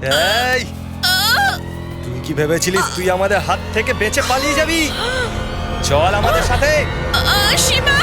এই, তুই কি ভেবেছিলিস তুই আমাদের হাত থেকে বেঁচে পালিয়ে যাবি? চল আমাদের সাথে। শিবা!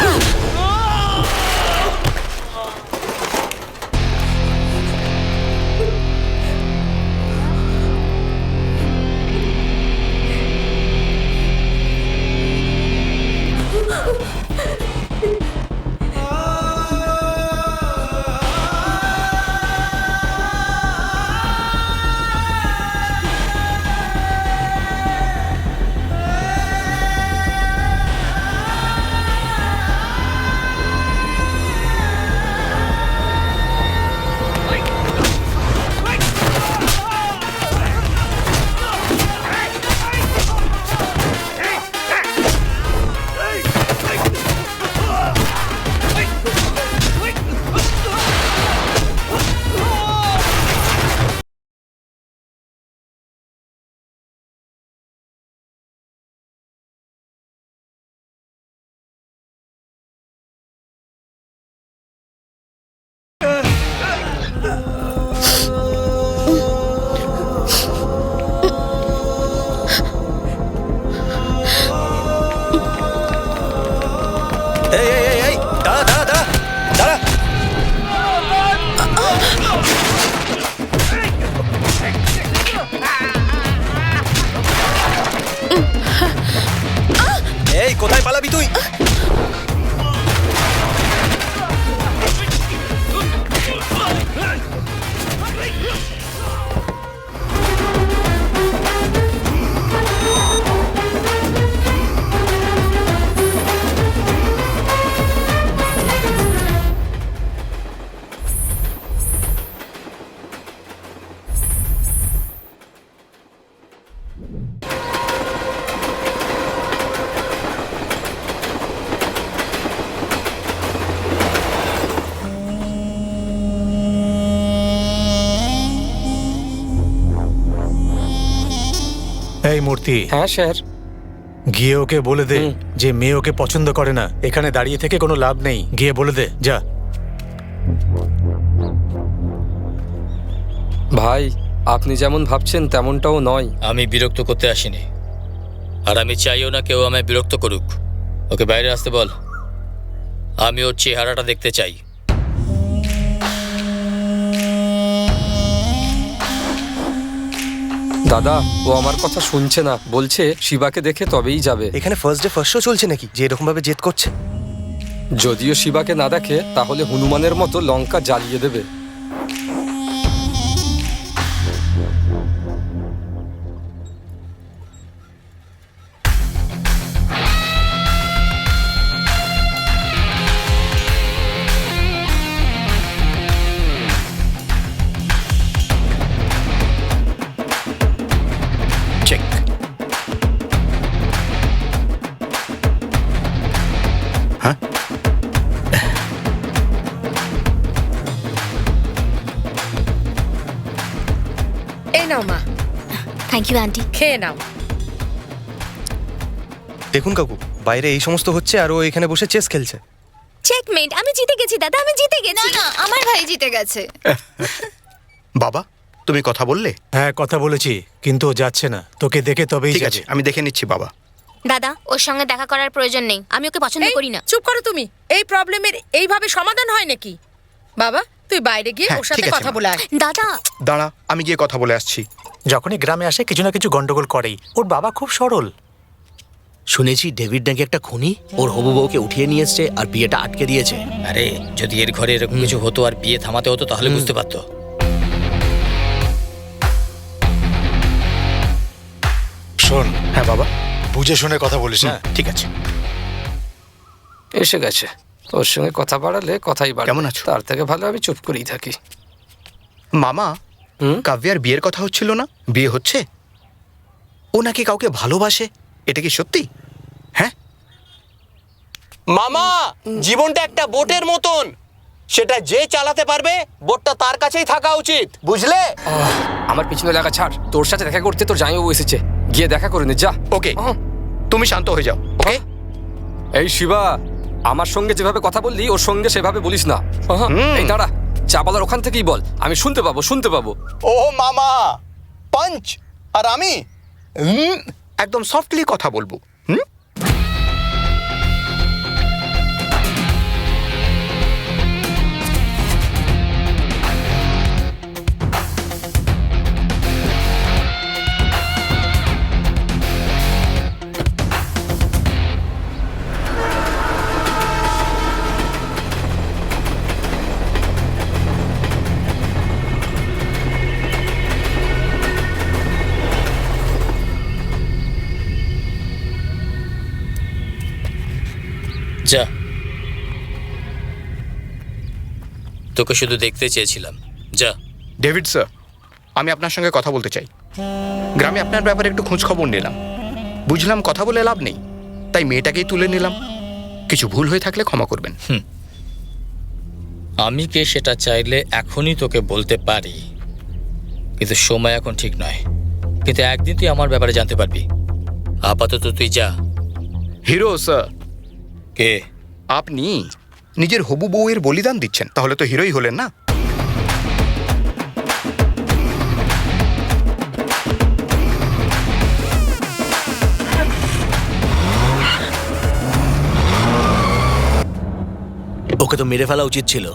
এই এই এই এই, দাঁড়া দাঁড়া দাঁড়া দাঁড়া। এই, কোথায় পালাবি তুই? এই মূর্তি, হ্যাঁ স্যার। গিয়ে ওকে বলে দে যে মেয়ে ওকে পছন্দ করে না। এখানে দাঁড়িয়ে থেকে কোনো লাভ নেই, গিয়ে বলে দে, যা। ভাই, আপনি যেমন ভাবছেন তেমনটাও নয়। আমি বিরক্ত করতে আসিনি, আর আমি চাইও না কেউ আমায় বিরক্ত করুক। ওকে বাইরে আসতে বল, আমি ওর চেহারাটা দেখতে চাই। দাদা, ও আমার কথা শুনছে না, বলছে শিবাকে দেখে তবেই যাবে। এখানে ফার্স্ট ডে ফার্স্ট শো চলছে নাকি যে এরকম ভাবে জেদ করছে? যদিও শিবাকে না দেখে তাহলে হনুমানের মতো লঙ্কা জ্বালিয়ে দেবে। চেক। হ্যাঁ, এই নাও মা, থ্যাংক ইউ আন্টি। খেয়ে নাও। দেখুন কাকু, বাইরে এই সমস্ত হচ্ছে আর ও এখানে বসে চেস খেলছে। চেকমেট, আমি জিতে গেছি দাদা, আমি জিতে গেছি। না আমার ভাই জিতে গেছে। বাবা, তুমি কথা বললে? হ্যাঁ, কথা বলেছি, কিন্তু ও যাচ্ছে না। তোকে দেখে তবেই ঠিক যাবে। আছে, আমি দেখে নিচ্ছি বাবা। দাদা, ওর সঙ্গে দেখা করার প্রয়োজন নেই, আমি ওকে পছন্দ এই, করি না। চুপ করো তুমি। এই প্রবলেমের এইভাবে সমাধান হয় নাকি? বাবা, তুই বাইরে গিয়ে হ্যাঁ, ওর সাথে ঠিক আছে, কথা মা। বলে আয়। দাদা, দাঁড়া, আমি গিয়ে কথা বলে আসছি। যখনই গ্রামে আসে কিছু না কিছু গন্ডগোল করেই। ওর বাবা খুব সরল। শুনেছি ডেভিড নাকি একটা খুনি ওর হবু বউকে উঠিয়ে নিয়ে এসছে আর বিয়েটা আটকে দিয়েছে। আরে, যদি এর ঘরে এরকম কিছু হতো আর বিয়ে থামাতে হতো তাহলে বুঝতে পারতো। শোন, হ্যাঁ বাবা, বুঝে শুনে কথা বলিস। হ্যাঁ, ঠিক আছে। এসে গেছে, ওর সঙ্গে কথা বাড়ালে কথাই বাড়ে। কেমন আছো? তার থেকে ভালো আমি চুপ করেই থাকি। মামা, কাব্যার বিয়ের কথা হচ্ছিল না? বিয়ে হচ্ছে? ও নাকি কাউকে ভালোবাসে, এটা কি সত্যি? হ্যাঁ মামা, জীবনটা একটা বোটের মতন, সেটা যে চালাতে পারবে বোটটা তার কাছেই থাকা উচিত, বুঝলে? আমার পিছনে লাগা ছাড়, তোর সাথে দেখা করতে তোর জামাইবাবু এসেছে, গিয়ে দেখা করে নে যা। ওকে, তুমি শান্ত হয়ে যাও। ওকে, এই শিবা, আমার সঙ্গে যেভাবে কথা বললি ওর সঙ্গে সেভাবে বলিস না। এই দাঁড়া, যা বলার ওখান থেকেই বল, আমি শুনতে পাবো। ও মামা পাঞ্চ, আর আমি একদম সফটলি কথা বলবো। যা, তোকে শুধু দেখতে চেয়েছিলাম, যা। ডেভিড স্যার, আমি আপনার সঙ্গে কথা বলতে চাই। গ্রামে আপনার ব্যাপারে একটু খোঁজ খবর নিলাম, বুঝলাম কথা বলে লাভ নেই, তাই মেয়েটাকেই তুলে নিলাম। কিছু ভুল হয়ে থাকলে ক্ষমা করবেন। আমি কে সেটা চাইলে এখনই তোকে বলতে পারি, কিন্তু সময় এখন ঠিক নয়। কিন্তু একদিন তুই আমার ব্যাপারে জানতে পারবি। আপাতত তুই যা। হিরো স্যার, কে? আপনি নিজের হবু বউয়ের বলিদান দিচ্ছেন, তাহলে তো হিরোই হলেন না? ওকে তো মেরে ফেলা উচিত ছিল,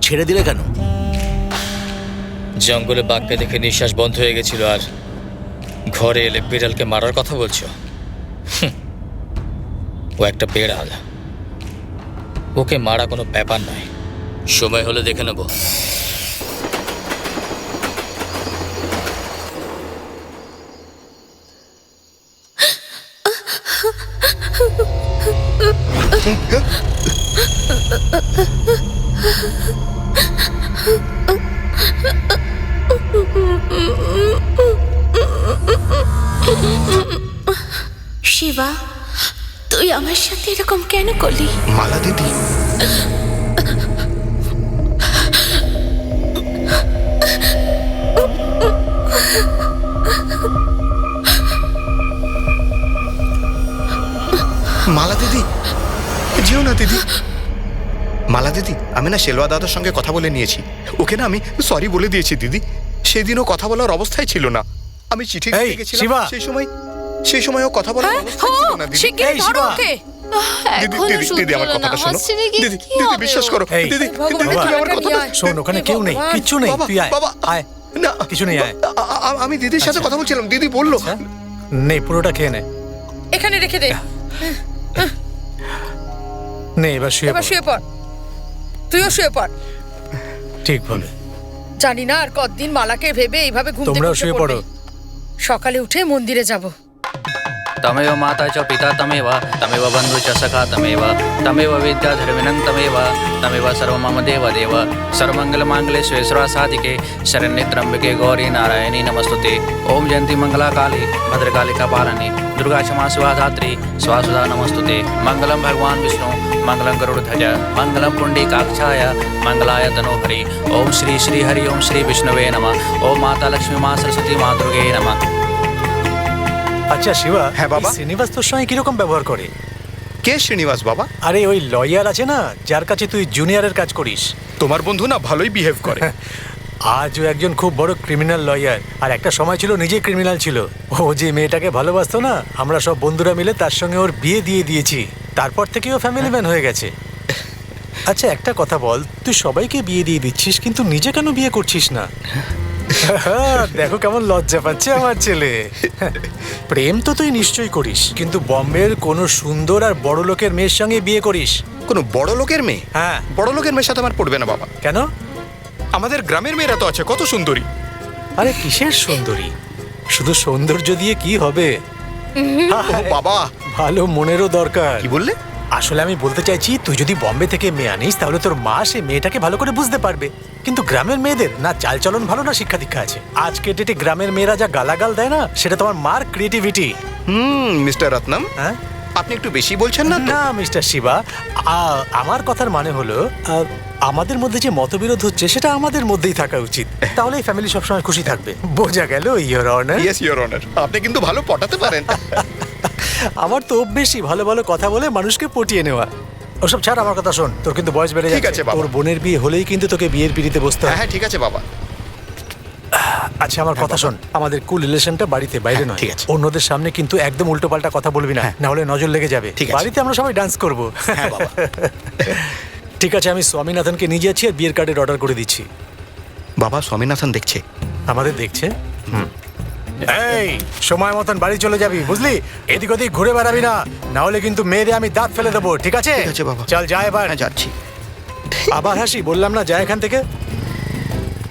ছেড়ে দিলে কেন? জঙ্গলে বাঘকে দেখে নিঃশ্বাস বন্ধ হয়ে গেছিল, আর ঘরে এলে বিড়ালকে মারার কথা বলছো? ও একটা বেড়াল, ওকে মারা কোনো ব্যাপার নয়। সময় হলে দেখে নেব। শিবা, তুই আমার সাথে এরকম কেন করলি? মালা দিদি, মালা দিদি, যেও না দিদি। মালা দিদি, আমি না শেলওয়া দাদার সঙ্গে কথা বলে নিয়েছি, ওকে না আমি সরি বলে দিয়েছি দিদি। সেদিনও কথা বলার অবস্থায় ছিল না, আমি চিঠি এই, লিখে গেছিলাম। শিবা। সেই সময় ও কথা বলার অবস্থায় ছিল না দিদি। শিগগিরই এই, ধরো শিবা। ওকে। দিদি, দিদি, দিদি, আমার কথাটা শোনো। দিদি, দিদি, বিশ্বাস করো। এই, দিদি, ভগবান, দিদি, তুমি আমার বাবা, কথাটা শোন, ওখানে কেউ নেই, কিচ্ছু নেই, বাবা, তুই আয়, বাবা, আয়। না, কিছু নেই, আয়। আমি দিদির সাথে কথা বলছিলাম, দিদি বললো। নেই, পুরোটা খেয়ে নে। এখানে রেখে দে। নে, এবার শুয়ে এবার পড়। শুয়ে পড়, তুইও শুয়ে পড়। ঠিক ভাবে। জানি না আর কতদিন মালাকে ভেবে এইভাবে ঘুম থেকে তোমরাও উঠে শুয়ে পড়বে। পড়ো। সকালে উঠে মন্দিরে যাব। तमेव माता च पिता तमेव तमेव बन्धु च सखा तमेव विद्याधर्मिणं तमेव सर्वं मम देव सर्वमङ्गलमाङ्गल्ये शिवे सर्वासाधिके शरण्ये त्र्यम्बके गौरी नारायणी नमस्तुते। ओम जयन्ती मंगला काली भद्रकाली कपालिनी दुर्गा क्षमा शिवा धात्री स्वासुधा नमस्तुते। मंगलम भगवान विष्णु मंगलम गरुड़ध्वज मंगलम पुण्डरीकाक्षाय मंगलाय तनोहरि। ओम श्री हरि ओम श्री विष्णुवे नमः। ओम माता लक्ष्मी माँ सरस्वती माँ दुर्गे नमः। আচ্ছা শিবা, হ্যাঁ বাবা। এই শ্রীনিবাস তোর সঙ্গে কিরকম ব্যবহার করে? কে শ্রীনিবাস বাবা? আরে ওই লয়ার আছে না, যার কাছে তুই জুনিয়রের কাজ করিস। তোমার বন্ধু না ভালোই বিহেভ করে। আজ ও একজন খুব বড় ক্রিমিনাল লয়ার, আর একটা সময় ছিল নিজে ক্রিমিনাল ছিল। ও যে মেয়েটাকে ভালোবাসতো না, আমরা সব বন্ধুরা মিলে তার সঙ্গে ওর বিয়ে দিয়ে দিয়েছি। তারপর থেকে ও ফ্যামিলি ম্যান হয়ে গেছে। আচ্ছা একটা কথা বল, তুই সবাইকে বিয়ে দিয়ে দিচ্ছিস কিন্তু নিজে কেন বিয়ে করছিস না? দেখো কেমন লজ্জা পাচ্ছে আমার ছেলে। প্রেম তো তুই নিশ্চয়ই করিস, কিন্তু বম্বের কোনো সুন্দর আর বড় লোকের মেয়ের সঙ্গে বিয়ে করিস। কোনো বড় লোকের মেয়ে? হ্যাঁ। বড় লোকের মেয়ের সাথে আমার পড়বে না বাবা। কেন? আমাদের গ্রামের মেয়েরা তো আছে কত সুন্দরী। আরে কিসের সুন্দরী? শুধু সৌন্দর্য দিয়ে কি হবে? ও বাবা, ভালো মনেরও দরকার। কি বললে? আসলে আমি বলতে চাইছি, তুই যদি বম্বে থেকে মেয়ে আনিস তাহলে তোর মা সে মেয়েটাকে ভালো করে বুঝতে পারবে। কিন্তু গ্রামের মেয়েদের না চালচলন ভালো না শিক্ষা দীক্ষা আছে। আজকে ডেটে গ্রামের মেয়েরা যা গালাগাল দেয় না, সেটা তোমার মার ক্রিয়েটিভিটি। মিস্টার রত্নম, হ্যাঁ আপনি একটু বেশি বলছেন না তো? না মিস্টার শিবা, আমার কথার মানে হলো আমাদের মধ্যে যে মতবিরোধ হচ্ছে সেটা আমাদের মধ্যেই থাকা উচিত, তাহলে এই ফ্যামিলি সবসময় খুশি থাকবে। বোঝা গেল your honour? Yes your honour, আপনি কিন্তু ভালো পটাতে পারেন। আমার তো অভ্যেসই ভালো ভালো কথা বলে মানুষকে পটিয়ে নেওয়া। ওসব ছাড়, আমার কথা শোন। তোর কিন্তু বয়স বেড়ে ঠিক যাচ্ছে। আছে, বাবা। তোর বোনের বিয়ে হলেই কিন্তু তোকে বিয়ের পিড়িতে বসতে হ্যাঁ হবে। হ্যাঁ ঠিক আছে বাবা। আচ্ছা আমার কথা শোন, আমাদের কুল রিলেশনটা বাড়িতে, বাইরে নয়। ঠিক আছে। অন্যদের সামনে কিন্তু একদম উল্টোপাল্টা কথা বলবি না, না হলে নজর লেগে যাবে। ঠিক আছে। বাড়িতে আমরা সবাই ডান্স করব। হ্যাঁ বাবা। ঠিক আছে, আমি স্বামীনাথনকে নিয়ে যাচ্ছি আর বিয়ের কার্ডের অর্ডার করে দিচ্ছি। বাবা স্বামীনাথন দেখছে। আমাদের দেখছে। এই সময় মতন বাড়ি চলে যাবি, বুঝলি? এদিক ওদিক ঘুরে বেড়াবি না, না হলে কিন্তু মেয়েরে আমি দাঁত ফেলে দেবো, ঠিক আছে? ঠিক আছে বাবা। চল যা এবার। হ্যাঁ যাচ্ছি। আবার হাসি, বললাম না যা এখান থেকে।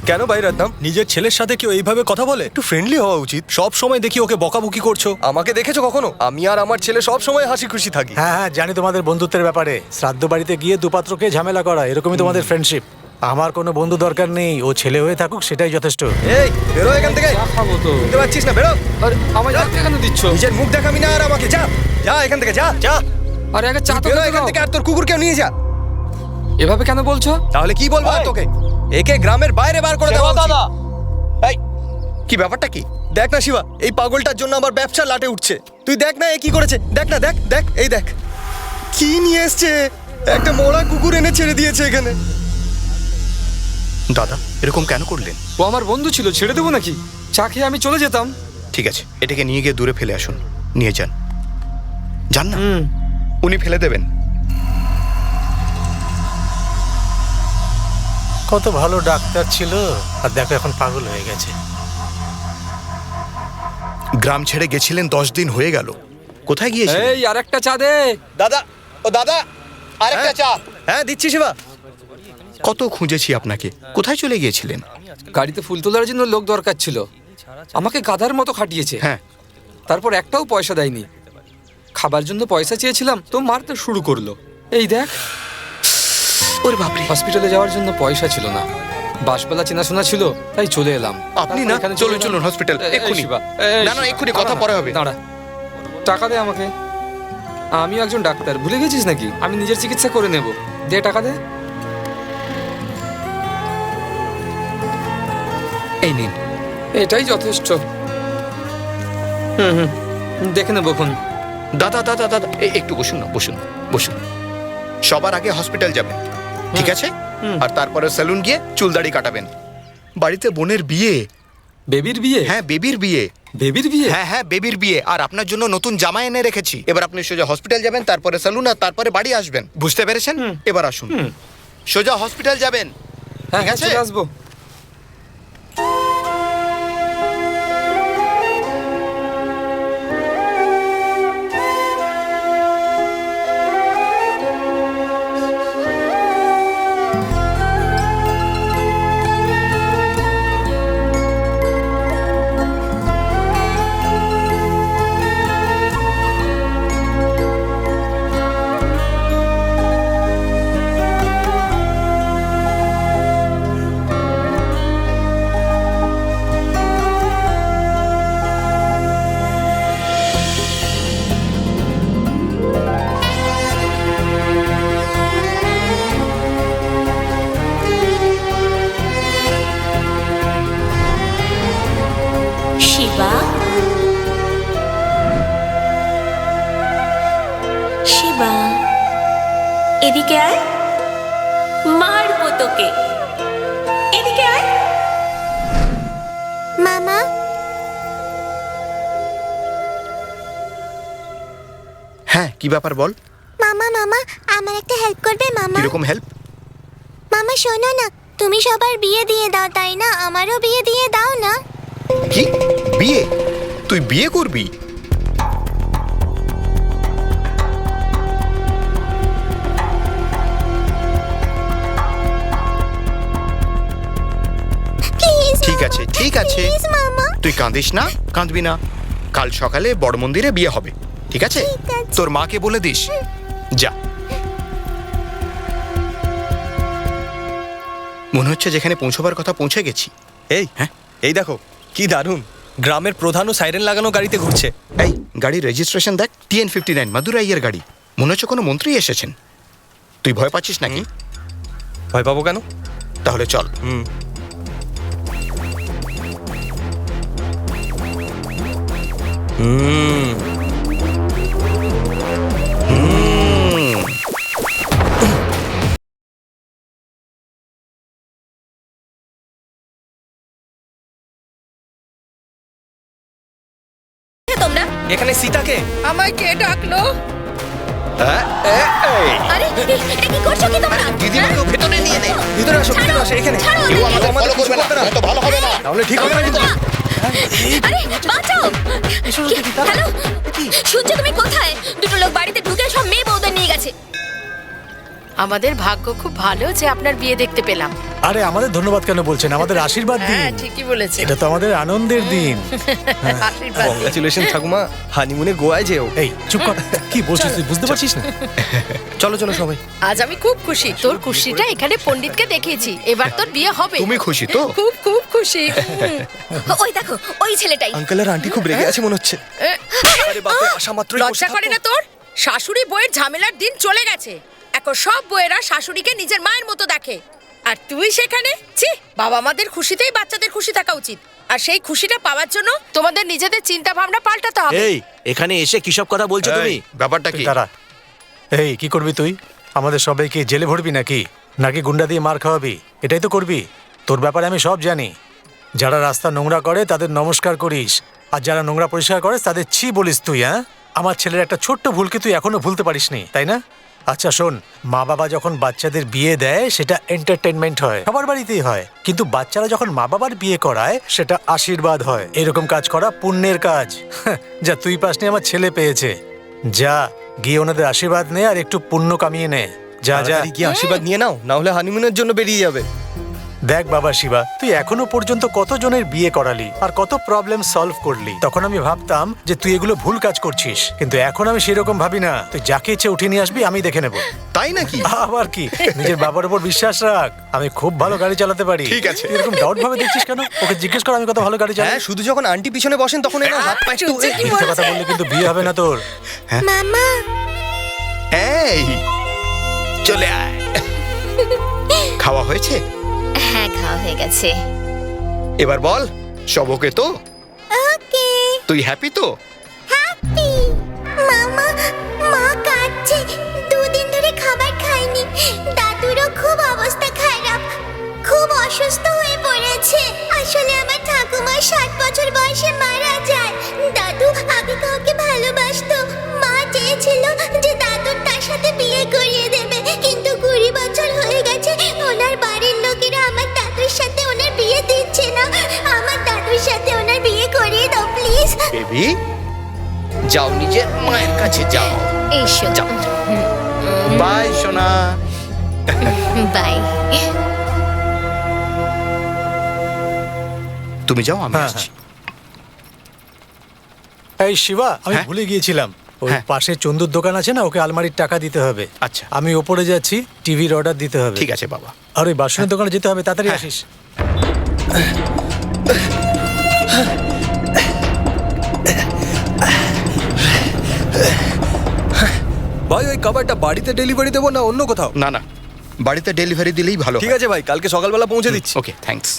কেন ভাই রত্নাম, নিজের ছেলের সাথে কেউ এইভাবে কথা বলে? একটু ফ্রেন্ডলি হওয়া উচিত। সব সময় দেখি ওকে বকাবকি করছো। আমাকে দেখেছো কখনো? আমি আর আমার ছেলে সব সময় হাসি খুশি থাকি। হ্যাঁ হ্যাঁ, জানি তোমাদের বন্ধুত্বের ব্যাপারে। শ্রাদ্ধ বাড়িতে গিয়ে দুপাত্রকে ঝামেলা করা, এরকমই তোমাদের ফ্রেন্ডশিপ। আমার কোনো বন্ধু দরকার নেই, ও ছেলে হয়ে থাকুক সেটাই যথেষ্ট। এই বেরো এখান থেকে। চা খাবো তো। বুঝতে পারছিস না? বেরো। আরে আমায় ডাকতে কেন দিচ্ছ? নিজের মুখ দেখাবি না আর আমাকে। যা যা এখান থেকে, যা যা। আরে আগে চা তো বেরো খেতে এখান দাও। থেকে, আর তোর কুকুরকেও নিয়ে যা। এভাবে কেন বলছো? তাহলে কি বলবো আর তোকে? একে গ্রামের বাইরে বার করে দেওয়া উচিত। দাদা এই কি ব্যাপারটা কি? দেখ না শিবা, এই পাগলটার জন্য আমার ব্যবসা লাটে উঠছে। তুই দেখ না এ কি করেছে। দেখ না, দেখ দেখ, এই দেখ কি নিয়ে এসছে। একটা মরা কুকুর এনে ছেড়ে দিয়েছে এখানে। দাদা এরকম কেন করলেন? ও আমার বন্ধু ছিল, ছেড়ে দেবো নাকি? চা খেয়ে আমি চলে যেতাম। ঠিক আছে, এটাকে নিয়ে গিয়ে দূরে ফেলে আসুন। নিয়ে যান। যান না, উনি ফেলে দেবেন। কত ভালো ডাক্তার ছিল, আর দেখো এখন পাগল হয়ে গেছে। গ্রাম ছেড়ে গেছিলেন, 10 দিন হয়ে গেল। কোথায় গিয়েছিলেন? এই আর একটা চা দে। দাদা, ও দাদা আরেকটা চা। হ্যাঁ দিচ্ছি শিবা। কত খুঁজেছি আপনাকে, কোথায় চলে গিয়েছিলেন? গাড়িতে ফুল তোলার জন্য লোক দরকার ছিল, আমাকে গাধার মতো খাটিয়েছে। হ্যাঁ তারপর একটাও পয়সা দেয়নি। খাবার জন্য পয়সা চেয়েছিলাম তো মারতে শুরু করলো। এই দেখ, ওরে বাপরে। হসপিটালে যাওয়ার জন্য পয়সা ছিল না, বাসবেলা চেনাশোনা ছিল, তাই চলে এলাম। আপনি তারপর না, এখানে চলুন চলে চলুন এলাম। হসপিটাল এক্ষুনি। শিবা, না না এক্ষুনি, কথা পরে হবে। দাঁড়া, টাকা দে আমাকে। আমিও একজন ডাক্তার, ভুলে গেছিস নাকি? আমি নিজের চিকিৎসা করে নেব। দে টাকা দে। এই নিন। এটাই যথেষ্ট। হুম, দেখে নেবো খন। দাদা দাদা দাদা একটু বসুন না, বসুন বসুন। সবার আগে হসপিটাল যাবেন, ঠিক আছে? আর তারপরে সেলুন গিয়ে চুল দাড়ি কাটাবেন। বাড়িতে বোনের বিয়ে। বেবির বিয়ে? হ্যাঁ বেবির বিয়ে। বেবির বিয়ে? হ্যাঁ হ্যাঁ বেবির বিয়ে। আর আপনার জন্য নতুন জামা এনে রেখেছি। এবার আপনি সোজা হসপিটাল যাবেন, তারপরে সেলুন, আর তারপরে বাড়ি আসবেন। বুঝতে পেরেছেন? এবার আসুন, সোজা হসপিটাল যাবেন। হ্যাঁ ঠিক আছে? চলে আসবো। শিবা, শিবা, এদিকে আয়। মারবো তোকে, এদিকে আয়। মামা, হ্যাঁ কি ব্যাপার বল। মামা মামা আমার একটা হেল্প করবে মামা? কিরকম হেল্প? মামা শোনো না, তুমি সবার বিয়ে দিয়ে দাও তাই না? আমারও বিয়ে দিয়ে দাও না। কি বিয়ে? তুই বিয়ে করবি? প্লিজ ঠিক আছে ঠিক আছে, প্লিজ মামা। তুই কাঁদিস না, কাঁদবি না। কাল সকালে বড় মন্দিরে বিয়ে হবে, ঠিক আছে? ঠিক আছে। তোর মাকে বলে দিস। যা। মনে হচ্ছে যেখানে পৌঁছবার কথা পৌঁছে গেছি। এই হ্যাঁ? এই দেখো কি দারুণ, গ্রামের প্রধানও সাইরেন লাগানো গাড়িতে ঘুরছে। এই গাড়ির রেজিস্ট্রেশন দেখ, TN59 মাদুরাইয়ের গাড়ি। মনে হচ্ছে কোনো মন্ত্রী এসেছেন। তুই ভয় পাচ্ছিস নাকি? ভয় পাবো কেন? তাহলে চল। তোমরা এখানে সীতাকে আমায় কে ডাকলো? আরে এটা কি করছো কি তোমরা? দিদিমাকে ভেতরে নিয়ে নে। ভিতরে আসো, ভিতরে আসো, এখানে ছাড়ো কেউ আমাকে। আমাদের ফলো করবে না, তো ভালো হবে না। তাহলে ঠিক হবে না কিন্তু। আরে বাঁচাও। হ্যালো, শুনছো তুমি কোথায়? দুটো লোক বাড়িতে ঢুকে সব মেয়ে বউদের নিয়ে গেছে। আমাদের ভাগ্য খুব ভালো যে আপনার বিয়ে দেখতে পেলাম। আরে আমাদের ধন্যবাদ কেন বলছেন, আমাদের আশীর্বাদ হ্যাঁ দিন। ঠিকই বলেছে। এটা তো আমাদের আনন্দের দিন। আশীর্বাদ দিন। কংগ্রাচুলেশন ঠাকুমা, হানিমুনে গোয়ায় যেও। এই চুপ কর, কি বলছিস তুই বুঝতে পারছিস না? চলো চলো সবাই। আজ আমি খুব খুশি, তোর খুশিটা এখানে পণ্ডিতকে দেখিয়েছি। এবার তোর বিয়ে হবে। তুমি খুশি তো? খুব খুব খুশি। ওই দেখো, ওই ছেলেটাই। আঙ্কেল আর আন্টি খুব রেগে আছে মনে হচ্ছে। আরে বাপরে, আসা মাত্রই লজ্জা করে না তোর? শাশুড়ি বইয়ের ঝামেলার দিন চলে গেছে। এখন সব বইয়েরা শাশুড়িকে নিজের মায়ের মতো দেখে, আর তুই সেখানে। ছি, বাবা মাদের খুশিতেই বাচ্চাদের খুশি থাকা উচিত। আর সেই খুশিটা পাওয়ার জন্য তোমাদের নিজেদের চিন্তা ভাবনা পাল্টাতে হবে। এই এখানে এসে কিসব কথা বলছো তুমি? এই, ব্যাপারটা কি? দাঁড়া, এই কি করবি তুই? আমাদের সবাইকে জেলে ভরবি নাকি? নাকি গুন্ডা দিয়ে মার খাওয়াবি? এটাই তো করবি। তোর ব্যাপারে আমি সব জানি। যারা রাস্তা নোংরা করে তাদের নমস্কার করিস, আর যারা নোংরা পরিষ্কার করে তাদের ছি বলিস তুই। হ্যাঁ, আমার ছেলের একটা ছোট্ট ভুলকে তুই এখনো ভুলতে পারিসনি, তাই না? আচ্ছা শোন, মা বাবা যখন বাচ্চাদের বিয়ে দেয় সেটা এন্টারটেনমেন্ট হয়, সবার বাড়িতেই হয়। কিন্তু বাচ্চারা যখন মা বাবার বিয়ে করায় সেটা আশীর্বাদ হয়। এরকম কাজ করা পুণ্যের কাজ। যা তুই পাসনি, আমার ছেলে পেয়েছে। যা গিয়ে ওনাদের আশীর্বাদ নে আর একটু পুণ্য কামিয়ে নে। যা যা তাড়াতাড়ি গিয়ে আশীর্বাদ নিয়ে নাও, না হলে হানিমুনের জন্য বেরিয়ে যাবে। দেখ বাবা শিবা, তুই এখনো পর্যন্ত কতজনের বিয়ে করালি আর কত প্রবলেম সলভ করলি। তখন আমি ভাবতাম যে তুই এগুলো ভুল কাজ করছিস, কিন্তু এখন আমি সেরকম ভাবি না। তুই যাকে ইচ্ছে উঠিয়ে নিয়ে আসবি, আমি দেখে নেব। তাই নাকি? আবার কি, নিজের বাবার উপর বিশ্বাস রাখ। আমি খুব ভালো গাড়ি চালাতে পারি। ঠিক আছে। তুই এরকম ডাউট ভাবে দেখছিস কেন? ওকে জিজ্ঞেস কর আমি কত ভালো গাড়ি চালাই। হ্যাঁ, শুধু যখন আন্টি পিছনে বসেন তখন এরা হাত পা একটু চুপচাপ কি মিথ্যে কথা বললে কিন্তু বিয়ে হবে না তোর। মামা, এই চলে আয়। খাওয়া হয়েছে? হ্যাঁ খাওয়া হয়ে গেছে। এবার বল, সব ওকে তো? ওকে, তুই হ্যাপি তো? হ্যাপি। মামা, মা কাঁদছে, দুদিন ধরে খাবার খায়নি। দাদুরও খুব অবস্থা খারাপ, খুব অসুস্থ হয়ে পড়েছে। আসলে আমার ঠাকুমা 60 বছর বয়সে মারা যায়। দাদু আগে কাউকে ভালোবাসতো। মা চেয়েছিল যে দাদুর তার সাথে বিয়ে করিয়ে দেবে, কিন্তু 20 বছর হয়ে গেছে ওনার বাড়ির লোকেরা আমার দাদুর সাথে ওনার বিয়ে দিচ্ছে না। আমার দাদুর সাথে ওনার বিয়ে করিয়ে দাও প্লিজ। বেবি, যাও নিজের মায়ের কাছে যাও। এসো, যাও। বাই সোনা। বাই। তুমি যাও, আমি হ্যাঁ, আসছি। এই শিবা, আমি হ্যাঁ? ভুলে গিয়েছিলাম। ওই হ্যাঁ। পাশে চন্দুর দোকান আছে না, ওকে আলমারির টাকা দিতে হবে। আচ্ছা। আমি ওপরে যাচ্ছি, টিভির অর্ডার দিতে হবে। ঠিক আছে বাবা। আর ওই বাসনের দোকানে যেতে হবে, তাড়াতাড়ি আসিস। ভাই, ওই খাবারটা বাড়িতে ডেলিভারি দেবো না অন্য কোথাও? না না, বাড়িতে ডেলিভারি দিলেই ভালো। ঠিক আছে ভাই, কালকে সকালবেলা পৌঁছে দিচ্ছি। ওকে, থ্যাঙ্কস।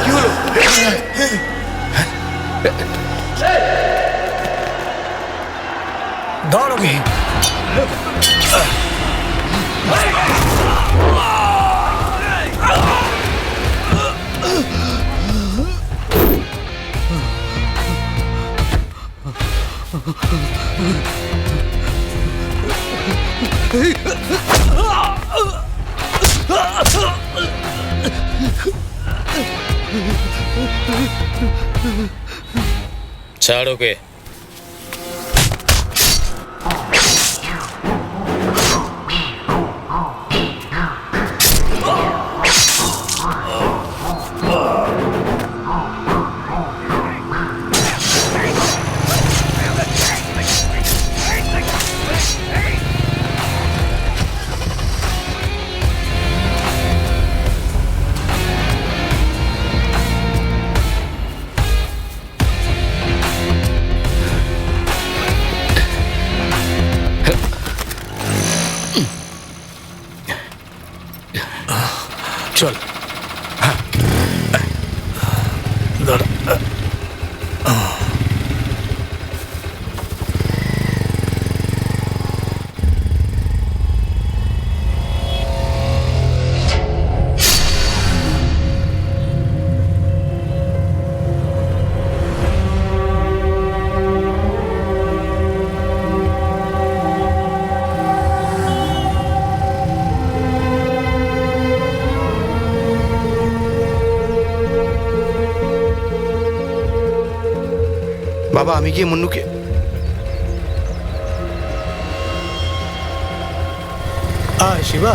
কি হলো? ধর ওকে। ছাড় ওকে। চল। দাঁড়া। বাবা আমি গিয়ে মুন্নুকে শিবা,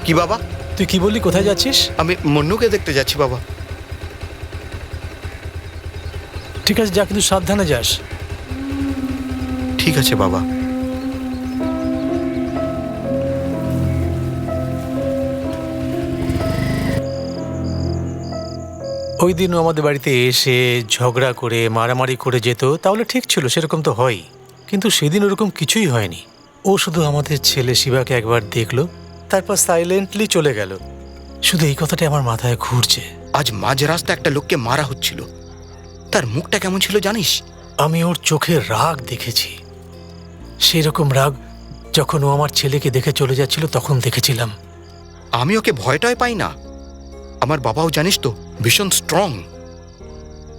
কি বাবা? তুই কি বললি, কোথায় যাচ্ছিস? আমি মুন্নুকে দেখতে যাচ্ছি বাবা। ঠিক আছে যা, কিন্তু সাবধানে যাস। ঠিক আছে বাবা। ওই দিনও আমাদের বাড়িতে এসে ঝগড়া করে মারামারি করে যেত, তাহলে ঠিক ছিল, সেরকম তো হয়। কিন্তু সেদিন ওরকম কিছুই হয়নি। ও শুধু আমাদের ছেলে শিবাকে একবার দেখলো, তারপর সাইলেন্টলি চলে গেল। শুধু এই কথাটা আমার মাথায় ঘুরছে। আজ মাঝ রাস্তা একটা লোককে মারা হচ্ছিল, তার মুখটা কেমন ছিল জানিস? আমি ওর চোখে রাগ দেখেছি, সেই রকম রাগ যখন ও আমার ছেলেকে দেখে চলে যাচ্ছিল তখন দেখেছিলাম। আমি ওকে ভয়টাই পাই না। আমার বাবাও জানিস তো ভীষণ স্ট্রং।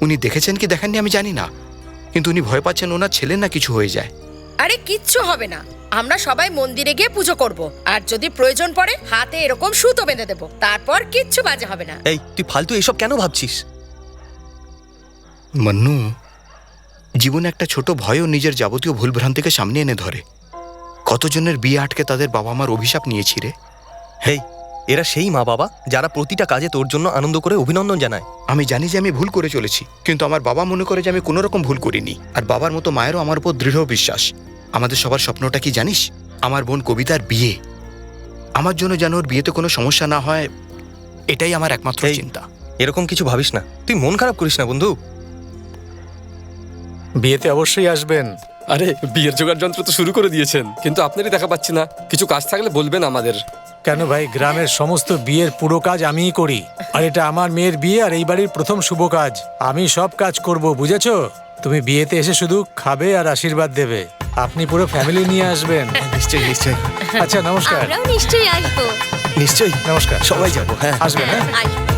উনি দেখেছেন কি দেখেননি আমি জানি না, কিন্তু উনি ভয় পাচ্ছেন ওনার ছেলে না কিছু হয়ে যায়। আরে কিচ্ছু হবে না, আমরা সবাই মন্দিরে গিয়ে পুজো করব, আর যদি প্রয়োজন পড়ে হাতে এরকম সুতো বেঁধে দেবো, তারপর কিচ্ছু বাজে হবে না। এই তুই ফালতু এসব কেন ভাবছিস? মন্নু, জীবনে একটা ছোট ভয়ও নিজের যাবতীয় ভুলভ্রান্তিকে সামনে এনে ধরে। কতজনের বিয়ে আটকে তাদের বাবা মার অভিশাপ নিয়েছি রে। হেই, এরা সেই মা বাবা যারা প্রতিটা কাজে তোর জন্য আনন্দ করে অভিনন্দন জানায়। আমি জানি যে আমি ভুল করে চলেছি, কিন্তু আমার বাবা মনে করে যে আমি কোনো রকম ভুল করিনি। আর বাবার মতো মায়েরও আমার উপর দৃঢ় বিশ্বাস। আমাদের সবার স্বপ্নটা কি জানিস? আমার বোন কবিতার বিয়ে। আমার জন্য যেন ওর বিয়েতে কোনো সমস্যা না হয়, এটাই আমার একমাত্র চিন্তা। এরকম কিছু ভাবিস না, তুই মন খারাপ করিস না বন্ধু। বিয়েতে অবশ্যই আসবেন। আরে বিয়ের জোগাড় যন্ত্র তো শুরু করে দিয়েছেন, কিন্তু আপনারই দেখা পাচ্ছি না। কিছু কাজ থাকলে বলবেন আমাদের। কেন ভাই, গ্রামের সমস্ত বিয়ের পুরো কাজ আমিই করি, আর এটা আমার মেয়ের বিয়ে আর এই বাড়ির প্রথম শুভ কাজ। আমি সব কাজ করব, বুঝেছো? তুমি বিয়েতে এসে শুধু খাবে আর আশীর্বাদ দেবে। আপনি পুরো ফ্যামিলি নিয়ে আসবেন। নিশ্চয়ই নিশ্চয়ই। আচ্ছা নমস্কার। আমরাও নিশ্চয়ই আসবো। নিশ্চয়ই নমস্কার, সবাই যাবো। হ্যাঁ আসবেন। হ্যাঁ আসবো।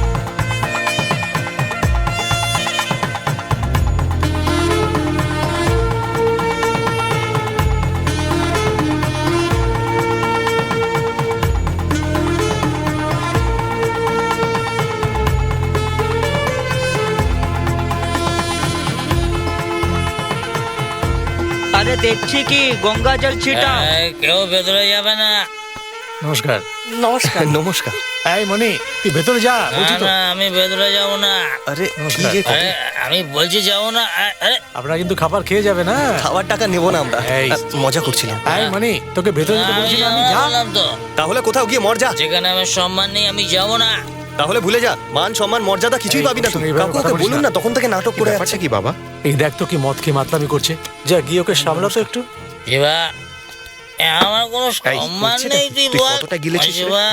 আরে দেখছি কি গঙ্গা জল ছিটা। কেউ ভেতরে যাবে না। নমস্কার। নমস্কার। নমস্কার। এই মনি, তুই ভেতরে যা, বলছি তো। না, আমি ভেতরে যাবো না। আরে নমস্কার। কি যে আরে, আমি বলছি যাবো না। আরে আপনারা কিন্তু খাবার খেয়ে যাবে না। খাবার টাকা নেবো না আমরা, এই। মজা করছিলাম। এই মনি, তোকে ভেতরে যেতে বলছি না আমি, যা। বললাম তো, তাহলে কোথাও গিয়ে মর যা। যেখানে আমার সম্মান নেই আমি যাবো না। তাহলে ভুলে যা, মান সম্মান মর্যাদা কিছুই এই, পাবি না তুই। এইভাবে কাউকে কথা ওকে বলিস বলুন না। না, তখন থেকে নাটক করে ব্যাপারটা যাচ্ছে। কি বাবা? এই দেখ তো কি মদ খেয়ে মাতলামি করছে। যা গিয়ে ওকে সামলা তো একটু। শিবা, আমার কোনো এই, সম্মান করছেটা নেই, কি? তুই তুই বল। কতটা গিলেছিস রে? শিবা,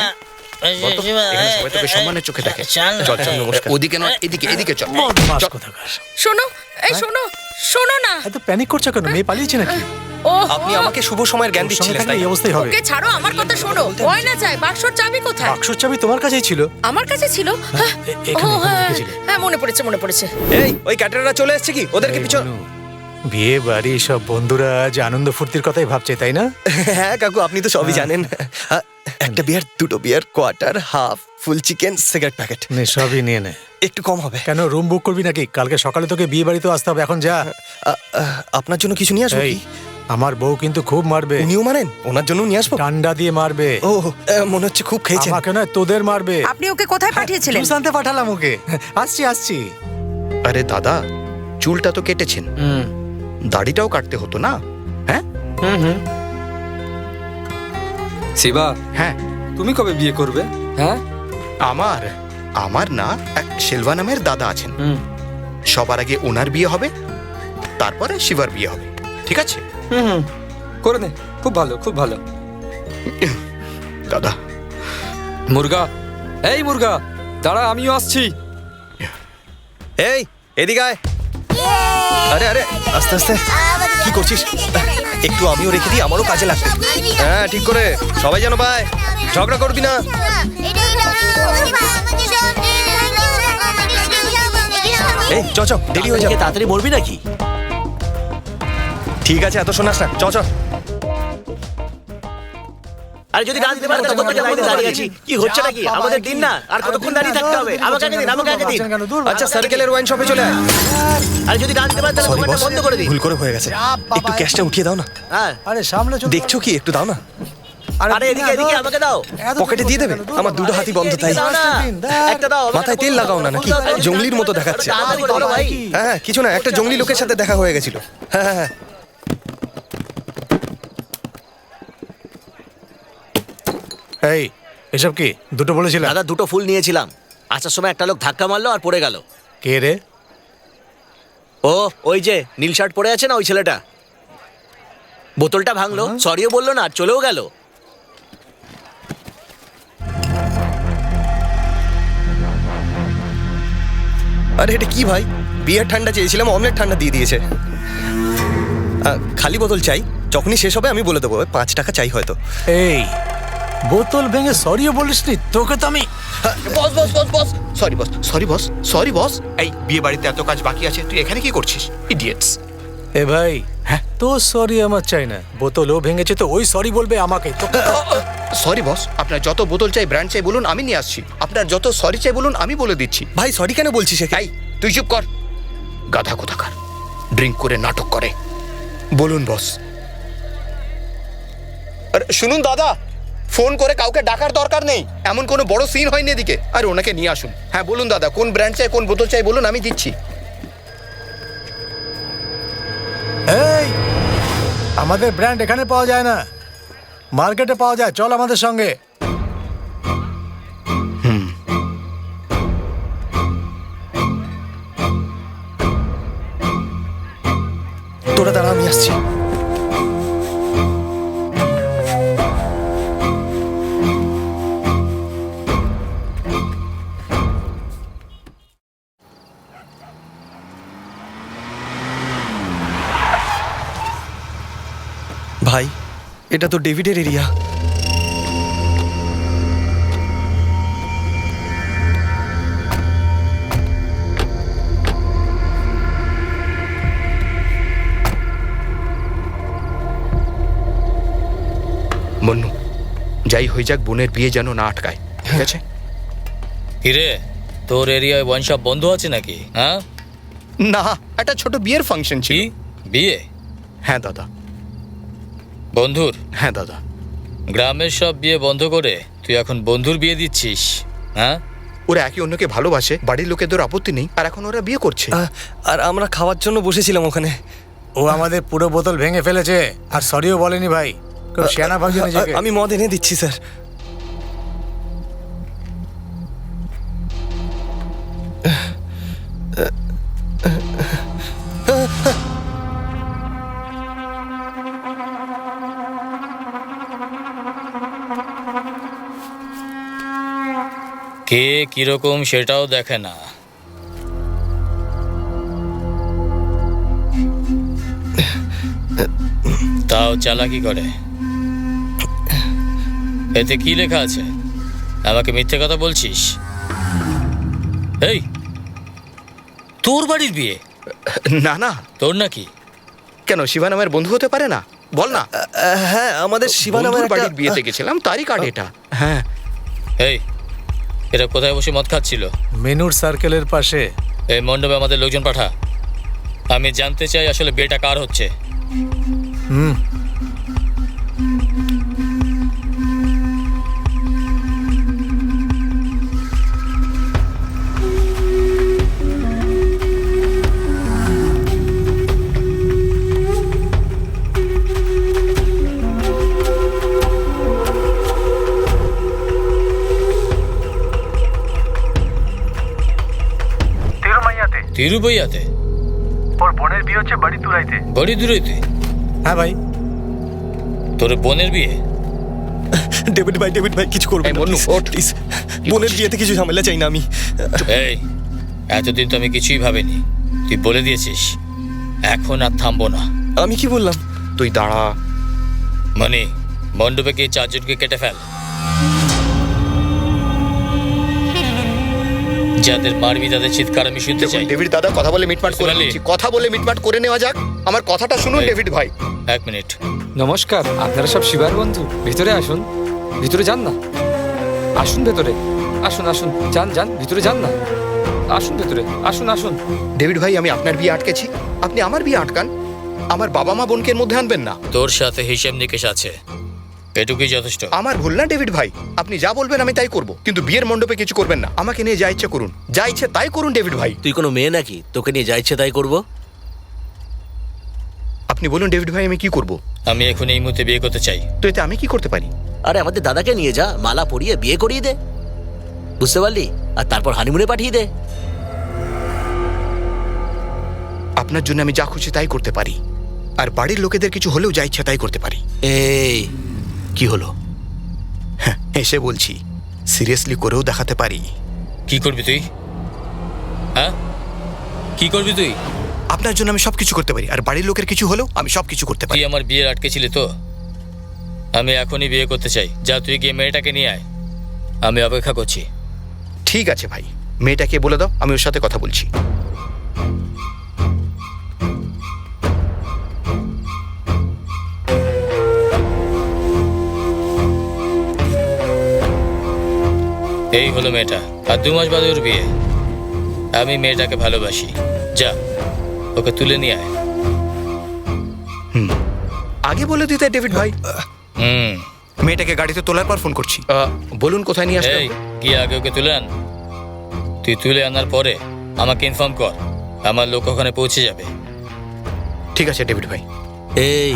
বল তো, শিবা, এখানে সবাই তোকে সম্মানের চোখে দেখে। চল না। চল চল, নমস্কার। ওদিকে নয়, এদিকে এদিকে চল। বদমাশ চল। কোথাকার। শোনো, এই শোনো, শোনো না। এত প্যানিক করছো কেন? মেয়ে পালিয়েছে নাকি? ও আপনি আমাকে শুভ সময়ের জ্ঞান সঙ্গে দিচ্ছিলেন, থাকলে তাই এই না? অবস্থাই হবে। ওকে ছাড়ো, আমার কথা শোনো। হয় না যায়, বাক্সর চাবি কোথায়? বাক্সর চাবি তোমার কাছেই ছিল। আমার কাছে ছিল। হ্যাঁ, এখানে, ও, এখানে হ্যাঁ, রেখেছিলে। হ্যাঁ, মনে পড়েছে, মনে পড়েছে। এই, ওই ক্যাটাররা চলে এসেছে কি? ওদেরকে এই পিছন। মনু, বিয়ে বাড়ি সব বন্ধুরা আজ আনন্দ ফুর্তির কথাই ভাবছে, তাই না? হ্যাঁ কাকু, আপনি তো সবই জানেন। একটা বিয়ার, দুটো beer, quarter, half, full chicken, cigarette packet. নে, সবই নিয়ে নে। একটু কম হবে। কেন, রুম বুক করবি নাকি? কালকে সকালে তোকে বিয়ে বাড়িতেও আসতে হবে, এখন যা। আপনার জন্য কিছু নিয়ে আসবো এই, কি? আমার বউ কিন্তু খুব মারবে। উনিও মানেন? ওনার জন্য নিয়ে আসবো? ডান্ডা দিয়ে মারবে। ও, মনে হচ্ছে খুব খেয়েছেন। আমাকে নয়, তোদের মারবে। আপনি ওকে কোথায় পাঠিয়েছিলেন? জুস আনতে পাঠালাম ওকে। আসছি আসছি। আরে দাদা, চুলটা তো কেটেছেন, দাড়িটাও কাটতে হতো না? হ্যাঁ শিবা, হ্যাঁ। তুমি কবে বিয়ে করবে? হ্যাঁ, আমার আমার না এক শেলভা নামের দাদা আছেন। সবার আগে ওনার বিয়ে হবে, তারপরে শিবার বিয়ে হবে। ঠিক আছে করে নে। খুব ভালো, খুব ভালো। দাদা। মুরগা, এই মুরগা, দাঁড়া, আমিও আসছি। এই, এদিকে আয়। আরে আরে, আস্তে আস্তে। কি করছিস? একটু আমিও রেখে দিই, আমারও কাজে লাগবে। হ্যাঁ ঠিক করে, সবাই যেন পায়। ঝগড়া করবি না। এই চ চ, দেরি হয়ে যাবে। তাড়াতাড়ি মরবি নাকি? ঠিক আছে, এত শোনাস না, চ চ। আরে যদি না দিতে পারে ততক্ষণ থেকে লাইনে দাঁড়িয়ে আছি। কি হচ্ছে নাকি? আমাদের দিন না, আর কতক্ষণ দাঁড়িয়ে থাকতে হবে? আমাকে আগে দিন, আমাকে আগে দিন। আচ্ছা সার্কেলের ওয়াইন শপে চলে আয়। আরে যদি না দিতে পারে তাহলে সরি দোকানটা বস, বন্ধ করে দিন। ভুল করে হয়ে গেছে। একটু ক্যাশটা উঠিয়ে দাও না। হ্যাঁ, আরে সামনে চল। দেখছো কি, একটু দাও না। আরে এদিকে এদিকে আমাকে দাও। পকেটে দিয়ে দেবে? আমার দুটো হাতই বন্ধ তাই। দাও না, একটা দাও। মাথায় তেল লাগাও না নাকি? জঙ্গলির মতো দেখাচ্ছে। তাড়াতাড়ি করো ভাই। হ্যাঁ কিছু না, একটা জঙ্গলি লোকের সাথে দেখা হয়ে গেছিল। হ্যাঁ হ্যাঁ হ্যাঁ। এই এসব কি দুটো বলেছিলাম? দাদা দুটো ফুল নিয়েছিলাম, আসার সময় একটা লোক ধাক্কা মারলো আর পড়ে গেল। কে রে? ও ওই যে নীল শার্ট পরে আছে না, ওই ছেলেটা। বোতলটা ভাঙলো, সরিও বললো না, আর চলেও গেল। আরে এটা কি ভাই, বিয়ার ঠান্ডা চেয়েছিলাম, অমলেট ঠান্ডা দিয়ে দিয়েছে। খালি বোতল চাই, যখনই শেষ হবে আমি বলে দেবো। 5 টাকা চাই হয়তো। এই বোতল ভেঙে সরিও বলিসনি? তোকে তো আমি boss boss boss boss, sorry boss, sorry boss, sorry boss. এই বিয়ে বাড়িতে এত কাজ বাকি আছে, তুই এখানে কি করছিস? ইডিয়েটস। এ ভাই, হ্যাঁ তো সরি আমার চাই না। বোতলও ভেঙেছে তো ওই সরি বলবে আমাকে। তো সরি বস, আপনার যত বোতল চাই, ব্র্যান্ড চাই বলুন, আমি নিয়ে আসছি। আপনার যত সরি চাই বলুন, আমি বলে দিচ্ছি। ভাই সরি কেন বলছিস? এই তুই চুপ কর, গাধা কোথাকার, ড্রিঙ্ক করে নাটক করে। বলুন বস। আরে শুনুন দাদা, ফোন করে কাউকে ডাকার দরকার নেই, এমন কোনো বড় সিন হয়নি এদিকে। আরে ওনাকে নিয়ে আসুন। হ্যাঁ বলুন দাদা, কোন ব্র্যান্ড চাই, কোন বোতল চাই বলুন, আমি দিচ্ছি। এই আমাদের ব্র্যান্ড এখানে পাওয়া যায় না, মার্কেটে পাওয়া যায়। চল আমাদের সঙ্গে। তোরা দাঁড়া, আমি আসছি। ভাই এটা তো ডেভিডের এরিয়া। মন্নু, যাই হয়ে যাক, বোনের বিয়ে যেন না আটকায়, ঠিক আছে? কিরে, তোর এরিয়ায় ওয়াইন শপ বন্ধ আছে নাকি? হ্যাঁ না, একটা ছোট বিয়ের ফাংশন ছিল। কি বিয়ে? হ্যাঁ দাদা। বন্ধুর? হ্যাঁ দাদা। গ্রামের সব বিয়ে বন্ধ করে তুই এখন বন্ধুর বিয়ে দিচ্ছিস? হ্যাঁ, ওরা একে অন্যকে ভালোবাসে, বাড়ির লোকেদের আপত্তি নেই, আর এখন ওরা বিয়ে করছে। আর আমরা খাওয়ার জন্য বসেছিলাম ওখানে। ও আমাদের পুরো বোতল ভেঙে ফেলেছে আর সরিও বলেনি ভাই। খুব শিয়ানা ভাবছে নিজেকে। আমি মদ এনে দিচ্ছি স্যার। কে কিরকম সেটাও দেখে না। তাও চালাকি করে। এতে কি লেখা আছে? আমাকে মিথ্যে কথা বলছিস? এই তোর বাড়ির বিয়ে? না না। তোর নাকি? কেন, শিবা নামের বন্ধু হতে পারে না? বল না। হ্যাঁ আমাদের শিবা নামের বন্ধুর বাড়ির বিয়েতে গেছিলাম, তারই কার্ড এটা। হ্যাঁ। এই এরা কোথায় বসে মদ খাচ্ছিল? মেনুর সার্কেলের পাশে। এই মণ্ডপে আমাদের লোকজন পাঠা, আমি জানতে চাই আসলে বিয়েটা কার হচ্ছে। হুম। তিরুবইয়াতে? ওর বোনের বিয়ে হচ্ছে বাড়িতুরাইতে। বাড়িতুরাইতে? হ্যাঁ ভাই। তোর বোনের বিয়ে? ডেভিড ভাই কিছু করবেন না প্লিজ। বোনের বিয়েতে কিছু ঝামেলা চাই না আমি। এই এতদিন তো আমি কিছুই ভাবিনি, তুই বলে দিয়েছিস, এখন আর থামবো না। আমি কি বললাম? তুই দাঁড়া। মানে মণ্ডপে গিয়ে 4 জনকে কেটে ফেল, যাদের মারবি তাদের চিৎকার আমি শুনতে চাই। ডেভিড দাদা, কথা বলে মিটমাট করে নিচ্ছি, কথা বলে মিটমাট করে নেওয়া যাক। আমার কথাটা শুনুন ডেভিড ভাই। 1 মিনিট। নমস্কার, আপনারা সব শিবার বন্ধু। ভিতরে আসুন, ভিতরে যান না। আসুন ভেতরে, আসুন আসুন, যান যান, ভিতরে যান না। আসুন ভেতরে, আসুন আসুন। ডেভিড ভাই, আমি আপনার বিয়ে আটকেছি, আপনি আমার বিয়ে আটকান। আমার বাবা মা বোনকে এর মধ্যে আনবেন না। তোর সাথে হিসেব নিকেশ আছে, এটুকুই যথেষ্ট। আমার ভুল না ডেভিড ভাই, আপনি যা বলবেন আমি তাই করব, কিন্তু বিয়ের মণ্ডপে কিছু করবেন না। আমাকে নিয়ে যা ইচ্ছে করুন, যা ইচ্ছে তাই করুন ডেভিড ভাই। তুই কোনো মেয়ে নাকি তোকে নিয়ে যা ইচ্ছে তাই করবো? আপনি বলুন ডেভিড ভাই, আমি কি করব? আমি এখন এই মুহূর্তে বিয়ে করতে চাই। তো এতে আমি কি করতে পারি? আরে আমাদের দাদাকে নিয়ে যা, মালা পরিয়ে বিয়ে করিয়ে দে, বুঝতে পারলি? আর তারপর হানিমুনে পাঠিয়ে দে। আপনার জন্য আমি যা খুশি তাই করতে পারি, আর বাড়ির লোকেদের কিছু হলেও যা ইচ্ছা তাই করতে পারি। এই কি হলো? হ্যাঁ, এসে বলছি, সিরিয়াসলি করেও দেখাতে পারি। কি করবি তুই? হ্যাঁ, কি করবি তুই? আপনার জন্য আমি সবকিছু করতে পারি, আর বাড়ির লোকের কিছু হলেও আমি সবকিছু করতে পারি। তুই আমার বিয়ের আটকে ছিলি তো? আমি এখনই বিয়ে করতে চাই। যা, তুই গিয়ে মেয়েটাকে নিয়ে আয়, আমি অপেক্ষা করছি। ঠিক আছে ভাই, মেয়েটাকে বলে দাও আমি ওর সাথে কথা বলছি। এই হলো মেয়েটা, আর 2 মাস বাদে ওর বিয়ে। আমি মেয়েটাকে ভালোবাসি। যা, ওকে তুলে নিয়ে আয়। আগে বলে দিতে ডেভিড ভাই। হুম, মেয়েটাকে গাড়িতে তোলার পর ফোন করছি। বলুন কোথায় নিয়ে আসতে এই গিয়ে আগে ওকে তুলে আন। তুই তুলে আনার পরে আমাকে ইনফর্ম কর, আমার লোক ওখানে পৌঁছে যাবে। ঠিক আছে ডেভিড ভাই। এই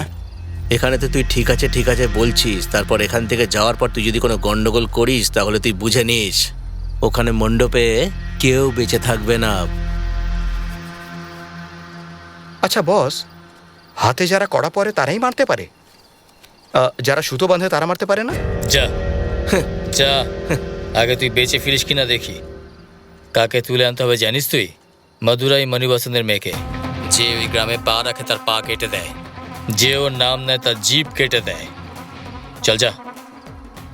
এখানে তো তুই ঠিক আছে বলছিস, তারপর এখান থেকে যাওয়ার পর তুই যদি কোনো গন্ডগোল করিস তাহলে তুই বুঝে নিস ওখানে মণ্ডপে কেউ বেঁচে থাকবে না। আচ্ছা বস, হাতে যারা কড়া পরে তারাই মারতে পারে, যারা সুতো বাঁধে তারা মারতে পারে না? যা যা, আগে তুই বেঁচে ফিরিস কিনা দেখি। কাকে তুলে আনতে হবে জানিস তুই? মধুরাই মণিবাসনের মেয়েকে, যে ওই গ্রামে পা রাখে তার পা কেটে দেয়, যে ওর নাম নেয় তার জিভ কেটে দেয়। চল যা।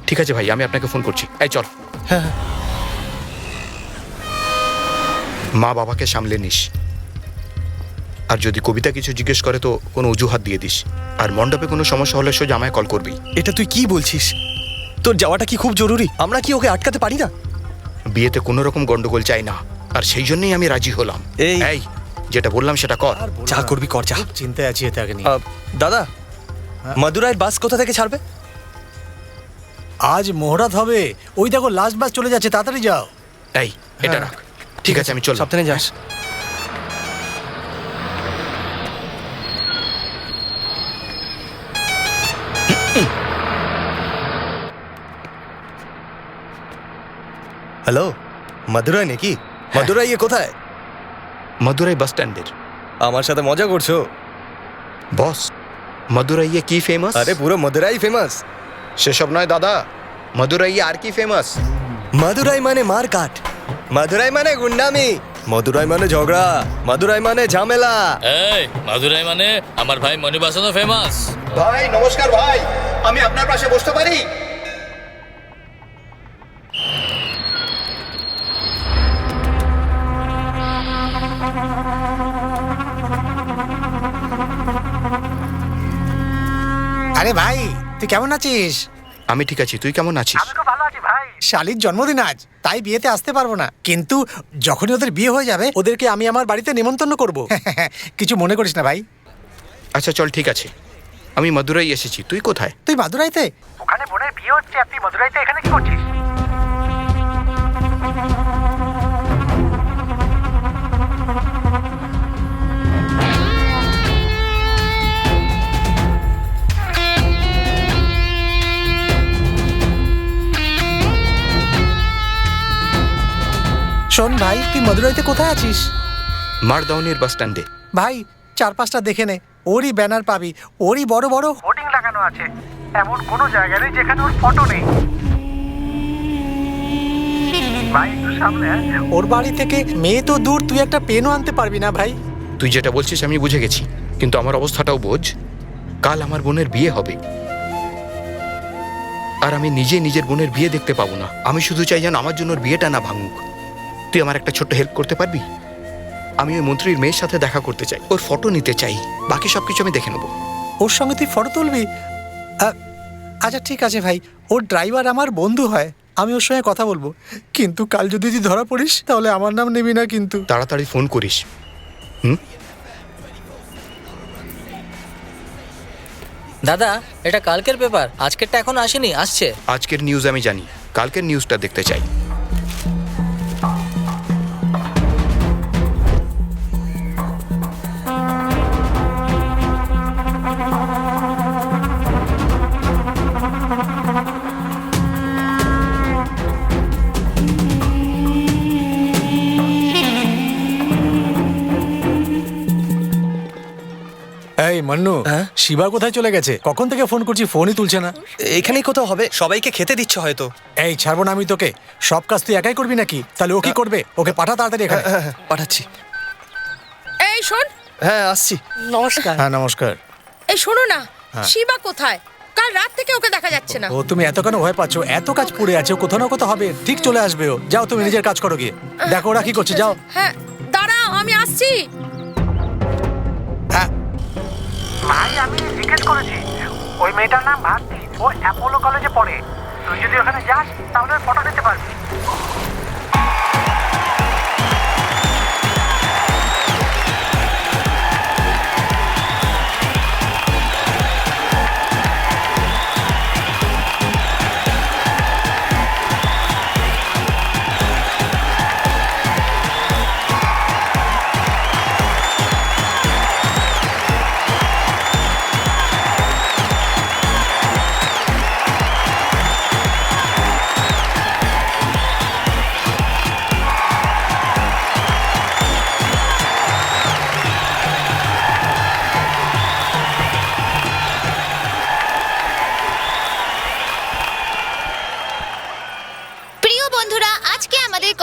ঠিক আছে ভাই, আমি আপনাকে ফোন করছি। এই চল। মা বাবাকে সামলে নিস, আর যদি কবিতা কিছু জিজ্ঞেস করে তো কোনো অজুহাত দিয়ে দিস, আর মণ্ডপে কোনো সমস্যা হলে সোজা আমায় কল করবি। এটা তুই কি বলছিস? তোর যাওয়াটা কি খুব জরুরি? আমরা কি ওকে আটকাতে পারি না? বিয়েতে কোনো রকম গন্ডগোল চাই না, আর সেই জন্যই আমি রাজি হলাম। এই যেটা বললাম সেটা কর। যা করবি কর, যা। চিন্তায় আছি এটাকে নিয়ে। দাদা, মাদুরাইয়ের বাস কোথা থেকে ছাড়বে? আজ মোহরাত হবে, ওই দেখো লাস্ট বাস চলে যাচ্ছে, তাড়াতাড়ি যাও। এই এটা রাখ। ঠিক আছে, আমি চল। সাবধানে যাস। হ্যালো, মাদুরাই নাকি? মাদুরাই কোথায়? মাদুরাই বাস স্ট্যান্ডের। আমার সাথে মজা করছো? বস, মাদুরাইয়ে কি ফেমাস? আরে পুরো মাদুরাই ফেমাস। সেসব নয় দাদা, মাদুরাইয়ে আর কি ফেমাস? মাদুরাই মানে মারকাট, মাদুরাই মানে গুন্ডামি, মাদুরাই মানে ঝগড়া, মাদুরাই মানে ঝামেলা। এই মাদুরাই মানে আমার ভাই মণিবাসনও ফেমাস। ভাই নমস্কার ভাই, আমি আপনার পাশে বসতে পারি? আরে ভাই, তুই কেমন আছিস? আমি ঠিক আছি, তুই কেমন আছিস? ভালো আছি ভাই। শালির জন্মদিন আজ, তাই বিয়েতে আসতে পারবো না, কিন্তু যখনই ওদের বিয়ে হয়ে যাবে ওদেরকে আমি আমার বাড়িতে নিমন্ত্রণ করব। কিছু মনে করিস না ভাই। আচ্ছা চল, ঠিক আছে। আমি মাদুরাই এসেছি, তুই কোথায়? তুই মাদুরাইতে? ওখানে বোনের বিয়ে হচ্ছে, আপনি মাদুরাইতে এখানে কি করছিস? শোন ভাই, তুই মাদুরাইতে কোথায় আছিস? মারদাউনের বাস স্ট্যান্ডে। ভাই 4-5টা দেখে নে, ওরই ব্যানার পাবি, ওরই বড় বড় হোর্ডিং লাগানো আছে, এমন কোনো জায়গা নেই যেখানে ওর ফটো নেই। ভাই একটু সামনে, ওর বাড়ি থেকে মেয়ে তো দূর, তুই একটা পেনও আনতে পারবি না ভাই। তুই যেটা বলছিস আমি বুঝে গেছি, কিন্তু আমার অবস্থাটাও বোঝ। কাল আমার বোনের বিয়ে হবে, আর আমি নিজে নিজের বোনের বিয়ে দেখতে পাবো না। আমি শুধু চাই যেন আমার জন্য ওর বিয়েটা না ভাঙুক। তুই আমার একটা ছোট্ট হেল্প করতে পারবি? আমি ওই মন্ত্রীর মেয়ের সাথে দেখা করতে চাই, ওর ফটো নিতে চাই, বাকি সবকিছু আমি দেখে নেবো। ওর সঙ্গে তুই ফটো তুলবি? আচ্ছা ঠিক আছে ভাই, ওর ড্রাইভার আমার বন্ধু হয়, আমি ওর সঙ্গে কথা বলবো। কিন্তু কাল যদি তুই ধরা পড়িস তাহলে আমার নাম নিবি না কিন্তু। তাড়াতাড়ি ফোন করিস। দাদা, এটা কালকের পেপার, আজকেরটা এখন আসেনি, আসছে। আজকের নিউজ আমি জানি, কালকের নিউজটা দেখতে চাই। এই মান্নু, শিবা কোথায় চলে গেছে? কখন থেকে ফোন করছি, ফোনই তুলছে না। এখানেই কোথাও হবে, সবাইকে খেতে দিচ্ছে হয়তো। এই ছাড়বো না আমি তোকে, সব কাজ তুই একাই করবি নাকি? তাহলে ও কি করবে? ওকে পাঠা তাড়াতাড়ি এখানে। পাঠাচ্ছি। এই শোন। হ্যাঁ আসছি। নমস্কার। হ্যাঁ নমস্কার। এই শোনো না, হ্যাঁ। শিবা কোথায়? কাল রাত থেকে ওকে দেখা যাচ্ছে না। ও তুমি এত কেন ভয় পাচ্ছ? এত কাজ পড়ে আছে, ও কোথাও না কোথাও হবে, ঠিক চলে আসবে ও। যাও তুমি নিজের কাজ করো গিয়ে, দেখো ওরা কি করছে, যাও। হ্যাঁ দাঁড়াও, আমি আসছি। ভাই আমি জিজ্ঞেস করেছি, ওই মেয়েটার নাম ভারতী, ও অ্যাপোলো কলেজে পড়ে। তুই যদি ওখানে যাস তাহলে ফটো নিতে পারবি।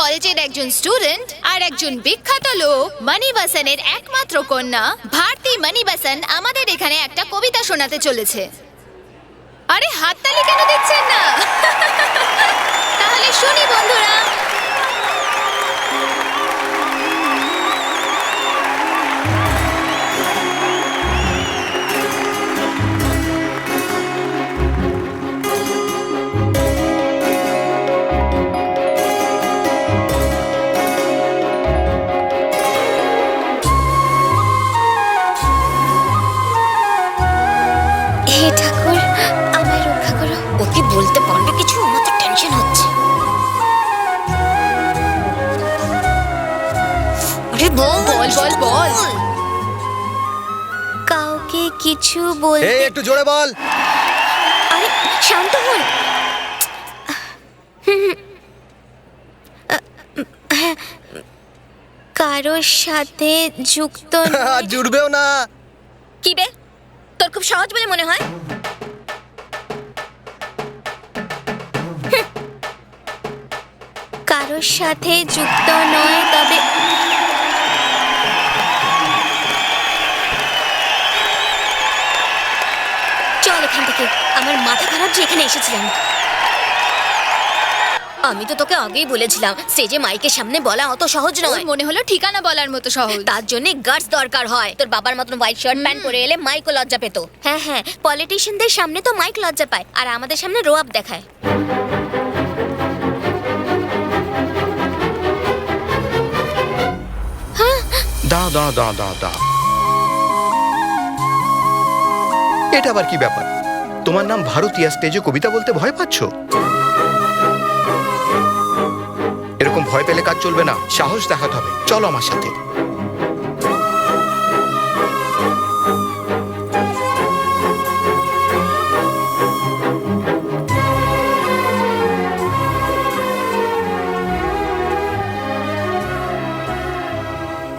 কলেজের একজন স্টুডেন্ট আর একজন বিখ্যাত লোক মণিবাসনের একমাত্র কন্যা ভারতী মণিবাসন আমাদের এখানে একটা কবিতা শোনাতে চলেছে। আরে হাততালি কেন দিচ্ছেন না? তাহলে শুনি বন্ধুরা। হে ঠাকুর, আমায় রক্ষা করো। ও কি বলতে পারবে কিছু? আমার তো টেনশন হচ্ছে। আরে বল বল বল বল। কাউকে কিছু বলতে। এই একটু জোরে বল। আরে শান্ত হন। কারোর সাথে যুক্ত জুড়বেও না। কি বে, তোর খুব সহজ বলে মনে হয়? কারোর সাথে যুক্ত নয়, তবে চল এখান থেকে। আমার মাথা খারাপ যে এখানে এসেছিলাম। আমি তো তোকে আগেই বলেছিলাম স্টেজে মাইকের সামনে বলা অত সহজ নয়। মনে হলো ঠিকানা বলার মতো সহজ। তার জন্য গার্ডস দরকার হয়। তোর বাবার মতন হোয়াইট শার্ট প্যান্ট পরে এলে মাইকও লজ্জা পেত। হ্যাঁ হ্যাঁ, পলিটিশিয়ানদের সামনে তো মাইক লজ্জা পায়, আর আমাদের সামনে রোয়াব দেখায়। দাঁড়া দাঁড়া দাঁড়া দাঁড়া দাঁড়া, এটা আবার কি ব্যাপার? তোমার নাম ভারতী, স্টেজে কবিতা বলতে ভয় পাচ্ছ? এরকম ভয় পেলে কাজ চলবে না, সাহস দেখাতে হবে। চলো আমার সাথে।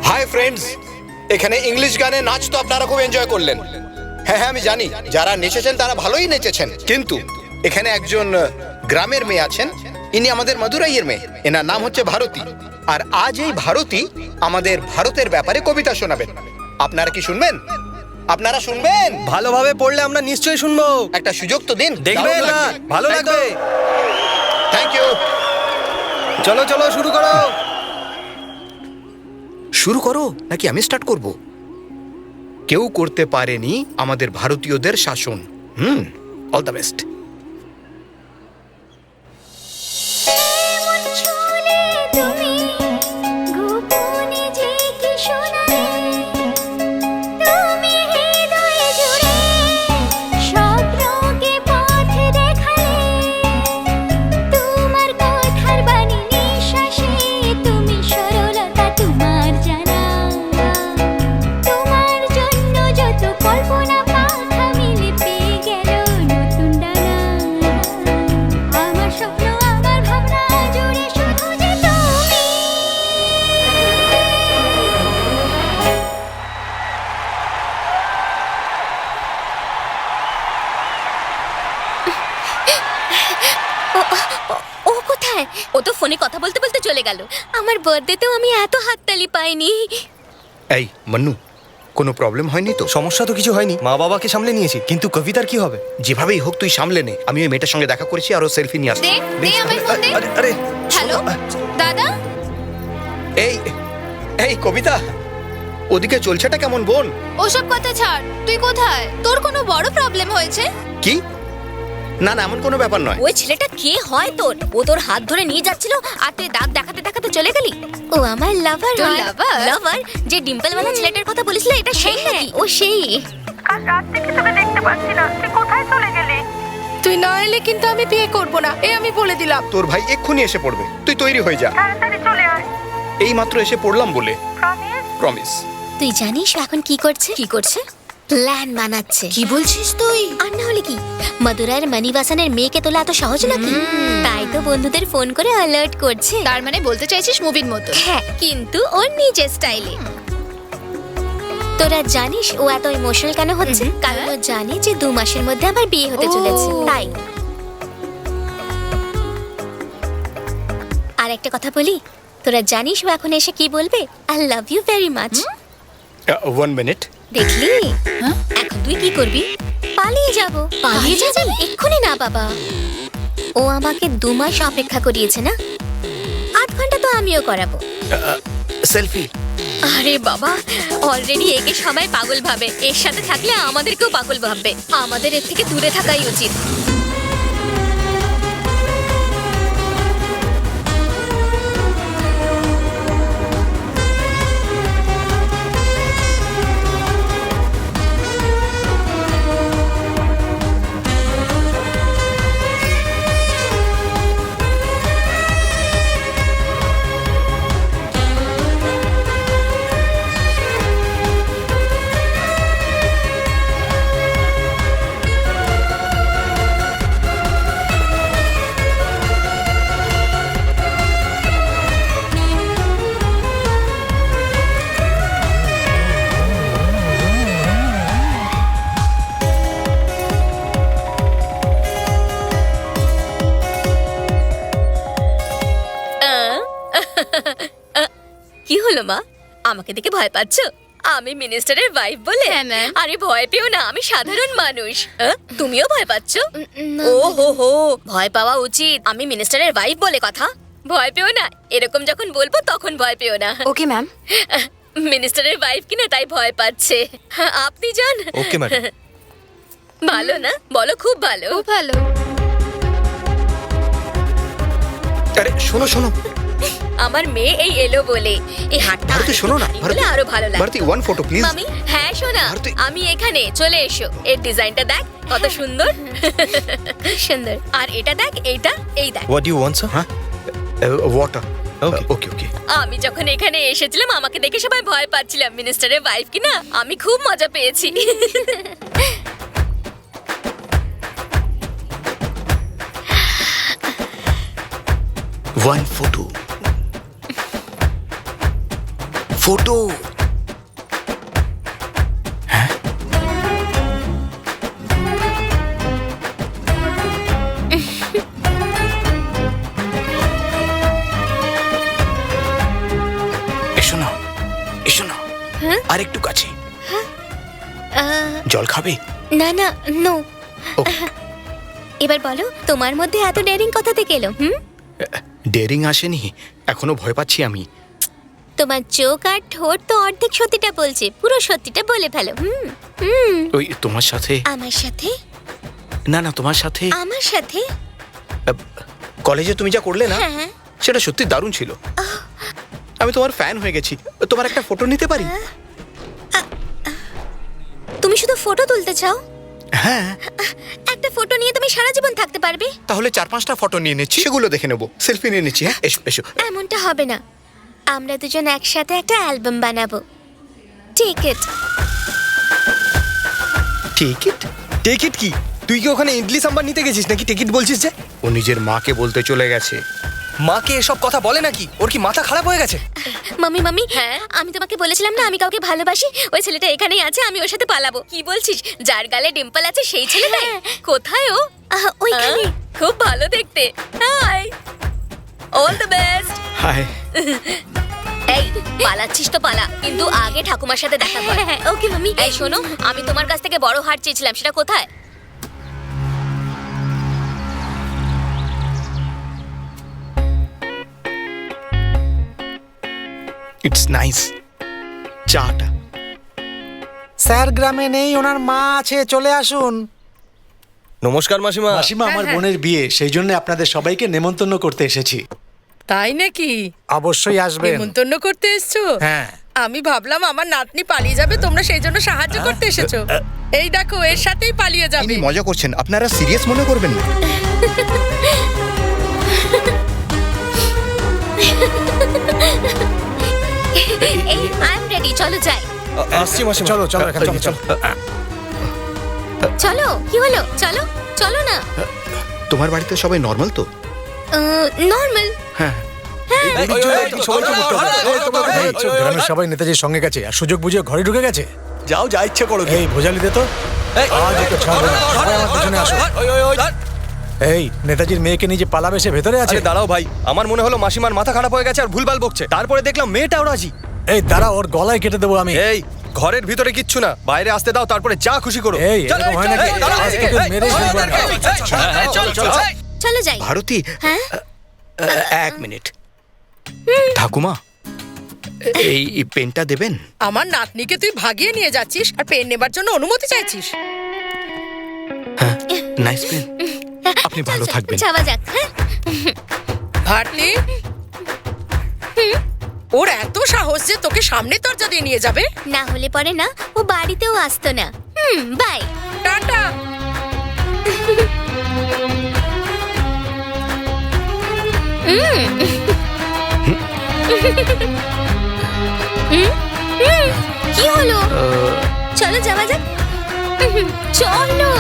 হাই ফ্রেন্ডস, এখানে ইংলিশ গানে নাচ তো আপনারা খুব এনজয় করলেন। হ্যাঁ হ্যাঁ আমি জানি, যারা নেচেছেন তারা ভালোই নেচেছেন, কিন্তু এখানে একজন গ্রামের মেয়ে আছেন, ইনি আমাদের মাদুরাইয়ের মেয়ে। এনার নাম হচ্ছে ভারতী, আর আজ এই ভারতী আমাদের ভারতের ব্যাপারে কবিতা শোনাবেন। আপনারা কি শুনবেন? আপনারা শুনবেন? ভালোভাবে পড়লে আমরা নিশ্চয়ই শুনবো। একটা সুযোগ তো দিন, দেখবে না, ভালো লাগবে। Thank you. চলো চলো শুরু করো। শুরু করো নাকি আমি স্টার্ট করব? কেউ করতে পারেনি আমাদের ভারতীয়দের শাসন। All the best. ও তো ফোনে কথা বলতে বলতে চলে গেল। আমার বার্থডেতেও আমি এত হাততালি পাইনি। এই মান্নু, কোনো প্রবলেম হয়নি তো? সমস্যা তো কিছু হয়নি, মা বাবাকে সামলে নিয়েছি, কিন্তু কবিতার কি হবে? যেভাবেই হোক তুই সামলে নে। আমি ওই মেয়েটার সঙ্গে দেখা করেছি আর ও সেলফি নিয়ে আসছে। দে আমায় ফোন দে। আরে হ্যালো দাদা। এই এই কবিতা, ওদিকে চলছেটা কেমন বোন? ওসব কথা ছাড়, তুই কোথায়? তোর কোনো বড় প্রবলেম হয়েছে? কি? না না, এমন কোনো ব্যাপার নয়। ওই ছেলেটা কে হয় তোর? ও তোর হাত ধরে নিয়ে যাচ্ছিল আর তুই দাঁত দেখাতে দেখাতে চলে গেলি। ও আমার লাভার। তোর lover? লাভার যে ডিম্পলওয়ালা ছেলেটার কথা বলেছিল, এটা সেই নাকি? ও সেই। কাল রাত থেকে তোকে দেখতে পাচ্ছি না, তুই কোথায় চলে গেলি? তুই না এলে কিন্তু আমি বিয়ে করব না, আমি বলে দিলাম। তোর ভাই এক্ষুনি এসে পড়বে, তুই তৈরি হয়ে যা। তাড়াতাড়ি চলে আয়। এই মাত্র এসে পড়লাম বলে। প্রমিস? প্রমিস। তুই জানিস ও এখন কি করছে? কি করছে? প্ল্যান বানাচ্ছে। কি বলছিস তুই? আর না হলে কি, মাদুরাইয়ের মনিবাসনের মেয়েকে তোলা এত সহজ নাকি? তাই তো বন্ধুদের ফোন করে অ্যালার্ট করছে। তার মানে বলতে চাইছিস মুভির মতো? হ্যাঁ, কিন্তু ওর নিজের স্টাইলে। তোরা জানিস ও এত ইমোশনাল কেন হচ্ছে? কারণ ও জানে যে 2 মাসের মধ্যে আমার বিয়ে হতে চলেছে, তাই। আর একটা কথা বলি, তোরা জানিস ও এখন এসে কি বলবে? I love you very much. 1 মিনিট। দেখলি? এখন তুই কি করবি? পালিয়ে যাব। পালিয়ে যাবি? এক্ষুনি না বাবা, ও আমাকে 2 মাস অপেক্ষা করিয়েছে না, 8 ঘন্টা তো আমিও করাবো। সেলফি? আরে বাবা, অলরেডি একে সবাই পাগল ভাবে, এর সাথে থাকলে আমাদেরকেও পাগল ভাববে। আমাদের এর থেকে দূরে থাকাই উচিত। কি হলো মা, আমাকে দেখে ভয় পাচ্ছো? আমি মিনিস্টারের ওয়াইফ বলে? আরে ভয় পেও না, আমি সাধারণ মানুষ। তুমিও ভয় পাচ্ছো? ও হো হো, ভয় পাওয়া উচিত। আমি মিনিস্টারের ওয়াইফ বলে কথা। ভয় পেও না, এরকম যখন বলবো তখন ভয় পেও না। Okay ma'am. মিনিস্টারের ওয়াইফ কিনা তাই ভয় পাচ্ছে। আপনি যান। Okay madam. ভালো না? বলো খুব ভালো। খুব ভালো। আরে শোনো শোনো, আমার মেয়ে এই এলো বলে এই হাতটা ভারতী শোনো না, বলে আরো ভালো লাগে। Bharati 1 photo please. মামি, হ্যাঁ সোনা, আমি এখানে, চলে এসো। এর ডিজাইনটা দেখ কত সুন্দর। সুন্দর। আর এটা দেখ, এইটা, এই দেখ। What do you want sir? হ্যাঁ, ওয়াটার। Okay okay. আমি যখন এখানে এসেছিলাম আমাকে দেখে সবাই ভয় পাচ্ছিলাম। মিনিস্টারের ওয়াইফ কিনা, আমি খুব মজা পেয়েছি। One photo. Photo. হ্যাঁ? এসো না, এসো না। আর একটু কাছে। জল খাবে? না না, নো। এবার বলো, তোমার মধ্যে এত ডেয়ারিং কোথা থেকে এলো? ডেরিং আসেনি, এখনো ভয় পাচ্ছি আমি। তোমার চোখ আর ঠোঁট তো অর্ধেক সত্যিটা বলছে, পুরো সত্যিটা বলে ফেলো। হুম। ওই তোমার সাথে? আমার সাথে? না না, তোমার সাথে। আমার সাথে? কলেজে তুমি যা করলে না, হ্যাঁ। সেটা সত্যি দারুণ ছিল। আমি তোমার ফ্যান হয়ে গেছি। তোমার একটা ফটো নিতে পারি? তুমি শুধু ফটো তুলতে চাও? হ্যাঁ। একটা ফটো নিয়ে তুমি সারা জীবন থাকতে পারবে? তাহলে 4-5টা ফটো নিয়ে নিচ্ছি, সেগুলো দেখে নেবো, সেলফি নিয়ে নিচ্ছি। হ্যাঁ, এসো এসো। এমনটা হবে না, আমরা দুজন একসাথে একটা অ্যালবাম বানাবো। টিকিট? টিকিট? টিকিট কি? তুই কি ওখানে ইডলি সাম্বার নিতে গেছিস নাকি টিকিট বলছিস যে? ও নিজের মাকে বলতে চলে গেছে। মাকে এসব কথা বলে নাকি? ওর কি মাথা খারাপ হয়ে গেছে? মামি আমি তোমাকে বলেছিলাম না আমি কাউকে ভালোবাসি, ওই ছেলেটা এখানেই আছে, আমি ওর সাথে পালাবো। কি বলছিস? যার গালে ডিম্পল আছে সেই ছেলেটা? কোথায় ও? ওইখানে। খুব ভালো দেখতে। Hi, all the best. Hi. এই পালাচ্ছিস তো পালা, কিন্তু আগে ঠাকুমার সাথে দেখা কর। ওকে মামি। এই শোনো, আমি তোমার কাছ থেকে বড় হার চেয়েছিলাম, সেটা কোথায়? It's nice. চাটা। স্যার গ্রামে নেই, ওনার মা আছে, চলে আসুন। নমস্কার মাসিমা। মাসিমা, আমার হ্যাঁ। বোনের বিয়ে, সেই জন্য আপনাদের সবাইকে নেমন্তন্ন করতে এসেছি। তাই নাকি? অবশ্যই আসবেন। নিমন্ত্রণ করতে এসছো? হ্যাঁ। আমি ভাবলাম আমার নাতনি পালিয়ে যাবে, তোমরা সেই জন্য সাহায্য করতে এসেছো। এই দেখো, এর সাথেই পালিয়ে যাবে। ইনি মজা করছেন, আপনারা সিরিয়াস মনে করবেন না। এই আই এম রেডি, চলো যাই। আসছি মাসিমা। চলো চলো, এখান থেকে চলো। চলো, কি হলো? চলো চলো না। তোমার বাড়িতে সবাই নর্মাল তো? নর্মাল। হ্যাঁ। গ্রামের সবাই নেতাজির সঙ্গে গেছে আর সুযোগ বুঝে ঘরে ঢুকে গেছে। যাও, যা ইচ্ছে করো। এই ভোজালি দে তো। আজ একে ছাড়বে না, সবাই আমার পিছনে আসো। এই নেতাজির মেয়েকে নিয়ে যে পালাবে, সে ভেতরে আছে। আরে দাঁড়াও ভাই, আমার মনে হলো মাসিমার মাথা খারাপ হয়ে গেছে আর ভুলভাল বকছে। তারপরে দেখলাম মেয়েটাও রাজি। এই দাঁড়া, ওর গলায় কেটে দেবো আমি। এই ঘরের ভিতরে কিচ্ছু না, বাইরে আসতে দাও, তারপরে যা খুশি করো। এই এরকম হয় নাকি? আজ তোকে মেরেই ফেলবো আমি। চলো যাই। ভারতী, হ্যাঁ? 1 মিনিট। ঠাকুমা, এই পেনটা দেবেন? আমার নাতনিকে তুই ভাগিয়ে নিয়ে যাচ্ছিস আর পেন নেবার জন্য অনুমতি চাইছিস? হ্যাঁ, নাইস পেন। আপনি ভালো থাকবেন। যাওয়া যাক। হ্যাঁ? ভারতী, ওর এত সাহস যে তোকে সামনে দরজা দিয়ে নিয়ে যাবে? না হলে পরে না, ও বাড়িতেও আসতো না। বাই। টাটা। কি হলো? চলো যাওয়া যাক। চলো।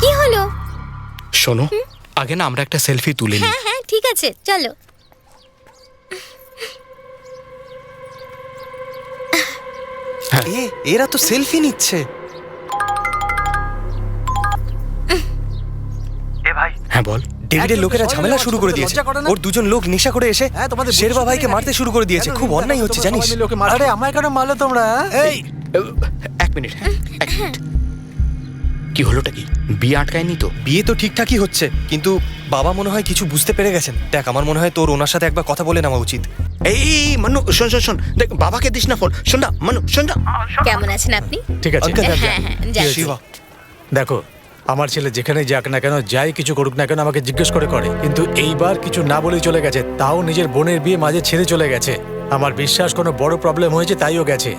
কি হলো? শোনো, আগে না আমরা একটা সেলফি তুলে নিই। হ্যাঁ ঠিক আছে, চলো। এরা তো সেলফি নিচ্ছে। এ ভাই, হ্যাঁ বল। ডেভিডের লোকেরা ঝামেলা শুরু করে দিয়েছে। ওর দুজন লোক নেশা করে এসে শেরবা ভাইকে মারতে শুরু করে দিয়েছে। খুব অন্যায় হচ্ছে জানিস। আরে আমায় কেন মারলে তোমরা? এই 1 মিনিট। হ্যাঁ, 1 মিনিট। কি হলোটা কি? বিয়ে আটকায়নি তো? বিয়ে তো ঠিকঠাকই হচ্ছে, কিন্তু বাবা মনে হয় কিছু বুঝতে পেরে গেছেন। দেখ, আমার মনে হয় তোর ওনার সাথে একবার কথা বলে নেওয়া উচিত। এই মানু, শোন, দেখ বাবাকে দিস না ফোন। শোন না মানু, শোন না। কেমন আছেন আপনি? ঠিক আছে। হ্যাঁ যাই। শিবা, দেখো, আমার ছেলে যেখানে যাক না কেন, যাই কিছু করুক না কেন, আমাকে জিজ্ঞেস করে, কিন্তু এইবার কিছু না বলেই চলে গেছে। তাও নিজের বোনের বিয়ে মাঝে ছেড়ে চলে গেছে। আমার বিশ্বাস কোনো বড় প্রবলেম হয়েছে, তাইও গেছে।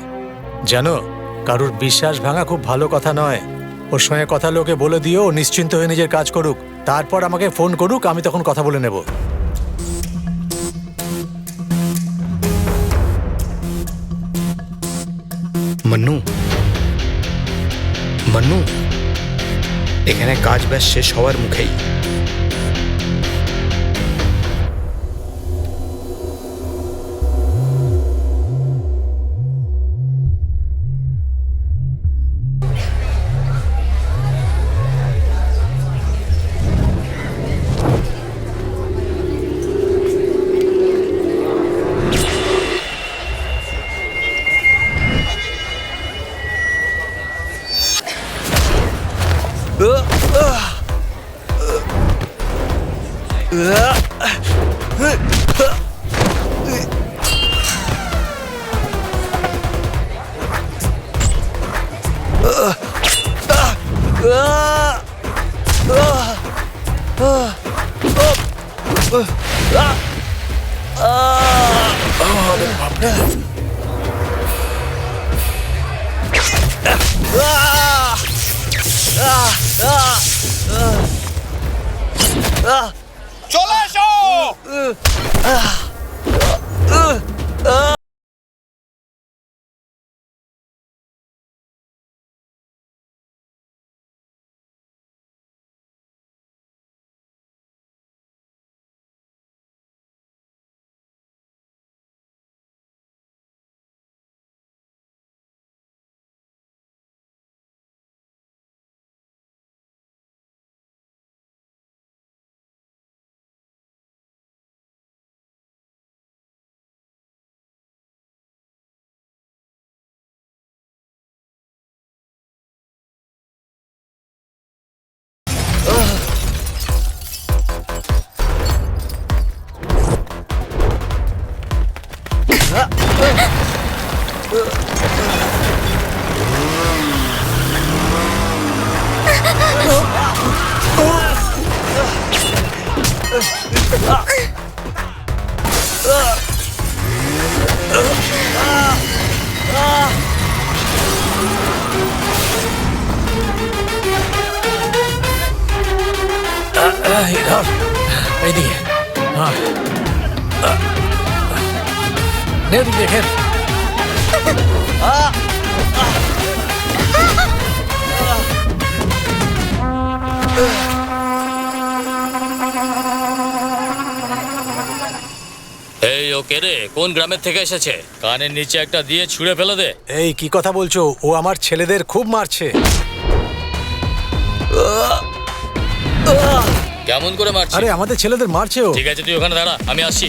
জানো, কারুর বিশ্বাস ভাঙা খুব ভালো কথা নয়। ওর সঙ্গে কথা লোকে বলে দিও, ও নিশ্চিন্ত হয়ে নিজের কাজ করুক, তারপর আমাকে ফোন করুক, আমি তখন কথা বলে নেব। মন্নু, এখানে কাজ ব্যাস শেষ হওয়ার মুখেই। চলে এসো। এইদিকে দেখেন এই ওকে রে, কোন গ্রামের থেকে এসেছে? কানের নিচে একটা দিয়ে ছুঁড়ে ফেলে দে। এই কি কথা বলছো? ও আমার ছেলেদের খুব মারছে। কেমন করে মারছিস? আরে আমাদের ছেলেদের মারছে ও। ঠিক আছে, তুই ওখানে দাঁড়া, আমি আসছি।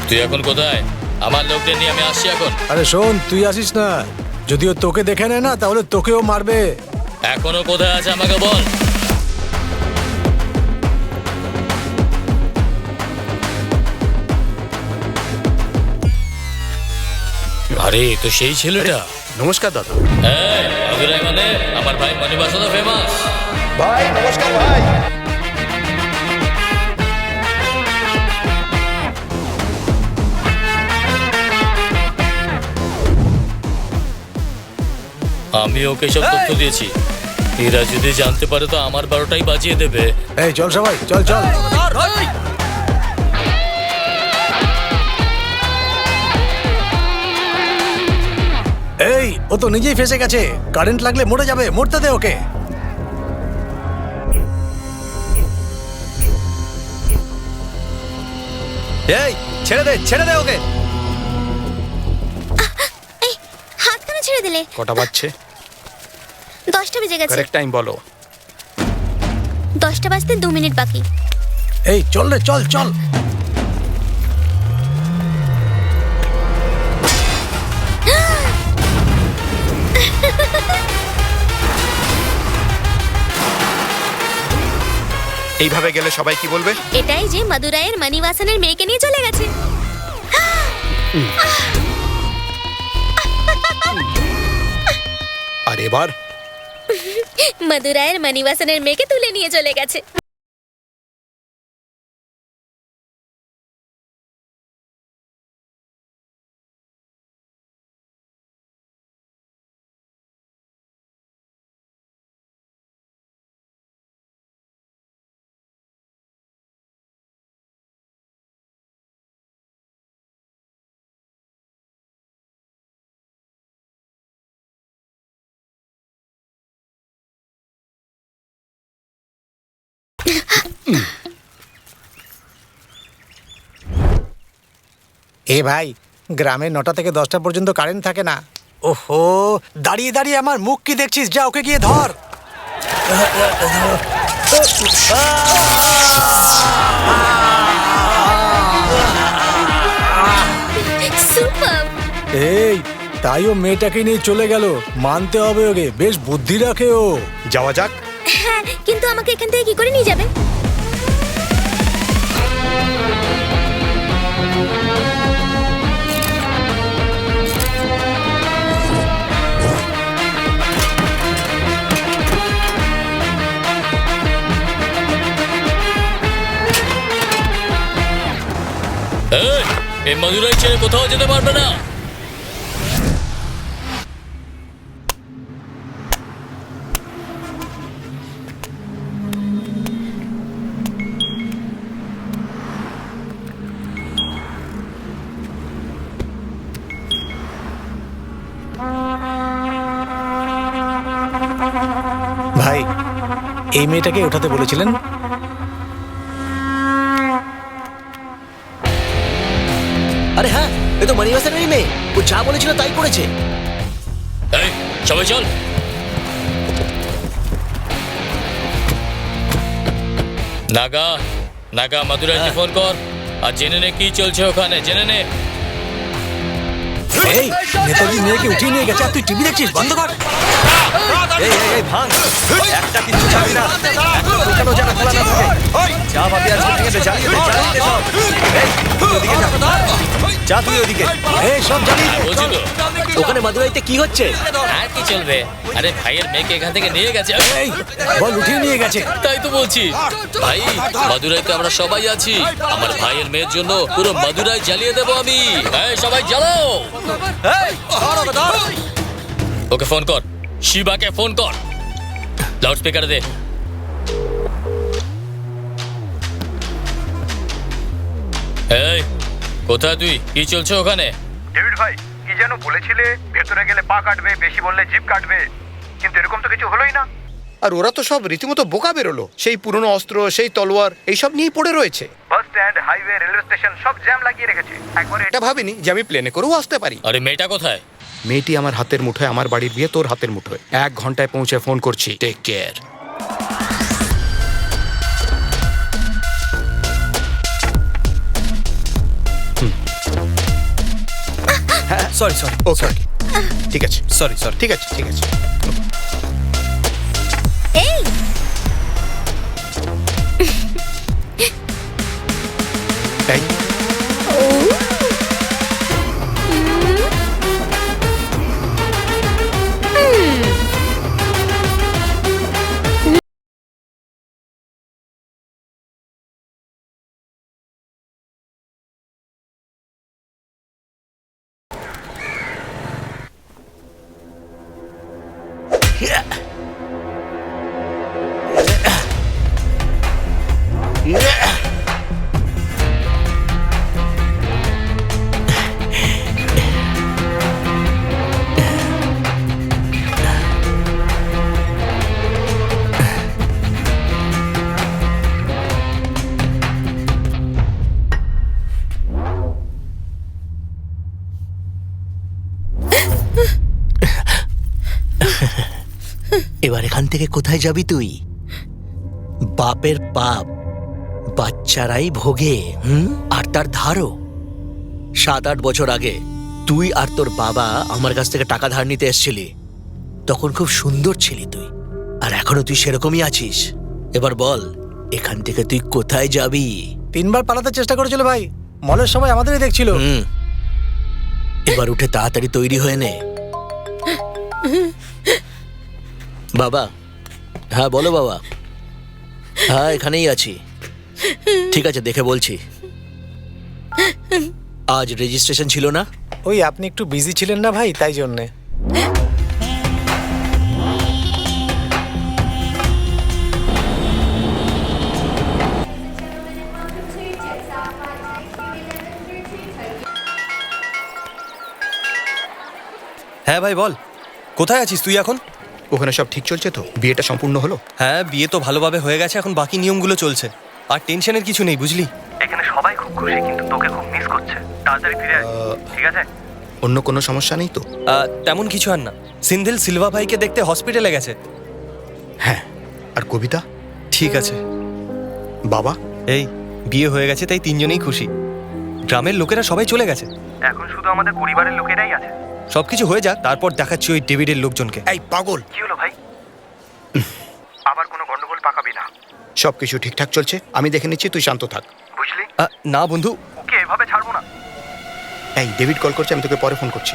তুই এখন কোথায়? আমার লোকদের নিয়ে আমি আসছি এখন। আরে শোন, তুই আসিস না। যদিও তোকে দেখে নেয় না, তাহলে তোকেও মারবে। এখনো কোথায় আছে আমাকে বল। আরে তো সেই ছেলেটা। নমস্কার দাদা। হ্যাঁ, মাদুরাই মানে আমার ভাই মনিবাসন ফেমাস। ভাই নমস্কার ভাই। আমি ওকে সব তথ্য দিয়েছি। এরা যদি জানতে পারে তো আমার 12টাই বাজিয়ে দেবে। এই চল সবাই, চল চল। এই ও তো নিজেই ফেসে গেছে। কারেন্ট লাগলে মরে যাবে, মরতে দে ওকে। এই ছেড়ে দে ওকে। হাত কেন ছেড়ে দিলে? কটা বাজছে? 10টা বেজে গেছে। কারেক্ট টাইম বলো। 10টা বাজতে 2 মিনিট বাকি। এই চল রে, চল চল। এইভাবে গেলে সবাই কি বলবে? এটাই যে মাদুরাইয়ের মনিবাসনের মেয়েকে নিয়ে চলে গেছে। আর এবার মাদুরাইয়ের মনিবাসনের মেয়েকে তুলে নিয়ে চলে গেছে। এ ভাই, গ্রামে 9টা থেকে 10টা পর্যন্ত কারেন্ট থাকে না। ওহো, দাঁড়িয়ে দাঁড়িয়ে আমার মুখ কি দেখছিস? যা ওকে গিয়ে ধর। সুপার। এই তাই ও মেয়েটাকে নিয়ে চলে গেল। মানতে হবে ওকে, বেশ বুদ্ধি রাখে ও। যাওয়া যাক। হ্যাঁ, কিন্তু আমাকে এখান থেকে কি করে নিয়ে যাবেন? এই মদুরাই ছেড়ে কোথাও যেতে পারবে না। ভাই, এই মেয়েটাকে ওঠাতে বলেছিলেন? আরে হ্যাঁ, এ তো মানিবাসানেরই মেয়ে। ও যা বলেছিল তাই করেছে। এই সবাই চল। নাগা নাগা মদুরাইকে ফোন কর আর জেনে নে কি চলছে ওখানে, জেনে নে। এই নেতাজি মেয়েকে উঠিয়ে নিয়ে গেছে আর তুই টিভি দেখছিস? বন্ধ কর। এই এই এই ভাঙ, একটা কিছু ছাড়বি না, একটা দোকানও যেন খোলা না থাকে। যা ভাবি আজকে থেকে দে, জ্বালিয়ে দে, জ্বালিয়ে দে সব। এই তুই ওদিকে যা, যা তুই ওদিকে। এই সব জ্বালিয়ে দে। বলছি তো ওখানে মাদুরাইতে কি হচ্ছে? আর কি চলবে? আরে ভাইয়ের মেয়েকে এখান থেকে নিয়ে গেছে। এই বল, উঠিয়ে নিয়ে গেছে। তাই তো বলছি ভাই, মাদুরাইতে আমরা সবাই আছি। আমার ভাইয়ের মেয়ের জন্য পুরো মাদুরাই জ্বালিয়ে দেবো আমি। এই সবাই জ্বালাও। ওকে ফোন কর, শিবাকে ফোন কর, লাউড স্পিকারে দে। এই কোথায় তুই? কি চলছে ওখানে? ডেভিড ভাই, কি যেন বলেছিলে ভেতরে গেলে পা কাটবে, বেশি বললে জিভ কাটবে, কিন্তু এরকম তো কিছু হলোই না। আর ওরা তো সব রীতিমতো বোকা বেরোলো। সেই পুরনো অস্ত্র, সেই তলোয়ার, এইসব নিয়েই পড়ে রয়েছে। Bus stand, highway, railway station সব জ্যাম লাগিয়ে রেখেছে। একবারে এটা ভাবিনি যে আমি প্লেনে করেও আসতে পারি। আরে মেয়েটা কোথায়? মেয়েটি আমার হাতের মুঠোয়, আমার বাড়ির বিয়ে তোর হাতের মুঠোয়। 1 ঘন্টায় পৌঁছে ফোন করছি। Take care. Sorry sorry, okay, ঠিক আছে, সরি সরি। ঠিক আছে, ঠিক আছে। এই এই এবার এখান থেকে কোথায় যাবি তুই? বাপের পাপ বাচ্চারাই ভোগে, আর তার ধারও। 7-8 বছর আগে তুই আর তোর বাবা আমার কাছ থেকে টাকা ধার নিতে এসেছিলি। তখন খুব সুন্দর ছিলি তুই, আর এখনো তুই সেরকমই আছিস। এবার বল, এখান থেকে তুই কোথায় যাবি? 3 বার পালাতে চেষ্টা করেছিল ভাই, মলের সবাই আমাদেরই দেখছিল। এবার উঠে তাড়াতাড়ি তৈরি হয়ে নে। বাবা, হ্যাঁ বলো বাবা। হ্যাঁ এখানেই আছি। ঠিক আছে, দেখে বলছি। আজ রেজিস্ট্রেশন ছিল না? ওই আপনি একটু বিজি ছিলেন না ভাই, তাই জন্যে। হ্যাঁ ভাই বল, কোথায় আছিস তুই এখন? ওখানে সব ঠিক চলছে তো? বিয়েটা সম্পূর্ণ হলো? হ্যাঁ, বিয়ে তো ভালোভাবে হয়ে গেছে, এখন বাকি নিয়মগুলো চলছে। আর টেনশনের কিছু নেই, বুঝলি? এখানে সবাই খুব খুশি, কিন্তু তোকে খুব মিস করছে। তাড়াতাড়ি ফিরে আয়, ঠিক আছে? অন্য কোনো সমস্যা নেই তো? তেমন কিছু আর না। সিন্ধিল সিলভা ভাইকে দেখতে হসপিটালে গেছে। হ্যাঁ, আর কবিতা? ঠিক আছে। বাবা? এই বিয়ে হয়ে গেছে, তাই 3 জনেই খুশি। গ্রামের লোকেরা সবাই চলে গেছে। এখন শুধু আমাদের পরিবারের লোকেরাই আছে। সবকিছু হয়ে যাক, তারপর দেখাচ্ছি ওই ডেভিডের লোকজনকে। এই পাগল, কি হলো ভাই? আবার কোনো গন্ডগোল পাকাবি না, সবকিছু ঠিকঠাক চলছে, আমি দেখে নিচ্ছি, তুই শান্ত থাক। বুঝলি? না বন্ধু, ওকে এভাবে ছাড়বো না। এই ডেভিড কল করছে, আমি তোকে পরে ফোন করছি।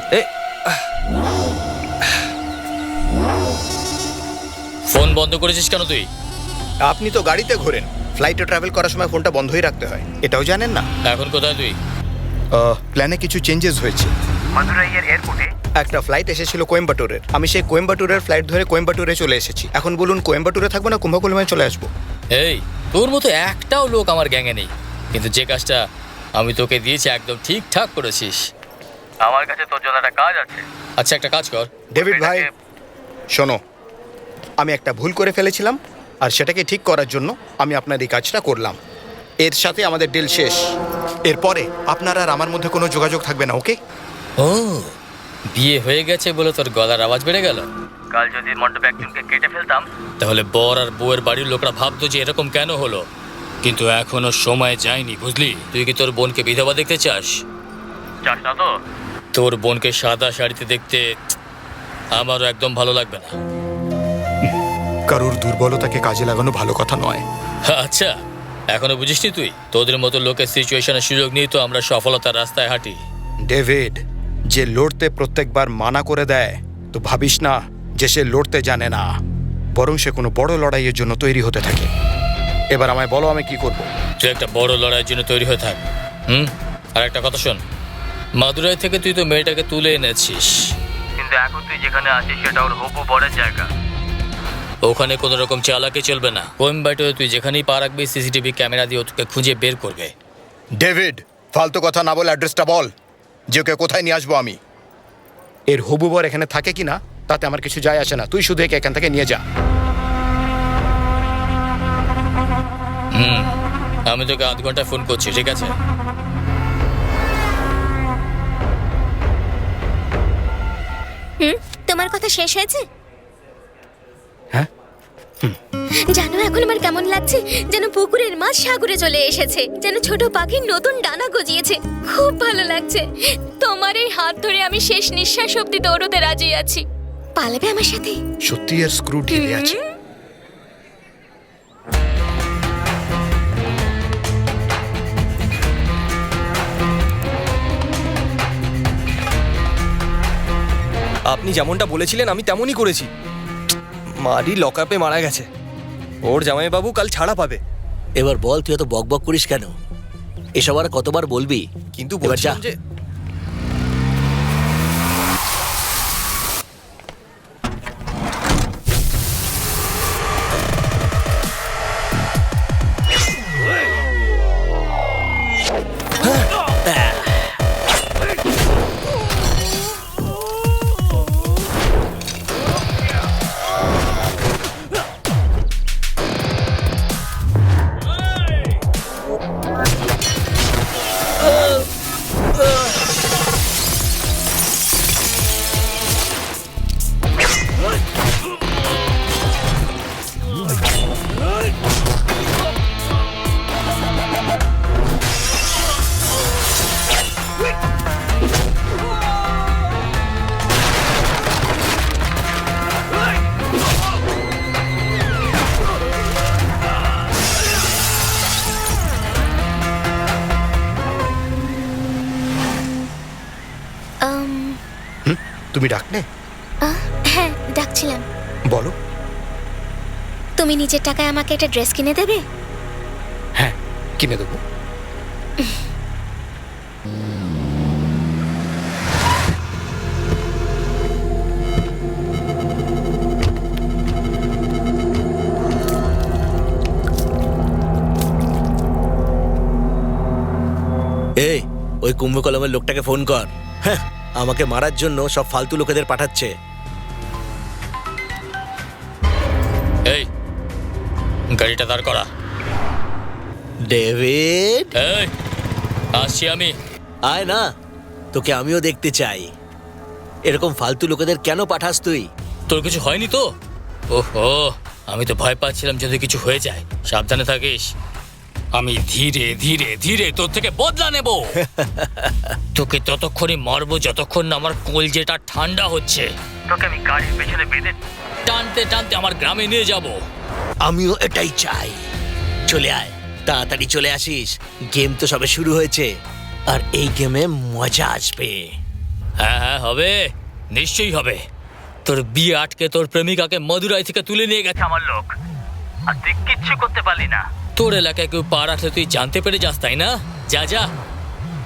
ফোন বন্ধ করেছিস কেন তুই? আপনি তো গাড়িতে ঘোরেন, ফ্লাইটে ট্রাভেল করার সময় ফোনটা বন্ধই রাখতে হয়, এটাও জানেন না? এখন কোথায় তুই? প্ল্যানে কিছু চেঞ্জেস হয়েছে। মাদুরাইয়ের এয়ারপোর্টে একটা ফ্লাইট এসেছিল কোয়েম্বাটুরের, আমি সেই কোয়েম্বাটুরের ফ্লাইট ধরে কোয়েম্বাটুরে চলে এসেছি। এখন বলুন কোয়েম্বাটুরে থাকবো না কুম্ভকোণমে চলে আসবো? এই, তোর মতো একটাও লোক আমার গ্যাংয়ে নেই, কিন্তু যে কাজটা আমি তোকে দিয়েছি একদম ঠিকঠাক করেছিস। আমার কাছে তোর জন্য একটা কাজ আছে। আচ্ছা, একটা কাজ কর। ডেভিড ভাই শোনো, আমি একটা ভুল করে ফেলেছিলাম, আর সেটাকে ঠিক করার জন্য আমি আপনার এই কাজটা করলাম। এর সাথে আমাদের ডিল শেষ। এরপরে আপনার আর আমার মধ্যে কোনো যোগাযোগ থাকবে না, ওকে? ও, বিয়ে হয়ে গেছে বলে তোর গলার আওয়াজ বেড়ে গেল? কাল যদি মণ্ডপে একজনকে কেটে ফেলতাম তাহলে বর আর বউয়ের বাড়ির লোকরা ভাবতো যে এরকম কেন হলো। কিন্তু এখনো সময় যায়নি, বুঝলি? তুই কি তোর বোনকে বিধবা দেখতে চাস? চাস না তো? তোর বোনকে সাদা শাড়িতে দেখতে আমারও একদম ভালো লাগবে না। কারুর দুর্বলতাকে কাজে লাগানো ভালো কথা নয়। আচ্ছা, এখনো বুঝিসনি তুই? তোদের মতো লোকের সিচুয়েশনের সুযোগ নিয়ে তো আমরা সফলতার রাস্তায় হাঁটি। ডেভিড, যে লড়তে প্রত্যেকবার মানা করে দেয়, তো ভাবিস না যে সে লড়তে জানে না, বরং সে কোনো বড় লড়াইয়ের জন্য তৈরি হতে থাকে। এবার আমায় বলো আমি কি করব? তুই একটা বড় লড়াইয়ের জন্য তৈরি হয়ে থাক। আর একটা কথা শোন, মাদুরাই থেকে তুই তো মেয়েটাকে তুলে এনেছিস, কিন্তু এখন তুই যেখানে আছিস সেটা ওর হবু বড়ের জায়গা। ওখানে কোনো রকম চালাকি চলবে না। কোয়েম্বাটোরে তুই যেখানেই পা রাখবি সিসিটিভি ক্যামেরা দিয়ে তোকে খুঁজে বের করবে। ডেভিড, ফালতু কথা না বলে অ্যাড্রেসটা বল, যে ওকে কোথায় নিয়ে আসবো আমি। এর হবু বর এখানে থাকে কি না তাতে আমার কিছু যায় আসে না, তুই শুধু একে এখান থেকে নিয়ে যা। আমি তোকে আধ ঘন্টা ফোন করছি, ঠিক আছে? তোমার কথা শেষ হয়েছে? হ্যাঁ। জানো এখন আমার কেমন লাগছে? যেন পুকুরের মাছ সাগরে চলে এসেছে, যেন ছোট পাখির নতুন ডানা গজিয়েছে। খুব ভালো লাগছে। তোমার এই হাত ধরে আমি শেষ নিঃশ্বাস অব্দি দৌড়তে রাজি আছি। পালাবে আমার সাথে? সত্যি এর স্ক্রু ঢিলে আছে। আপনি যেমনটা বলেছিলেন আমি তেমনই করেছি। মারি লকআপে মারা গেছে, ওর জামাইবাবু কাল ছাড়া পাবে। এবার বল, তুই এত বকবক করিস কেন? এসব আর কতবার বলবি? কিন্তু এবার যা। বলছিলাম যে তুমি ডাকলে? হ্যাঁ, ডাকছিলাম। বলো। তুমি নিজের টাকায় আমাকে একটা ড্রেস কিনে দেবে? হ্যাঁ, কিনে দেবো। এই, ওই কুম্ভকলমের লোকটাকে ফোন কর। হ্যাঁ, আমাকে মারার জন্য সব ফালতু লোকেদের পাঠাচ্ছে। এই, গাড়িটা দাঁড় করা। ডেভিড, এই, আসছি আমি। আয় না, তোকে আমিও দেখতে চাই। এরকম ফালতু লোকেদের কেন পাঠাস তুই? তোর কিছু হয়নি তো? ওহো, আমি তো ভয় পাচ্ছিলাম যদি কিছু হয়ে যায়। সাবধানে থাকিস। আমি ধীরে ধীরে ধীরে তোর থেকে বদলা নেব। তোকে ততক্ষণই মারবো যতক্ষণ না আমার কলজেটা ঠান্ডা হচ্ছে। তোকে আমি গাড়ির পেছনে বেঁধে টানতে টানতে আমার গ্রামে নিয়ে যাব। আমিও এটাই চাই। চলে আয়, তাড়াতাড়ি চলে আসিস। গেম তো সবে শুরু হয়েছে, আর এই গেমে মজা আসবে। হ্যাঁ হ্যাঁ হবে, নিশ্চয়ই হবে। তোর বিয়ে আটকে তোর প্রেমিকাকে মদুরাই থেকে তুলে নিয়ে গেছে আমার লোক, আর তুই কিচ্ছু করতে পারলি না। তোর এলাকায় কেউ পা রাখলে তুই জানতে পেরে যাস, তাই না? যা যা,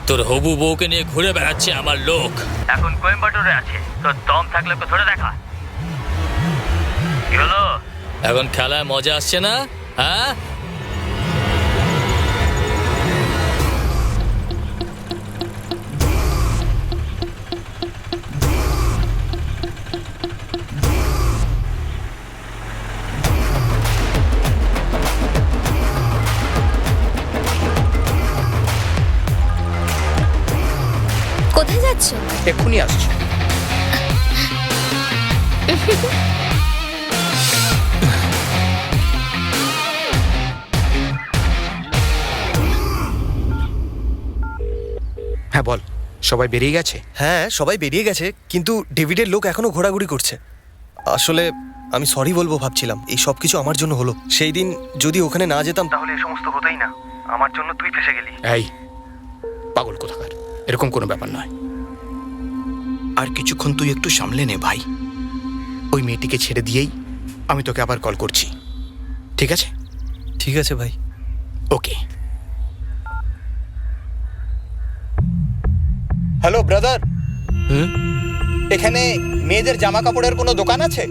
তোর হবু বউকে নিয়ে ঘুরে বেড়াচ্ছে আমার লোক। এখন কোয়েম্বাটোরে আছে, তোর দম থাকলে ওকে ধরে দেখা। কি হলো? এখন খেলায় মজা আসছে না? হ্যাঁ, কোথায় যাচ্ছ? এক্ষুনি আসছি। হ্যাঁ বল, সবাই বেরিয়ে গেছে? হ্যাঁ, সবাই বেরিয়ে গেছে, কিন্তু ডেভিডের লোক এখনো ঘোরাঘুরি করছে। আসলে আমি সরি বলবো ভাবছিলাম, এই সব কিছু আমার জন্য হলো। সেই দিন যদি ওখানে না যেতাম তাহলে এই সমস্ত হতোই না। আমার জন্য তুই ফেসে গেলি। এই পাগল কোথাকার, এরকম কোনো ব্যাপার নয়। আর কিছুক্ষণ তুই একটু সামলে নে ভাই। ওই মেয়েটিকে ছেড়ে দিয়েই আমি তোকে আবার কল করছি, ঠিক আছে? ঠিক আছে ভাই। ওকে। হ্যালো ব্রাদার, এখানে মেয়েদের জামা কাপড়ের কোনো দোকান আছে?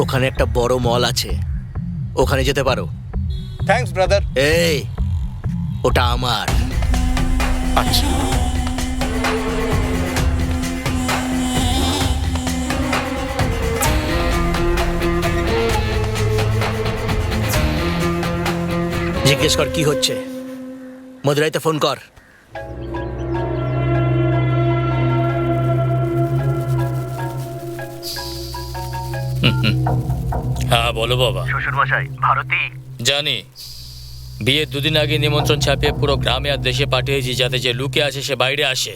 ওখানে একটা বড় মল আছে, ওখানে যেতে পারো। Thanks brother. এই, ওটা আমার। আচ্ছা। জিজ্ঞেস কর কি হচ্ছে। মদুরাইতে ফোন কর। হ্যাঁ বলো বাবা। শ্বশুরমশাই, ভারতী জানি, বিয়ের দুদিন আগে নিমন্ত্রণ ছাপিয়ে পুরো গ্রামে আর দেশে পাঠিয়েছি যাতে যে লুকে আছে সে বাইরে আসে।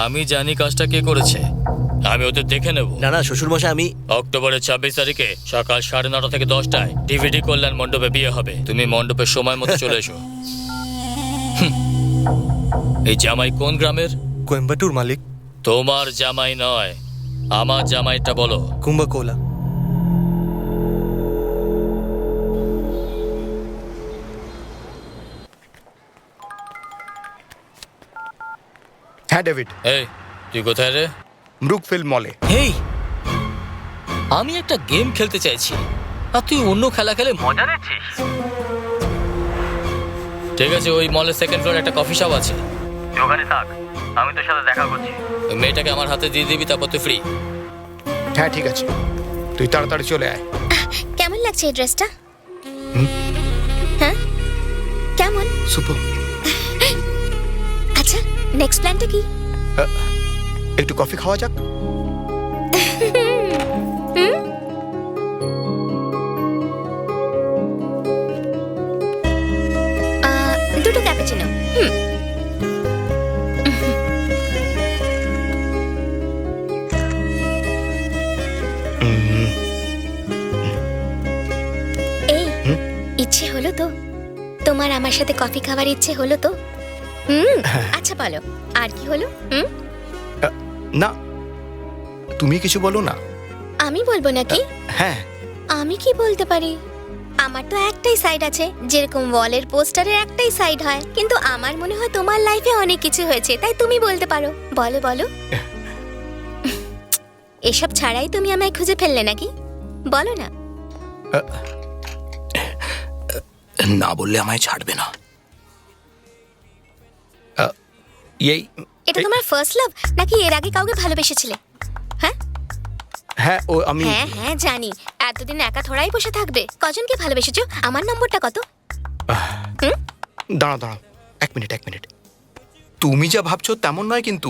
আমি জানি কাজটা কে করেছে, আমি ওদের দেখে নেব। না না শ্বশুরমশাই, আমি অক্টোবরের 26 তারিখে সকাল 9:30 থেকে 10টায় ডিভিডি কল্যাণ মণ্ডপে বিয়ে হবে। তুমি মণ্ডপের সময় মতো চলে এসো। এই জামাই কোন গ্রামের? কোয়েম্বাটুর মালিক। তোমার জামাই নয়, আমার জামাইটা বলো। কুম্বাকোলা। হ্যাঁ ডেভিড। এই তুই কোথায় রে? ব্রুকফিল্ড মলে। হেই, আমি একটা গেম খেলতে চাইছি আর তুই অন্য খেলা খেলে মজা নিচ্ছিস। ঠিক আছে, ওই মলের সেকেন্ড ফ্লোরে একটা কফি শপ আছে, তুই ওখানে থাক, আমি তোর সাথে দেখা করছি। ওই মেয়েটাকে আমার হাতে দিয়ে দিবি, তারপর তুই ফ্রি। হ্যাঁ ঠিক আছে, তুই তাড়াতাড়ি চলে আয়। কেমন লাগছে এই ড্রেসটা? হ্যাঁ কেমন? সুপার। আচ্ছা, নেক্সট প্ল্যানটা কি? একটু কফি খাওয়া যাক। দুটো ক্যাপুচিনো। এই, ইচ্ছে হলো তো? তোমার আমার সাথে কফি খাওয়ার ইচ্ছে হলো তো? আচ্ছা বলো, আর কি হলো? না, তুমি কিছু বলো না। আমি বলবো নাকি? হ্যাঁ। আমি কি বলতে পারি? আমার তো একটাই সাইড আছে, যেরকম ওয়ালের পোস্টারের একটাই সাইড হয়, কিন্তু আমার মনে হয় তোমার লাইফে অনেক কিছু হয়েছে, তাই তুমি বলতে পারো। বলো বলো। এসব ছাড়াই তুমি আমায় খুঁজে ফেললে নাকি? বলো না। না বললে আমায় ছাড়বে না। এটা তোমার ফার্স্ট লাভ নাকি এর আগে কাউকে ভালোবেসেছিলে? হ্যাঁ হ্যাঁ, ও আমি হ্যাঁ হ্যাঁ জানি। এতদিন একা থোড়াই বসে থাকবে? কজনকে ভালোবেসেছো? আমার নম্বরটা কত? দাঁড়াও দাঁড়াও, এক মিনিট। তুমি যা ভাবছো তেমন নয় কিন্তু,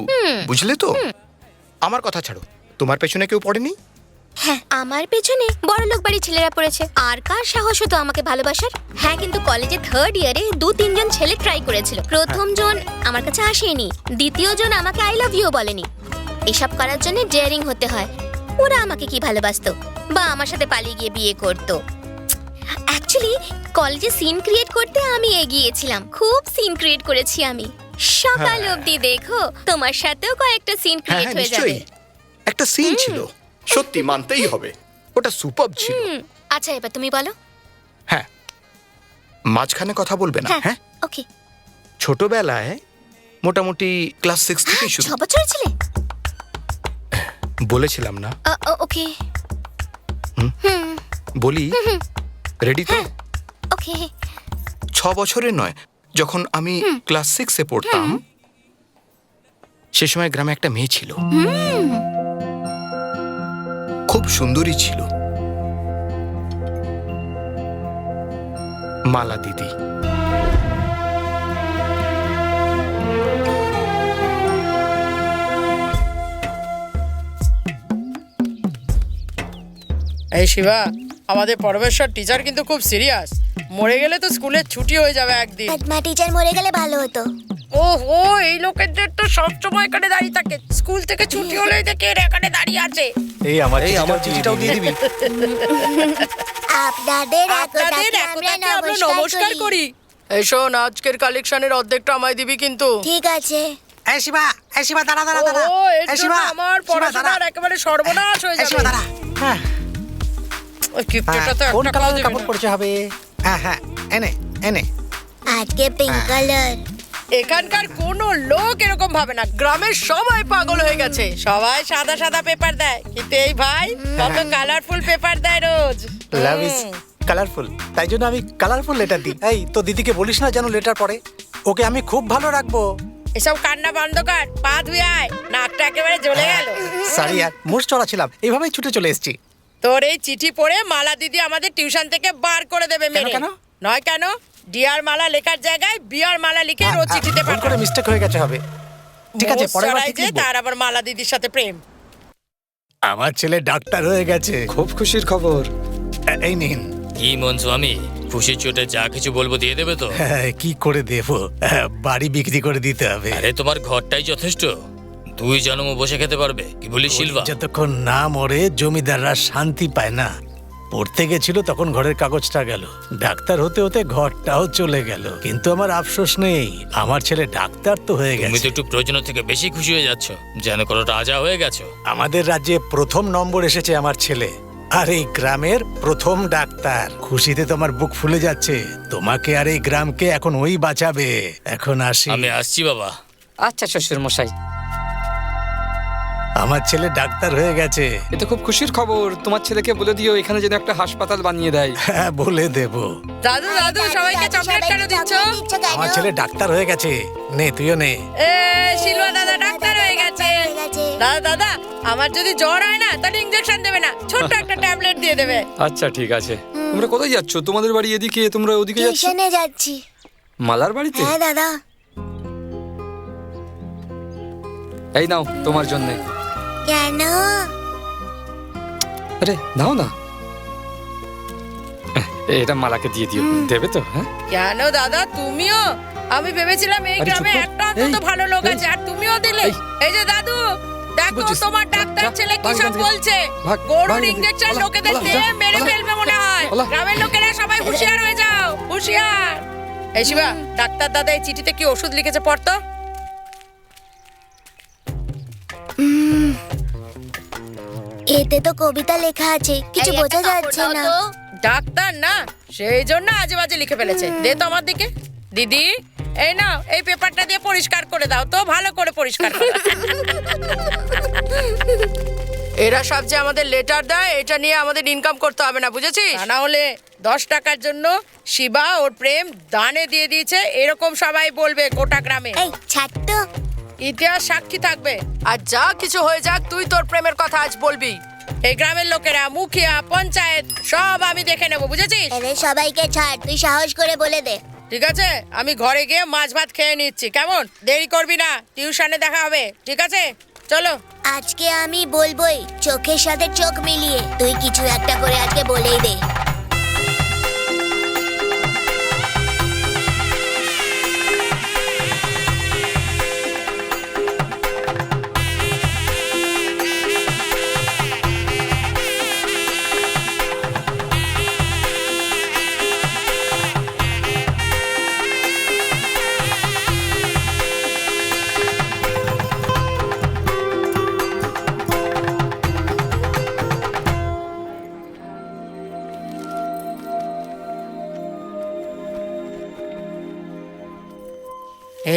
বুঝলে তো? আমার কথা ছাড়ো, তোমার পেছনে কেউ পড়েনি? হ্যাঁ, আমার পেছনে বড়লোক বাড়ি ছেলেরা পড়েছে। আর কার সাহস হতো আমাকে ভালোবাসার? হ্যাঁ, কিন্তু কলেজে 3rd ইয়ারে 2-3 জন ছেলে ট্রাই করেছিল। প্রথম জন আমার কাছে আসেনি, দ্বিতীয় জন আমাকে আই লাভ ইউ বলেনি। এসব করার জন্য ডেয়ারিং হতে হয়। ওরা আমাকে কি ভালোবাসতো বা আমার সাথে পালিয়ে গিয়ে বিয়ে করতো? অ্যাকচুয়ালি কলেজে সিন ক্রিয়েট করতে আমি এগিয়েছিলাম। খুব সিন ক্রিয়েট করেছি আমি। সকাল অবধি দেখো, তোমার সাথেও কয়েকটা সিন হ্যাঁ ক্রিয়েট হ্যাঁ হয়ে যাবে। নিশ্চয়ই একটা সিন ছিল, সত্যি মানতেই হবে, ওটা সুপারব ছিল। আচ্ছা, এবার তুমি বলো। হ্যাঁ, মাঝখানে কথা বলবে না। হ্যাঁ, ওকে। ছোটবেলায় মোটামুটি ক্লাস 6 থেকেই শুরু। 6 বছর ছিলে? বলেছিলাম না? ওকে। বলি, রেডি তো? ওকে। 6 বছরের নয়, যখন আমি ক্লাস 6-এ পড়তাম সে সময় গ্রামে একটা মেয়ে ছিল, খুব সুন্দরী ছিল, মালা দিদি। এই শিবা, আমাদের পরমেশ্বর টিচার কিন্তু খুব সিরিয়াস। মরে গেলে তো স্কুলের ছুটি হয়ে যাবে একদিন। মা টিচার মরে গেলে ভালো হতো। ওহো, এই লোকেদের তো সবসময় এখানে দাঁড়িয়ে থাকে। স্কুল থেকে ছুটি হলেই দেখে এরা এখানে দাঁড়িয়ে আছে। এই আমার চিঠিটাও দিয়ে দিবি। আপনাদের একতাকে আমরা নমস্কার করি। এই শোন, আজকের কালেকশনের অর্ধেকটা আমায় দিবি কিন্তু। ঠিক আছে। এই শিবা, এই শিবা, দাঁড়া দাঁড়া দাঁড়া। ও, এর এই জন্য শিবা, আমার পড়াশোনার একেবারে সর্বনাশ হয়ে এই শিবা, যাবে। দাঁড়া। হ্যাঁ, ওই কিপটেটা তো কোন একটা কালার কাজ কাপড় পরতে হবে? হ্যাঁ হ্যাঁ, এনে এনে। আজকে পিঙ্ক কালার। এখানকার কোনো লোক এরকম ভাবে না। গ্রামের সবাই পাগল হয়ে গেছে। সবাই সাদা সাদা পেপার দেয়, কিন্তু এই ভাই কত কালারফুল পেপার দেয় রোজ। লাভ ইজ কালারফুল, তাই জন্য আমি কালারফুল লেটার দিই। এই তো দিদিকে বলিস না যেন লেটার পড়ে, ওকে আমি খুব ভালো রাখবো। এসব কান্না বন্ধ কর, পা ধুয়ে আয়। নাকটা একেবারে জ্বলে গেল। সরি আর মুড চড়া ছিলাম, এইভাবেই ছুটে চলে এসেছি। তোর এই চিঠি পড়ে মালা দিদি আমাদের টিউশন থেকে বার করে দেবে মেরে। কেন? নয় কেন, ডিয়ার মালা লেখার জায়গায় বিয়ার মালা লিখে রোজ চিঠিতে ভুল করে মিস্টেক হয়ে গেছে হবে। ঠিক আছে, পরের বার ঠিক লিখবো। তার আবার মালা দিদির সাথে প্রেম। আমার ছেলে ডাক্তার হয়ে গেছে, খুব খুশির খবর। এই নিন। কি মন স্বামী, খুশির চোটে যা কিছু বলবো দিয়ে দেবে তো? হ্যাঁ, কি করে দেবো, বাড়ি বিক্রি করে দিতে হবে। আরে তোমার ঘরটাই যথেষ্ট, 2 জন্ম বসে খেতে পারবে। কি বলিস শিলভা? যতক্ষণ না মরে জমিদাররা শান্তি পায় না। পড়তে গেছিল তখন ঘরের কাগজটা গেল, ডাক্তার হতে হতে ঘরটাও চলে গেল। কিন্তু আমার আফসোস নেই, আমার ছেলে ডাক্তার তো হয়ে তুমি তো গেছে। একটু প্রয়োজন থেকে বেশি খুশি হয়ে যাচ্ছ, যেন কোনো রাজা হয়ে গেছো। আমাদের রাজ্যে প্রথম নম্বর এসেছে আমার ছেলে, আর এই গ্রামের প্রথম ডাক্তার। খুশিতে তোমার বুক ফুলে যাচ্ছে। তোমাকে আর এই গ্রামকে এখন ওই বাঁচাবে। এখন আসি। আমি আসছি বাবা। আচ্ছা শ্বশুর মশাই, আমার ছেলে ডাক্তার হয়ে গেছে। এ তো খুব খুশির খবর। তোমার ছেলেকে বলে দিও এখানে যেন একটা হাসপাতাল বানিয়ে দেয়। হ্যাঁ, বলে দেব। দাদু দাদু, সবাইকে চকলেট কেন দিচ্ছ? আমার ছেলে ডাক্তার হয়ে গেছে, নে তুইও নে। এ শিলভা দাদা ডাক্তার হয়ে গেছে। দাদা দাদা, আমার যদি জ্বর হয় না তাহলে ইনজেকশন দেবে না, ছোট্ট একটা ট্যাবলেট দিয়ে দেবে। আচ্ছা ঠিক আছে। তোমরা কোথায় যাচ্ছ? তোমাদের বাড়ি এদিকে, তোমরা ওদিকে যাচ্ছ? টিউশনে যাচ্ছি। মালার বাড়িতে? হ্যাঁ দাদা। এই নাও তোমার জন্য। কেন? আরে নাও না, এটা মালাকে দিয়ে দিও। দেবে তো? হ্যাঁ। কেন দাদা, তুমিও? আমি ভেবেছিলাম এই আরে গ্রামে চুপ কর। একটা অন্তত এই, ভালো লোক এই। আছে, আর তুমিও দিলে। এই যে দাদু, দেখো বলছিস? তোমার ডাক্তার যা, ছেলে কি ভাগ সব এখান থেকে। বলছে। ভাগ, গরুর ভাগ এখান থেকে। ইনজেকশন পালা, লোকেদের পালা, দিয়ে যা, মেরে পালা, ফেলবে মনে হয়। পালা। গ্রামের লোকেরা সবাই হুঁশিয়ার হয়ে যাও, হুঁশিয়ার। এই শিবা, ডাক্তার দাদা এই চিঠিতে কি ওষুধ লিখেছে পড়তো। এতে তো কবিতা লেখা আছে, কিছু বোঝা যাচ্ছে না। ডাক্তার না, সেই জন্য আজে বাজে লিখে ফেলেছে। দে তো আমার দিকে। দিদি, এই নাও, এই পেপারটা দিয়ে পরিষ্কার করে দাও তো, ভালো করে পরিষ্কার করো। এরা সব যে আমাদের লেটার দেয়, এটা নিয়ে আমাদের ইনকাম করতে হবে না, বুঝেছিস? তা না হলে 10 টাকার জন্য শিবা ওর প্রেম দানে দিয়ে দিয়েছে, এরকম সবাই বলবে গোটা গ্রামে। এই ছাড় তো। ইতিহাস সাক্ষী থাকবে। আর যা কিছু হয়ে যাক, তুই তোর প্রেমের কথা আজ বলবি। এই গ্রামের লোকেরা, মুখিয়া, পঞ্চায়েত সব আমি দেখে নেবো, বুঝেছিস? এদের সবাইকে ছাড়, তুই সাহস করে বলে দে। ঠিক আছে, আমি ঘরে গিয়ে মাছ ভাত খেয়ে নিচ্ছি, কেমন? দেরি করবি না, টিউশনে দেখা হবে, ঠিক আছে? চলো। আজকে আমি বলবোই, চোখের সাথে চোখ মিলিয়ে। তুই কিছু একটা করে আজকে বলেই দে।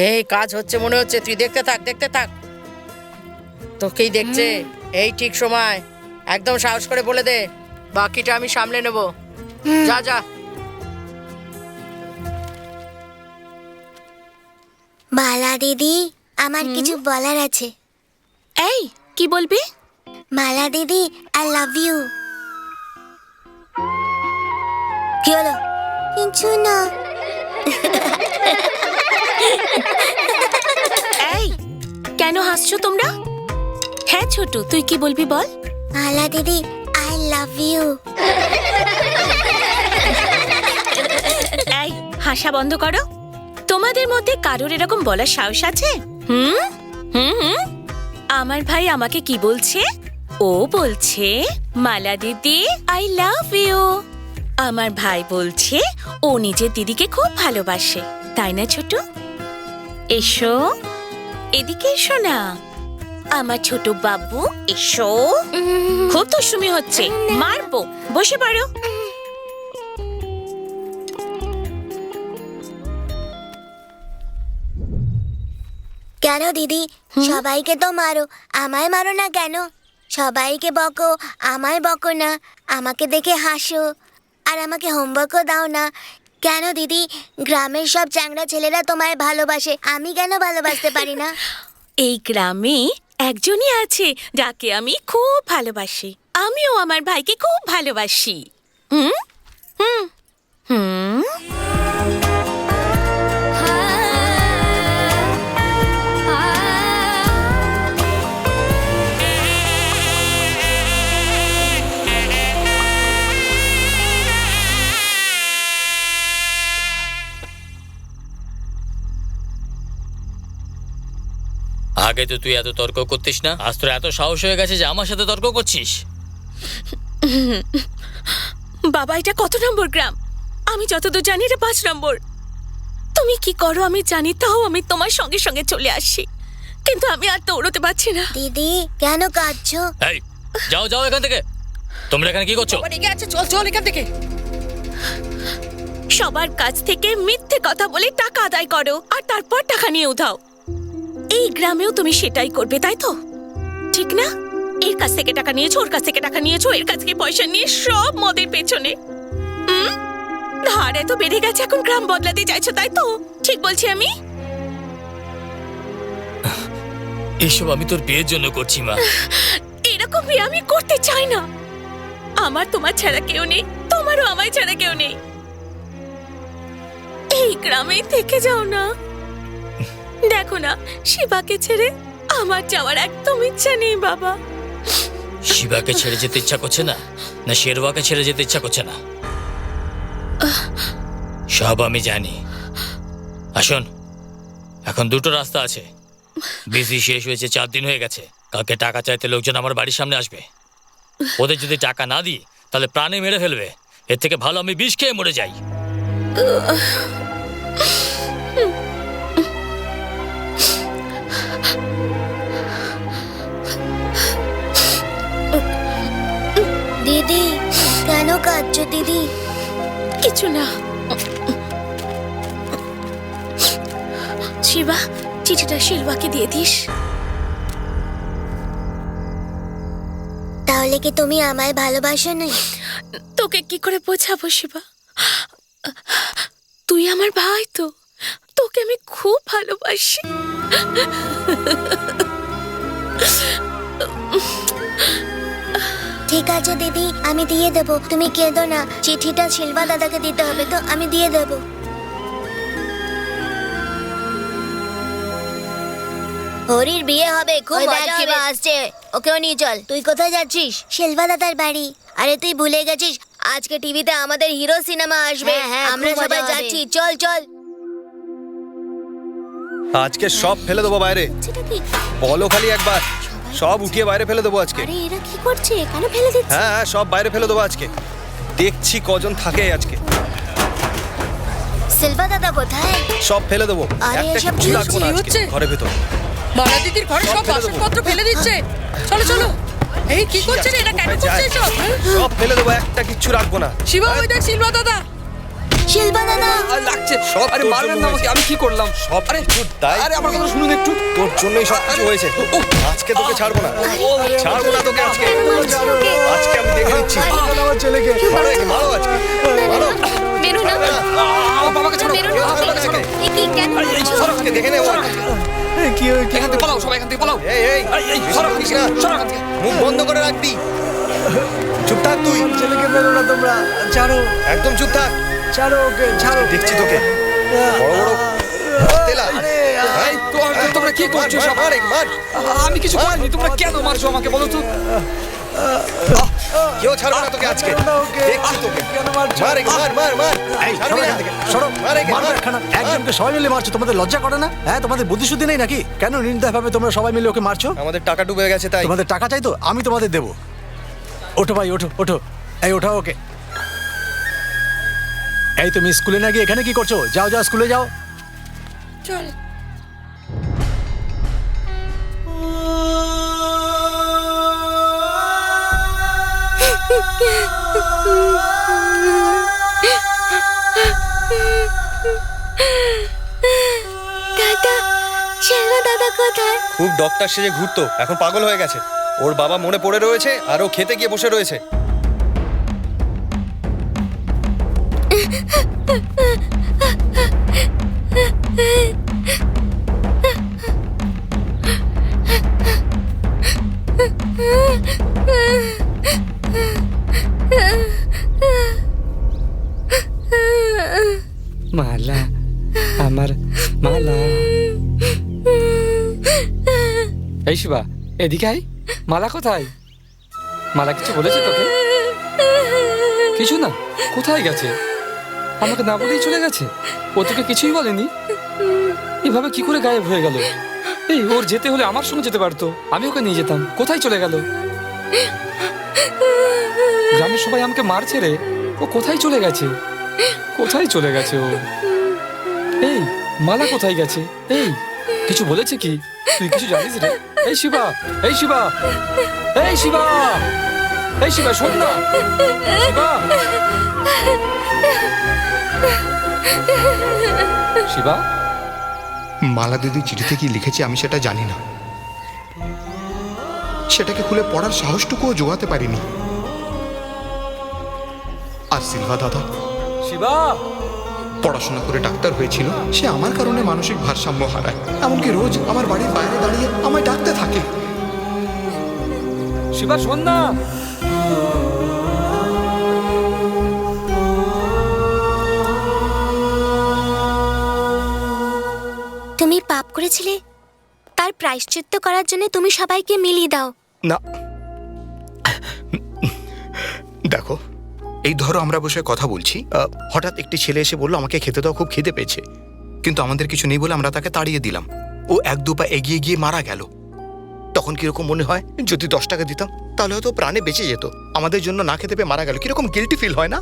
এই কাজ হচ্ছে মনে হচ্ছে, তুই দেখতে থাক, দেখতে থাক। তোকেই দেখছে। এই ঠিক সময়, একদম সাহস করে বলে দে, বাকিটা আমি সামলে নেব। যা যা। মালা দিদি, আমার কিছু বলার আছে। এই কি বলবি? মালা দিদি, আই লাভ ইউ। কি হলো? কিছু না। এই কেন হাসছো তোমরা? হ্যাঁ ছোট, তুই কি বলবি বল। মালা দিদি, আই লাভ ইউ। এই হাসা বন্ধ করো। তোমাদের মধ্যে কারোর এরকম বলার সাহস আছে? হুম হুম হুম। আমার ভাই আমাকে কি বলছে? ও বলছে মালা দিদি আই লাভ ইউ। আমার ভাই বলছে ও নিজের দিদিকে খুব ভালোবাসে, তাই না ছোট? এসো, এদিকে এসো না আমার ছোট বাবু, এসো। খুব দুষ্টুমি হচ্ছে, মারবো। বসে পড়ো। কেন দিদি, সবাইকে তো মারো, আমায় মারো না কেন? সবাইকে বকো, আমায় বকো না। আমাকে দেখে হাসো, আর আমাকে হোমওয়ার্কও দাও না। কেন দিদি, গ্রামের সব চ্যাংড়া ছেলেরা তোমায় ভালোবাসে, আমি কেন ভালোবাসতে পারি না? এই গ্রামে একজনই আছে যাকে আমি খুব ভালোবাসি। আমিও আমার ভাইকে খুব ভালোবাসি। হুম হুম হুম। আগে তো তুই এত তর্ক করতিস না, আজ তোর এত সাহস হয়ে গেছে যে আমার সাথে তর্ক করছিস। বাবা, এটা কত নম্বর গ্রাম? আমি যতদূর জানি এটা 5 নম্বর। তুমি কি করো আমি জানি, তাও আমি তোমার সঙ্গে সঙ্গে চলে আসি, কিন্তু আমি আর দৌড়তে পারছি না। দিদি, কেন কাঁদছো? এই যাও যাও এখান থেকে। তোমরা এখানে কি করছো? বাবা রেগে আছে, চল চল এখান থেকে। সবার কাছ থেকে মিথ্যে কথা বলে টাকা আদায় করো, আর তারপর টাকা নিয়ে উধাও। এই গ্রামেও তুমি সেটাই করবে, তাই তো? ঠিক না? এর কাছ থেকে টাকা নিয়েছো, ওর কাছ থেকে টাকা নিয়েছো, এর কাছ থেকে পয়সা নিয়ে সব মদের পেছনে। ধার এত বেড়ে গেছে, এখন গ্রাম বদলাতে চাইছো, তাই তো? ঠিক বলছি আমি? এইসব আমি তোর বিয়ের জন্য করছি মা। এরকম বিয়ে আমি করতে চাই না। আমার তোমার ছাড়া কেউ নেই, তোমারও আমায় ছাড়া কেউ নেই। এই গ্রামেই থেকে যাও না। দেখো না, শিবাকে ছেড়ে আমার যাওয়ার একদম ইচ্ছা নেই বাবা। শিবাকে ছেড়ে যেতে ইচ্ছা করছে না, না শেরওয়াকে ছেড়ে যেতে ইচ্ছা করছে না? সব আমি জানি। আসুন, এখন দুটো রাস্তা আছে। বিসি শেষ হয়েছে, 4 দিন হয়ে গেছে। কালকে টাকা চাইতে লোকজন আমার বাড়ির সামনে আসবে। ওদের যদি টাকা না দিই তাহলে প্রাণে মেরে ফেলবে। এর থেকে ভালো আমি বিষ খেয়ে মরে যাই। দিদি, কেন কাঁদছো দিদি? কিছু না। শিবা, চিঠিটা শিলবাকে দিয়ে দিস। তাহলে কি তুমি আমায় ভালোবাসো না? তোকে কি করে বোঝাবো শিবা? তুই আমার ভাই তো, তোকে আমি খুব ভালোবাসি। ঠিক আছে দিদি, আমি দিয়ে দেবো, তুমি কেঁদো না। চিঠিটা শিলবা দাদাকে দিতে হবে তো, আমি দিয়ে দেবো। হরির বিয়ে হবে, খুব মজা হবে। আসছে, ওকেও নিয়ে চল। তুই কোথায় যাচ্ছিস? শেলভা দাদার বাড়ি। আরে তুই ভুলে গেছিস, আজকে টিভিতে আমাদের হিরো সিনেমা আসবে। আমরা সবাই যাচ্ছি, চল চল। আজকে সব ফেলে দেবো বাইরে, বলো খালি একবার। সব উঠিয়ে বাইরে ফেলে দেবো আজকে। আরে এরা কি করছে? কেন ফেলে দিচ্ছে? হ্যাঁ হ্যাঁ, সব বাইরে ফেলে দেবো আজকে। দেখছি কজন থাকে আজকে। শেলভা দাদা কোথায়? সব ফেলে দেবো, আরে একটা এসব কিছু কি রাখবো না আজকে হচ্ছে? ঘরের ভেতর। মালা দিদির ঘরে সব সব ফেলে দেবো। বাসনপত্র ফেলে দিচ্ছে। চলো চলো। এই কি করছে রে? এটা কেন কোথায় করছে যায়? এসব? সব ফেলে দেবো, একটা কিচ্ছু রাখবো না। শিবা, ওই দেখ শিলভা দাদা। শেলভা দাদা আর লাগছে সব আরে তোর মারবেন জন্য না আমাকে, আমি কি করলাম? সব আরে কিছু দায় আরে আমার কথা শুনুন একটু। তোর জন্যই সব কিছু হয়েছে। আজকে তোকে ছাড়বো না, ছাড়বো না তোকে আজকে। আজকে আমি দেখে নিচ্ছি। আমার ছেলেকে মারো একে, মারো আজকে, মারো। বেরো না, আমার বাবাকে ছাড়ো। বেরো না। এ কি কেন করছো? আজকে দেখে নেবো। কি হয়েছে? এখান থেকে পালাও, সবাই এখান থেকে পালাও। এই এই সরো বেশি না। সরো এখান থেকে। মুখ বন্ধ করে রাখবি। চুপ থাক তুই, ছেলেকে বেরো না তোমরা, ছাড়ো একদম চুপ থাক। ছাড়ো ওকে, ছাড়ো। দেখছি তোকে বড় বড় তেলা। এই, তোমরা কি করছো সব? মার, মার। আমি কিছু করিনি, তোমরা কেন মারছো আমাকে বলো তো? কেউ ছাড়বে না তোকে আজকে, দেখছি তোকে। মার একে, মার মার মার। এই, ছাড়বি সরো না। এখান থেকে, সরো। মার একে, মারো মার। একখানা। একজনকে সবাই মিলে মারছো, তোমাদের লজ্জা করে না? হ্যাঁ, তোমাদের বুদ্ধিশুদ্ধি নেই নাকি? কেন নির্দয়ভাবে তোমরা সবাই মিলে ওকে মারছো? আমাদের টাকা ডুবে গেছে তাই। তোমাদের টাকা চাই তো আমি তোমাদের দেবো। ওঠো ভাই, ওঠো ওঠো। এই ওঠা ওকে। এই তুমি স্কুলে না গিয়ে এখানে কি করছো? যাও যাও, স্কুলে যাও। চল। দাদা, শেলভা দাদা কোথায়? খুব ডক্টর সেজে ঘুরতো, এখন পাগল হয়ে গেছে। ওর বাবা মনে পড়ে রয়েছে আর ও খেতে গিয়ে বসে রয়েছে। মালা, আমার মালা। এই শিবা, এদিকে আয়। মালা কোথায়? মালা কিছু বলেছে তোকে? কিছু না, কোথায় গেছে? আমাকে না বলেই চলে গেছে? ও তোকে কিছুই বলেনি? এভাবে কি করে গায়েব হয়ে গেল? এই, ওর যেতে হলে আমার সঙ্গে যেতে পারতো, আমি ওকে নিয়ে যেতাম। কোথায় চলে গেল? গ্রামের সবাই আমাকে মারছে রে। ও কোথায় চলে গেছে? কোথায় চলে গেছে ও? এই, মালা কোথায় গেছে? এই, কিছু বলেছে কি? তুই কিছু জানিস রে? এই শিবা, এই শিবা, এই শিবা, এই শিবা, শোন না। শিবা, শিবা। মালা দিদি চিঠিতে কি লিখেছে আমি সেটা জানি না, সেটাকে খুলে পড়ার সাহসটুকুও জোগাতে পারিনি। আর সিলভা দাদা শিবা, পড়াশোনা করে ডাক্তার হয়েছিল, সে আমার কারণে মানসিক ভারসাম্য হারায়। এমনকি রোজ আমার বাড়ির বাইরে দাঁড়িয়ে আমায় ডাকতে থাকে। শিবা, শোন না। তুমি পাপ করেছিলে, তার প্রায়শ্চিত্ত করার জন্য তুমি সবাইকে মিলিয়ে দাও। না, দেখো, এই ধরো আমরা বসে কথা বলছি, হঠাৎ একটি ছেলে এসে বললো আমাকে খেতে দাও, খুব খিদে পেয়েছে। কিন্তু আমাদের কিছু নেই বলে আমরা তাকে তাড়িয়ে দিলাম। ও এক দু পা এগিয়ে গিয়ে মারা গেল। তখন কিরকম মনে হয়? যদি 10 টাকা দিতাম তাহলে হয়তো প্রাণে বেঁচে যেত। আমাদের জন্য না খেতে পেয়ে মারা গেল, কিরকম গিল্টি ফিল হয় না?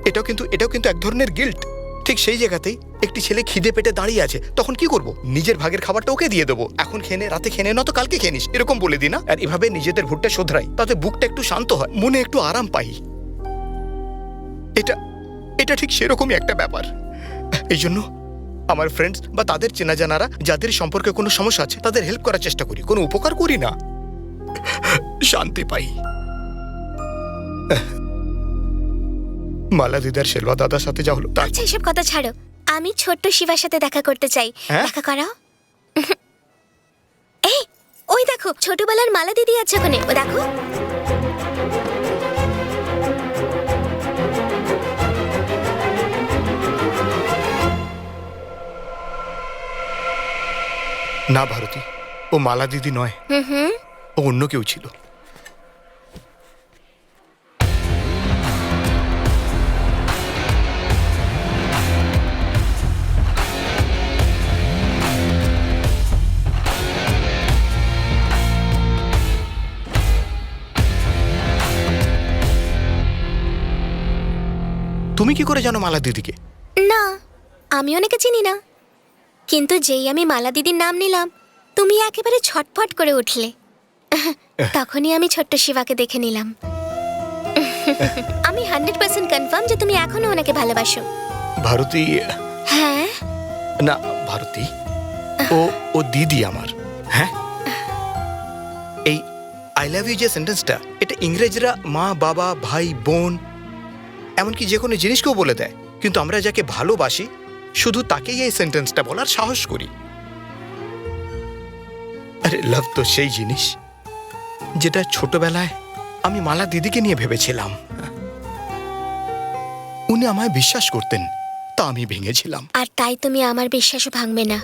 এটাও কিন্তু এক ধরনের গিল্ট। ঠিক সেই জায়গাতেই একটি ছেলে খিদে পেটে দাঁড়িয়ে আছে, তখন কি করব? নিজের ভাগের খাবারটা ওকে দিয়ে দেবো। এখন খেয়ে নে, রাতে খেয়ে নে, নয়তো কালকে খেয়ে নিস, এরকম বলে দিই না? আর এভাবে নিজেদের ভুটটা শোধরাই, তাতে বুকটা একটু শান্ত হয়, মনে একটু আরাম পাই। এটা ঠিক সেরকমই একটা ব্যাপার। এই জন্য আমার ফ্রেন্ডস বা তাদের চেনা জানারা যাদের সম্পর্কে কোনো সমস্যা আছে তাদের হেল্প করার চেষ্টা করি, কোনো উপকার করি না, শান্তি পাই। মালা দিদার শেলভা দাদার সাথে যা হলো আচ্ছা, এসব কথা ছাড়ো। আমি ছোট্ট শিবার সাথে দেখা করতে চাই। দেখা করাও। এই, ওই দেখো, ছোটবেলার মালা দিদি আছে ওখানে, ও দেখো। না ভারতী, ও মালা দিদি নয়, হুম। ও অন্য কেউ ছিল। তুমি কি করে জানো মালা দিদিকে? না, আমি ওনাকে চিনি না, কিন্তু যেই আমি মালা দিদির নাম নিলাম তুমি একেবারে ছটফট করে উঠলে। তখনই আমি ছোট্ট শিবাকে দেখে নিলাম। আমি 100% কনফার্ম যে তুমি এখনো ওনাকে ভালোবাসো। ভারতী, হ্যাঁ না ভারতী, ও দিদি আমার। হ্যাঁ, এই আই লাভ ইউ যে সেন্টেন্সটা, এটা ইংরেজরা মা, বাবা, ভাই, বোন, এমনকি যে কোনো জিনিসকেও বলে দেয়, কিন্তু আমরা যাকে ভালোবাসি শুধু তাকেই এই সেন্টেন্সটা বলার সাহস করি। আরে লাভ তো সেই জিনিস যেটা ছোটবেলায় আমি মালা দিদিকে নিয়ে ভেবেছিলাম। উনি আমায় বিশ্বাস করতেন, তা আমি ভেঙেছিলাম। আর তাই তুমি আমার বিশ্বাসও ভাঙবে না।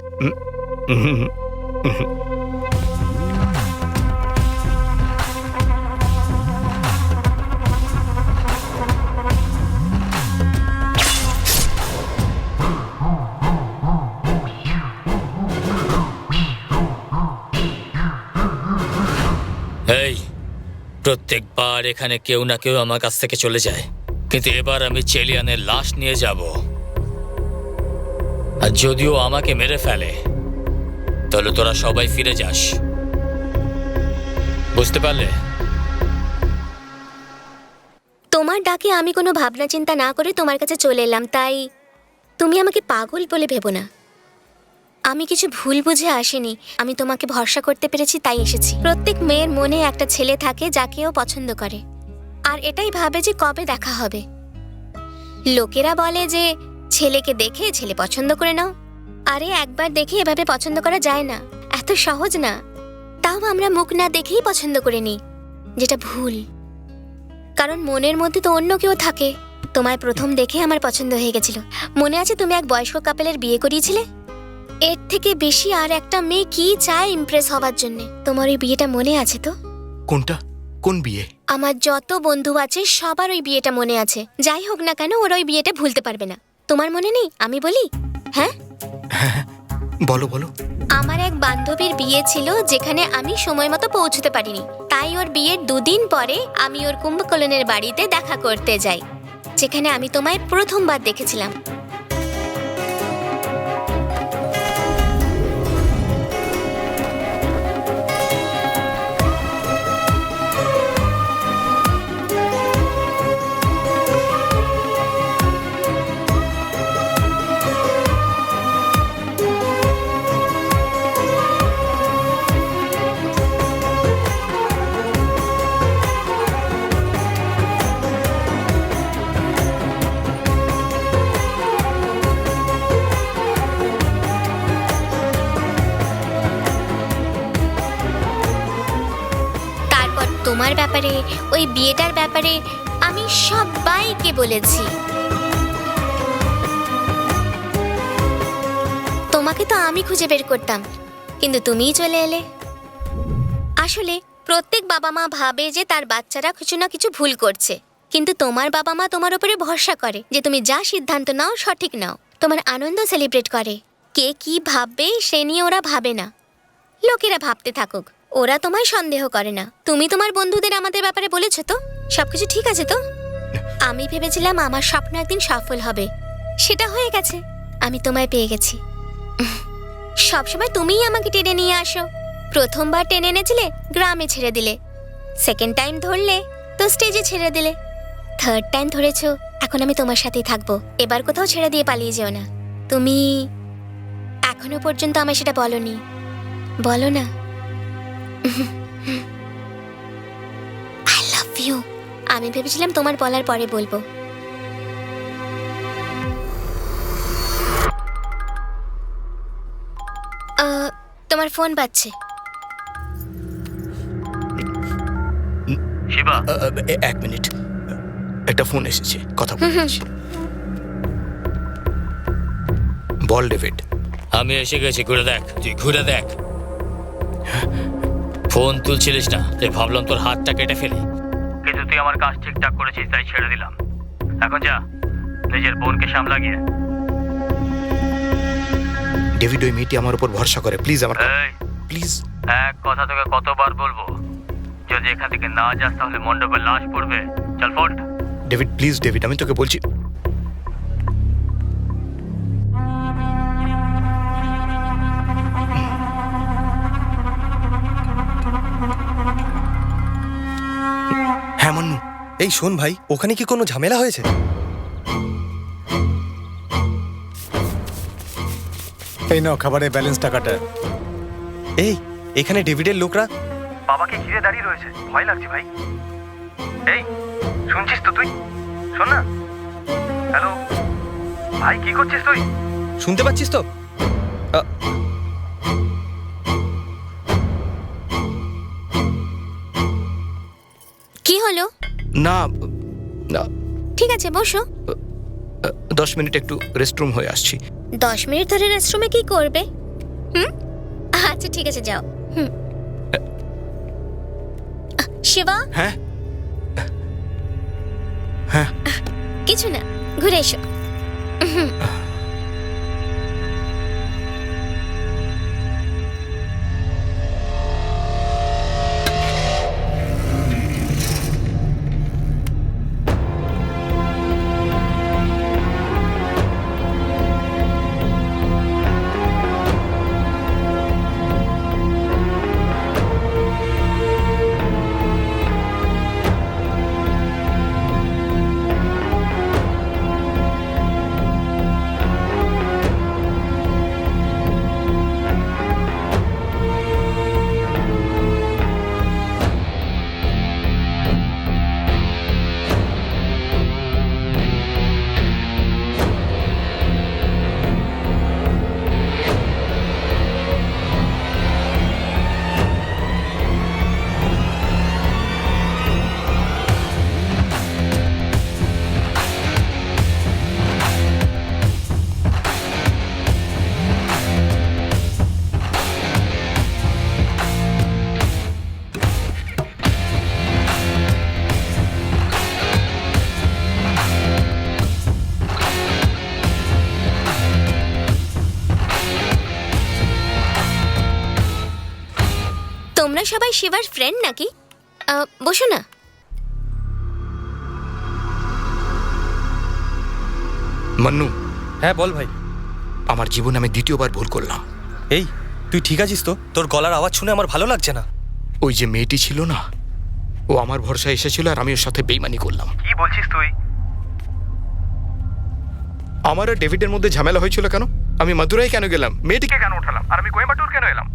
এই প্রত্যেকবার এখানে কেউ না কেউ আমার কাছ থেকে চলে যায়, কিন্তু এবার আমি চেলিয়ানের লাশ নিয়ে যাব। আর যদিও আমাকে মেরে ফেলে, তাহলে তোরা সবাই ফিরে যাস। বুঝতে পারলে? তোমার ডাকে আমি কোনো ভাবনা চিন্তা না করে তোমার কাছে চলে এলাম, তাই তুমি আমাকে পাগল বলে ভেবো না। আমি কিছু ভুল বুঝে আসিনি, আমি তোমাকে ভরসা করতে পেরেছি তাই এসেছি। প্রত্যেক মেয়ের মনে একটা ছেলে থাকে যাকে ও পছন্দ করে, আর এটাই ভাবে যে কবে দেখা হবে। লোকেরা বলে যে ছেলেকে দেখে ছেলে পছন্দ করে নাও। আরে একবার দেখে এভাবে পছন্দ করা যায় না, এত সহজ না। তাও আমরা মুখ না দেখেই পছন্দ করে নিই, যেটা ভুল। কারণ মনের মধ্যে তো অন্য কেউ থাকে। তোমায় প্রথম দেখে আমার পছন্দ হয়ে গেছিল। মনে আছে তুমি এক বয়স্ক কাপেলের বিয়ে করিয়েছিলে? এর থেকে বেশি আর একটা মেয়ে কি চায় ইমপ্রেস হওয়ার জন্য? তোমার ওই বিয়েটা মনে আছে তো? কোনটা? কোন বিয়ে? আমার যত বন্ধু আছে সবার ওই বিয়েটা মনে আছে। যাই হোক না কেন, ওরা ওই বিয়েটা ভুলতে পারবে না। তোমার মনে নেই? আমি বলি। হ্যাঁ, বলো বলো। আমার এক বান্ধবীর বিয়ে ছিল যেখানে আমি সময় মতো পৌঁছতে পারিনি, তাই ওর বিয়ের 2 দিন পরে আমি ওর কুম্ভকোণের বাড়িতে দেখা করতে যাই, যেখানে আমি তোমায় প্রথমবার দেখেছিলাম। তোমার ব্যাপারে, ওই বিয়েটার ব্যাপারে আমি সবাইকে বলেছি। তোমাকে তো আমি খুঁজে বের করতাম, কিন্তু তুমিই চলে এলে। আসলে প্রত্যেক বাবা মা ভাবে যে তার বাচ্চারা কিছু না কিছু ভুল করছে, কিন্তু তোমার বাবা মা তোমার উপরে ভরসা করে যে তুমি যা সিদ্ধান্ত নাও সঠিক নাও। তোমার আনন্দ সেলিব্রেট করে। কে কি ভাববে সে নিয়ে ওরা ভাবে না। লোকেরা ভাবতে থাকুক, ওরা তোমায় সন্দেহ করে না। তুমি তোমার বন্ধুদের আমাদের ব্যাপারে বলেছো তো? সবকিছু ঠিক আছে তো? আমি ভেবেছিলাম আমার স্বপ্ন একদিন সফল হবে, সেটা হয়ে গেছে। আমি তোমায় পেয়ে গেছি। সবসময় তুমিই আমাকে টেনে নিয়ে আসো। প্রথমবার টেনে এনেছিলে, গ্রামে ছেড়ে দিলে। সেকেন্ড টাইম ধরলে তো স্টেজে ছেড়ে দিলে। থার্ড টাইম ধরেছো, এখন আমি তোমার সাথেই থাকবো। এবার কোথাও ছেড়ে দিয়ে পালিয়ে যেও না। তুমি এখনো পর্যন্ত আমায় সেটা বলনি, বলো না। I love you. আমি ভেবেছিলাম তোমার বলার পরে বলবো। তোমার ফোন বাজছে। শিবা, 1 মিনিট, একটা ফোন এসেছে, কথা বলছি। বল ডেভিড। আমি এসে গেছি, ঘুরে দেখ, তুই ঘুরে দেখ। ফোন তুলছিলিস না, তাই ভাবলাম তোর হাতটা কেটে ফেলি, কিন্তু তুই আমার কাজ ঠিকঠাক করেছিস তাই ছেড়ে দিলাম। এখন যা, নিজের বোনকে সামলা গিয়ে। ডেভিড, ওই মেয়েটি আমার উপর ভরসা করে, প্লিজ আমার প্লিজ। এক কথা তোকে কতবার বলবো, যদি এখান থেকে না যাস তাহলে মণ্ডপে লাশ পড়বে। চল ফোট। ডেভিড প্লিজ, ডেভিড আমি তোকে বলছি। হ্যাঁ মান্নু। এই শোন ভাই, ওখানে কি কোনো ঝামেলা হয়েছে? এই নাও খাবারের ব্যালেন্স টাকাটা। এই এখানে ডেভিডের লোকরা বাবাকে ঘিরে দাঁড়িয়ে রয়েছে, ভয় লাগছে ভাই। এই শুনছিস তো তুই? শোন না। হ্যালো ভাই, কি করছিস তুই? শুনতে পাচ্ছিস তো? কি হলো? না না, ঠিক আছে বসো। 10 মিনিট একটু রেস্টরুম হয়ে আসছি। 10 মিনিট ধরে রেস্টরুমে কি করবে? আচ্ছা ঠিক আছে, যাও। শিবা। হ্যাঁ হ্যাঁ, কিছু না, ঘুরে এসো। তোমরা সবাই শিবার ফ্রেন্ড নাকি? বসো না। মান্নু। হ্যাঁ বল ভাই। আমার জীবনে আমি দ্বিতীয়বার ভুল করলাম। এই তুই ঠিক আছিস তো? তোর গলার আওয়াজ শুনে আমার ভালো লাগছে না। ওই যে মেয়েটি ছিল না, ও আমার ভরসায় এসেছিল আর আমি ওর সাথে বেইমানি করলাম। কি বলছিস তুই? আমার আর ডেভিডের মধ্যে ঝামেলা হয়েছিল কেন? আমি মাদুরাই কেন গেলাম? মেয়েটিকে কেন উঠালাম? আর আমি কোয়েম্বাটুর কেন এলাম?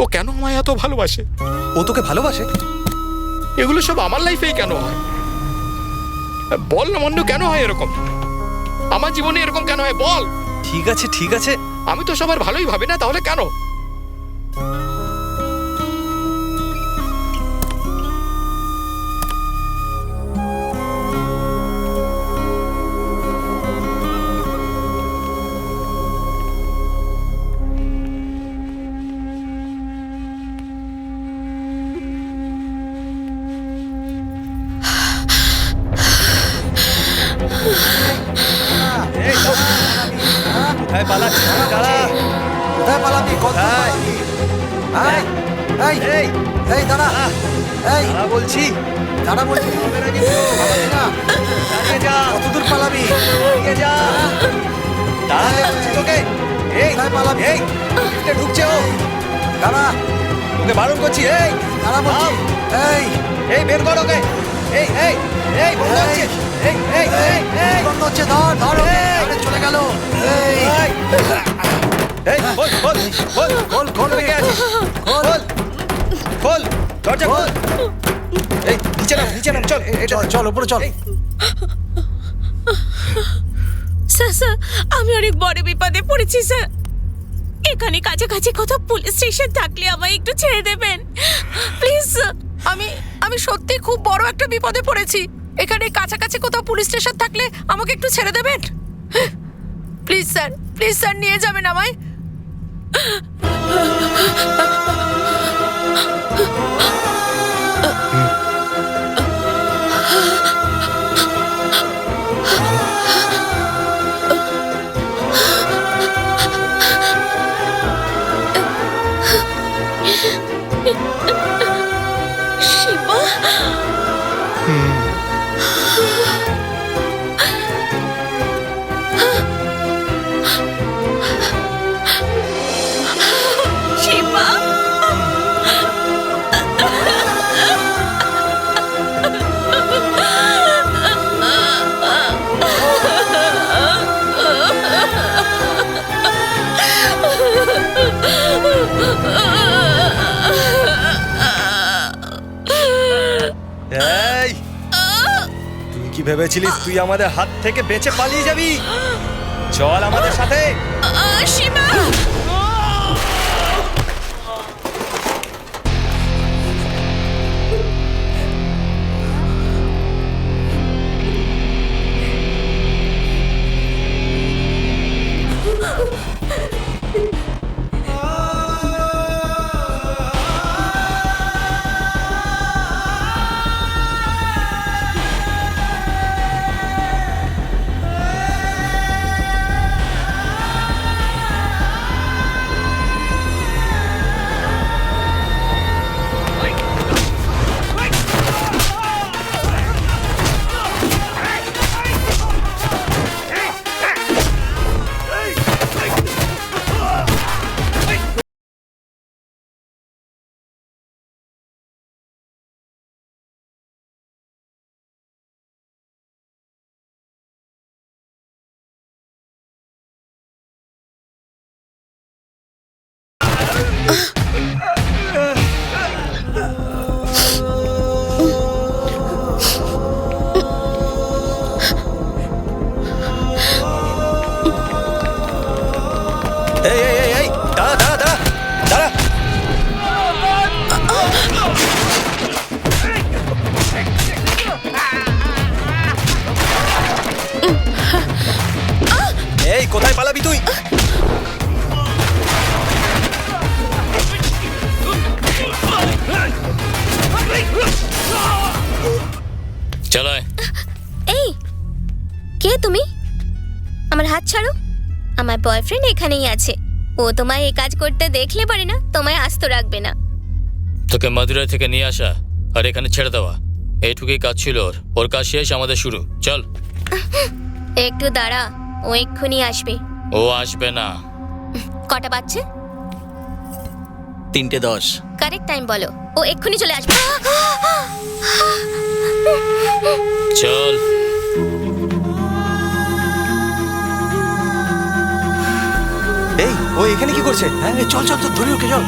ও কেন আমায় এত ভালোবাসে? ও তোকে ভালোবাসে? এগুলো সব আমার লাইফেই কেন হয়? বল না মান্নু, কেন হয় এরকম? আমার জীবনে এরকম কেন হয় বল। ঠিক আছে ঠিক আছে, আমি তো সবার ভালোই ভাবি না, তাহলে কেন? কোথায় পালাচ্ছিস? দাঁড়া। কোথায় পালাবি? কোথায়? এই এই এই এই দাঁড়া, এই দাঁড়া বলছি। দাঁড়া বলছি, পালাবি না। দাঁড়িয়ে যা। কতদূর পালাবি? দাঁড়িয়ে যা। দাঁড়াতে বলছি তোকে। এই কোথায় পালাবি? এই লিফটে ঢুকছে ও। দাঁড়া, তোকে বারণ করছি। এই দাঁড়া বলছি। এই এই বের কর ওকে। এই এই এই বন্ধ হচ্ছে। এই এই এই এই বন্ধ হচ্ছে, ধর ধর ওকে। আরে চলে গেল। এই এই খোল খোল খোল খোল খোল কে আছিস? খোল খোল দরজা খোল। এই নিচে নাম, নিচে নাম, চল। চল চল উপরে চল। স্যার স্যার, আমি অনেক বড় বিপদে পড়েছি স্যার। এখানে কাছাকাছি কোথাও পুলিশ স্টেশন থাকলে আমায় একটু ছেড়ে দেবেন প্লিজ স্যার। আমি সত্যি খুব বড় একটা বিপদে পড়েছি। এখানে কাছাকাছি কোথাও পুলিশ স্টেশন থাকলে আমাকে একটু ছেড়ে দেবেন প্লিজ স্যার, প্লিজ স্যার, নিয়ে যাবেন আমায়। শিবা শিবা এই তুই কি ভেবেছিলিস তুই আমাদের হাত থেকে বেঁচে পালিয়ে যাবি? চল আমাদের সাথে। শিবা এই এই এই এই দাঁড়া দাঁড়া দাঁড়া দাঁড়া। এই কোথায় পালাবি তুই? চালায়। এই কে তুমি? আমার হাত ছাড়ো। আমার বয়ফ্রেন্ড এখানেই আছে। ও তোমায় এই কাজ করতে দেখলে পারে না তোমায় আস্ত রাখবে না। তোকে মাদুরাই থেকে নিয়ে আসা আর এখানে ছেড়ে দেওয়া, এইটুকুই কাজ ছিল ওর। ওর কাজ শেষ, আমাদের শুরু। চল। একটু দাঁড়া, ও এক্ষুনি আসবে। ও আসবে না। কটা বাজছে? 3:10। কারেক্ট টাইম বলো, ও এক্ষুনি চলে আসবে। চল। এই ও এখানে কি করছে? হ্যাঁ চল চল তো ধরে ওকে চল।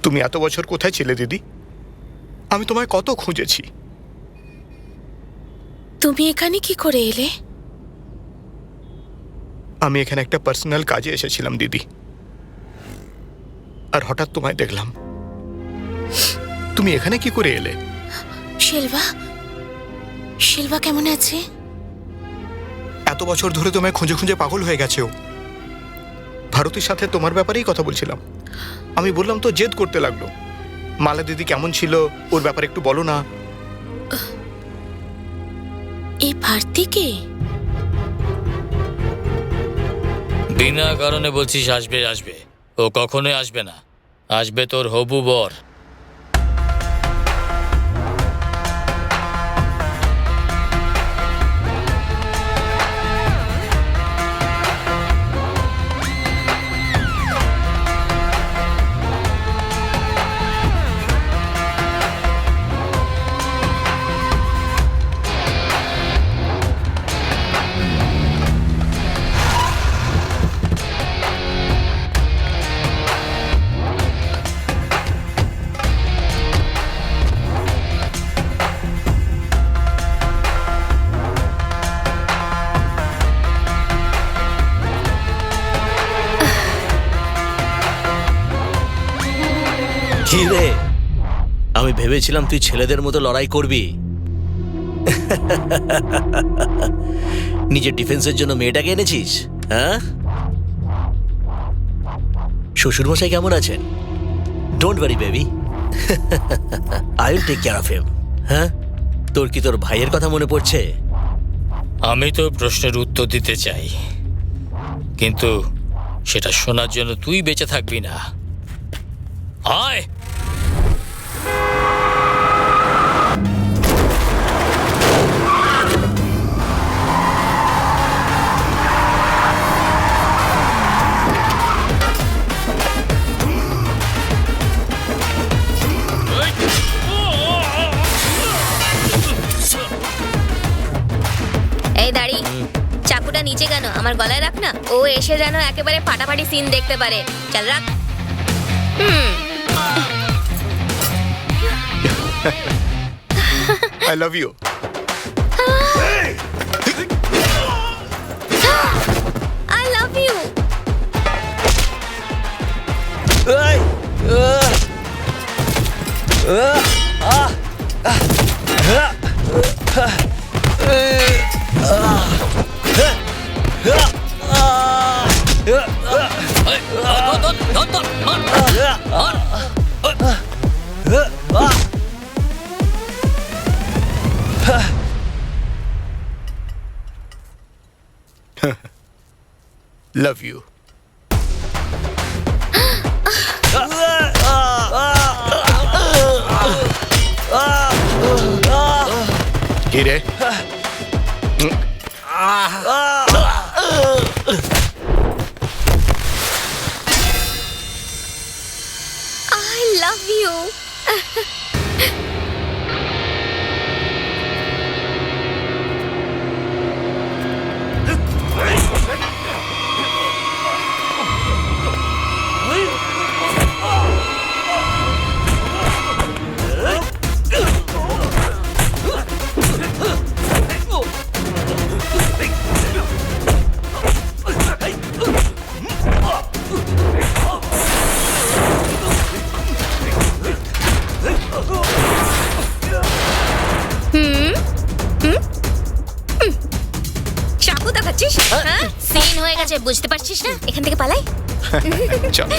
তুমি এত বছর কোথায় ছিলে দিদি? আমি তোমায় কত খুঁজেছি। তুমি এখানে কি করে এলে? আমি এখানে একটা পার্সোনাল কাজে এসেছিলাম দিদি, আর হঠাৎ তোমায় দেখলাম। তুমি এখানে কি করে এলে? শিলভা, শিলভা কেমন আছে? এত বছর ধরে তোমায় খুঁজে খুঁজে পাগল হয়ে গেছে ও। ভারতীর সাথে তোমার ব্যাপারেই কথা বলছিলাম। আমি বললাম তো জেদ করতে লাগলো। মালা দিদি কেমন ছিল ওর ব্যাপারে একটু বলো না। এই ভারতী কে? বিনা কারণে বলছিস আসবে আসবে। ও কখনোই আসবে না। আসবে তোর হবু বর। আমি ভেবেছিলাম তুই ছেলেদের মতো লড়াই করবি। নিজের ডিফেন্সের জন্য মেয়েটাকে এনেছিস, হ্যাঁ? শ্বশুরমশাই কেমন আছেন? Don't worry baby, I will take care of him. হ্যাঁ, তোর কি তোর ভাইয়ের কথা মনে পড়ছে? আমি তো প্রশ্নের উত্তর দিতে চাই, কিন্তু সেটা শোনার জন্য তুই বেঁচে থাকবি না। আয়। এই দাঁড়ি, চাকুটা নিচে কেন? আমার গলায় রাখ না, ও এসে যেন একেবারে ফাটাফাটি সিন দেখতে পারে। চল রাখ। I love you. I love you. Love you. কি রে? I love you. চাকু দেখাচ্ছিস? হ্যাঁ, সিন হয়ে গেছে, বুঝতে পারছিস না? এখান থেকে পালাই। চল।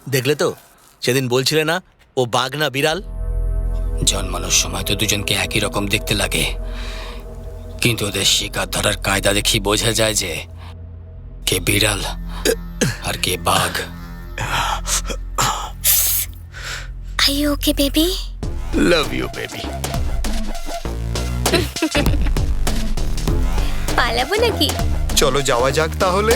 দেখলে তো সেদিন বলছিলে না ও বাঘ না বিড়াল? জন্মানোর সময় তো দুজনকে একই রকম দেখতে লাগে, কিন্তু ওদের শিকার ধরার কায়দা দেখি বোঝা যায় যে কে বিড়াল আর কে বাঘ। Are you okay, baby? Love you baby. পালাবো নাকি? চলো যাওয়া যাক তাহলে।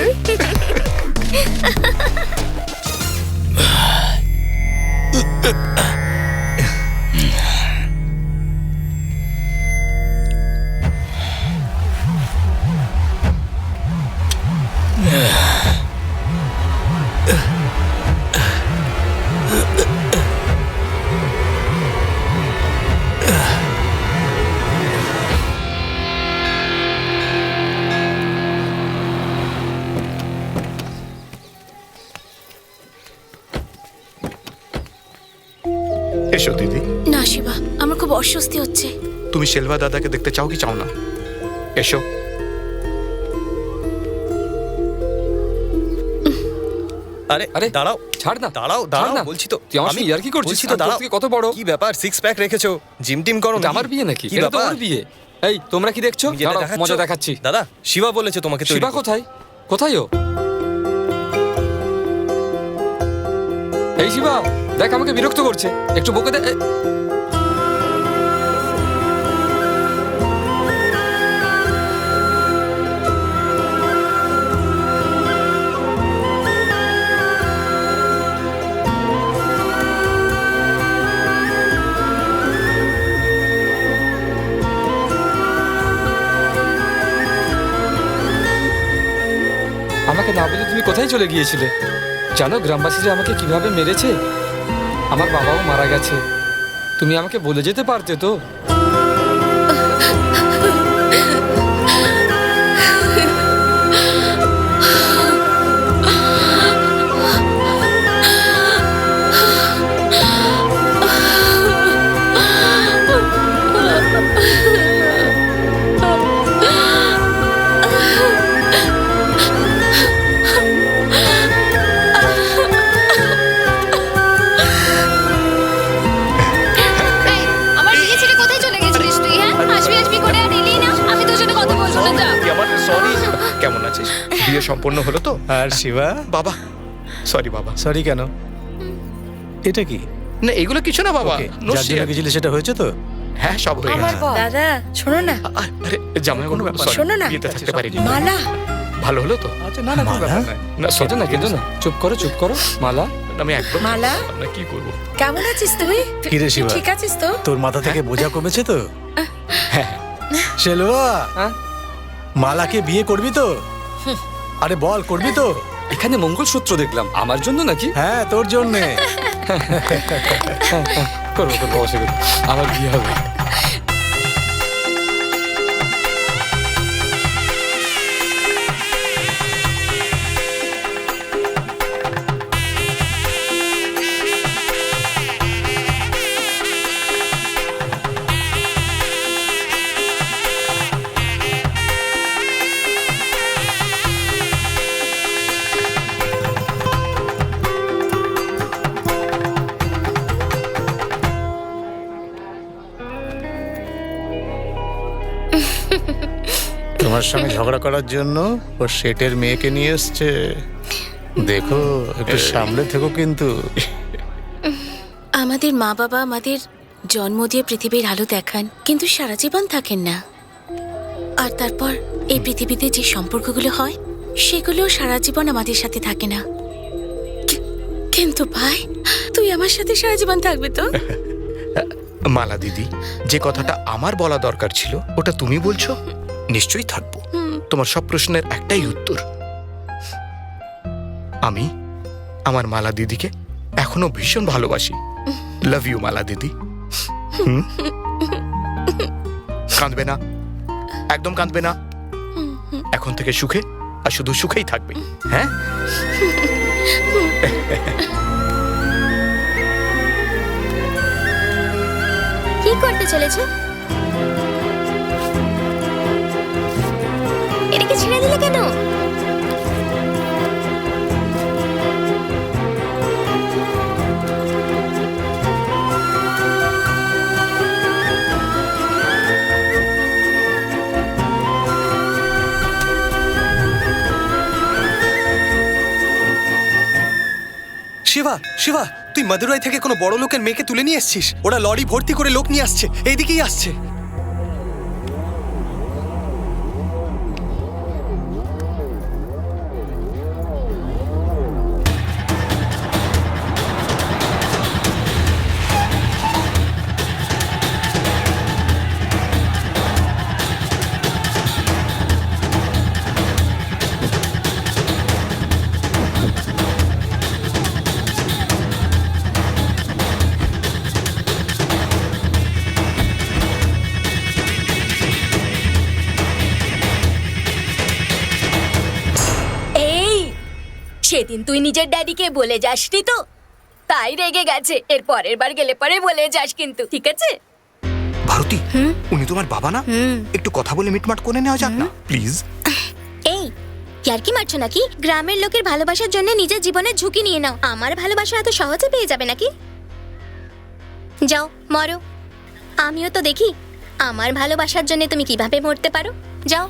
এসো দিদি। না শিবা, আমার খুব অস্বস্তি হচ্ছে। তুমি শেলভা দাদাকে দেখতে চাও কি চাও না? এসো। আরে আরে দাঁড়াও, ছাড় না, দাঁড়াও দাঁড়াও, বলছি তো তুই আমার আমি সঙ্গে ইয়ার্কি করছিস? বলছি তো আর তোর দাঁড়াও। থেকে কত বড়? কি ব্যাপার, সিক্স প্যাক রেখেছো, জিম টিম করো এটা না? আমার বিয়ে নাকি? কি এটা তো ব্যাপার? ওর বিয়ে। এই তোমরা কি দেখছো? তুমি যেটা দাঁড়াও, দেখাচ্ছ- মজা দেখাচ্ছি। দাদা, শিবা বলেছে তোমাকে তৈরি শিবা করতে। কোথায়? কোথায় ও? এই শিবা, দেখ আমাকে বিরক্ত করছে, একটু বকে দে। আমাকে না বলে তুমি কোথায় চলে গিয়েছিলে? জানো গ্রামবাসীরা আমাকে কিভাবে মেরেছে? আমার বাবাও মারা গেছে। তুমি আমাকে বলে যেতে পারতে তো। এই, আমার বিয়ে ছেড়ে কোথায় চলে গেছিলিস তুই? হ্যাঁ, আসবি আসবি করে আর এলি না। আমি তোর সাথে কথা বলবো না, যা। আমার সরি। কেমন আছিস? বিয়ে সম্পন্ন হলো তো? আর শিবা? বাবা সরি বাবা। সরি কেন? এটা কি? না এগুলো কিছু না বাবা। ওকে, No যার জন্য share. গেছিলে সেটা হয়েছে তো? হ্যাঁ সব হয়ে আমার গেছে। বর। দাদা শোনো না, আরে জামাই কোনো ব্যাপার না। শোনো না। বিয়েতে থাকতে পারিনি। মালা। ভালো হলো তো? আচ্ছা না না, কোনো ব্যাপার নয়। না কেঁদো না, কেঁদো না, চুপ করো, চুপ করো। মালা, আমি একদম মালা? না কি করব? কেমন আছিস তুই? কি রে শিবা? ঠিক আছিস তো? তোর মাথা থেকে বোঝা কমেছে তো? শেলভা, হ্যাঁ? মালাকে বিয়ে করবি তো? আরে বল, করবি তো? এখানে মঙ্গলসূত্র দেখলাম, আমার জন্য নাকি? হ্যাঁ তোর জন্যে। করবো করবো, অবশ্যই করবো। আমার বিয়ে হবে। তোমার সঙ্গে ঝগড়া করার জন্য ওর সেটের মেয়েকে নিয়ে এসছে। দেখো একটু সামলে থেকো কিন্তু। আমাদের মা বাবা আমাদের জন্ম দিয়ে পৃথিবীর আলো দেখান, কিন্তু সারা জীবন থাকেন না। আর তারপর এই পৃথিবীতে যে সম্পর্কগুলো হয় সেগুলো সারা জীবন আমাদের সাথে থাকে না। কিন্তু ভাই, তুই আমার সাথে সারা জীবন থাকবি তো? মালা দিদি, যে কথাটা আমার বলা দরকার ছিল ওটা তুমি বলছো। নিশ্চয়ই থাকবো। তোমার সব প্রশ্নের একটাই উত্তর। আমি আমার মালা দিদিকে এখনো ভীষণ ভালোবাসি। লাভ ইউ মালা দিদি। কাঁদবে না, একদম কাঁদবে না। এখন থেকে সুখে আর শুধু সুখেই থাকবে। হ্যাঁ কি করতে চলেছ? এটাকে ছেড়ে দিলে কেন? শিবা শিবা, তুই মাদুরাই থেকে কোনো বড় লোকের মেয়েকে তুলে নিয়ে এসছিস? ওরা লরি ভর্তি করে লোক নিয়ে আসছে, এইদিকেই আসছে। সেদিন তুই নিজের ড্যাডিকে বলে যাসনি তো, তাই রেগে গেছে। এর পরের বার গেলে পরে বলে যাস কিন্তু, ঠিক আছে? ভারতী, উনি তোমার বাবা না? একটু কথা বলে মিটমাট করে নেওয়া যাক না প্লিজ। এই ইয়ার্কি মারছো নাকি? গ্রামের লোকের ভালোবাসার জন্য নিজের জীবনের ঝুঁকি নিয়ে নাও। আমার ভালোবাসা এত সহজে পেয়ে যাবে নাকি? যাও মরো, আমিও তো দেখি আমার ভালোবাসার জন্য তুমি কিভাবে মরতে পারো। যাও।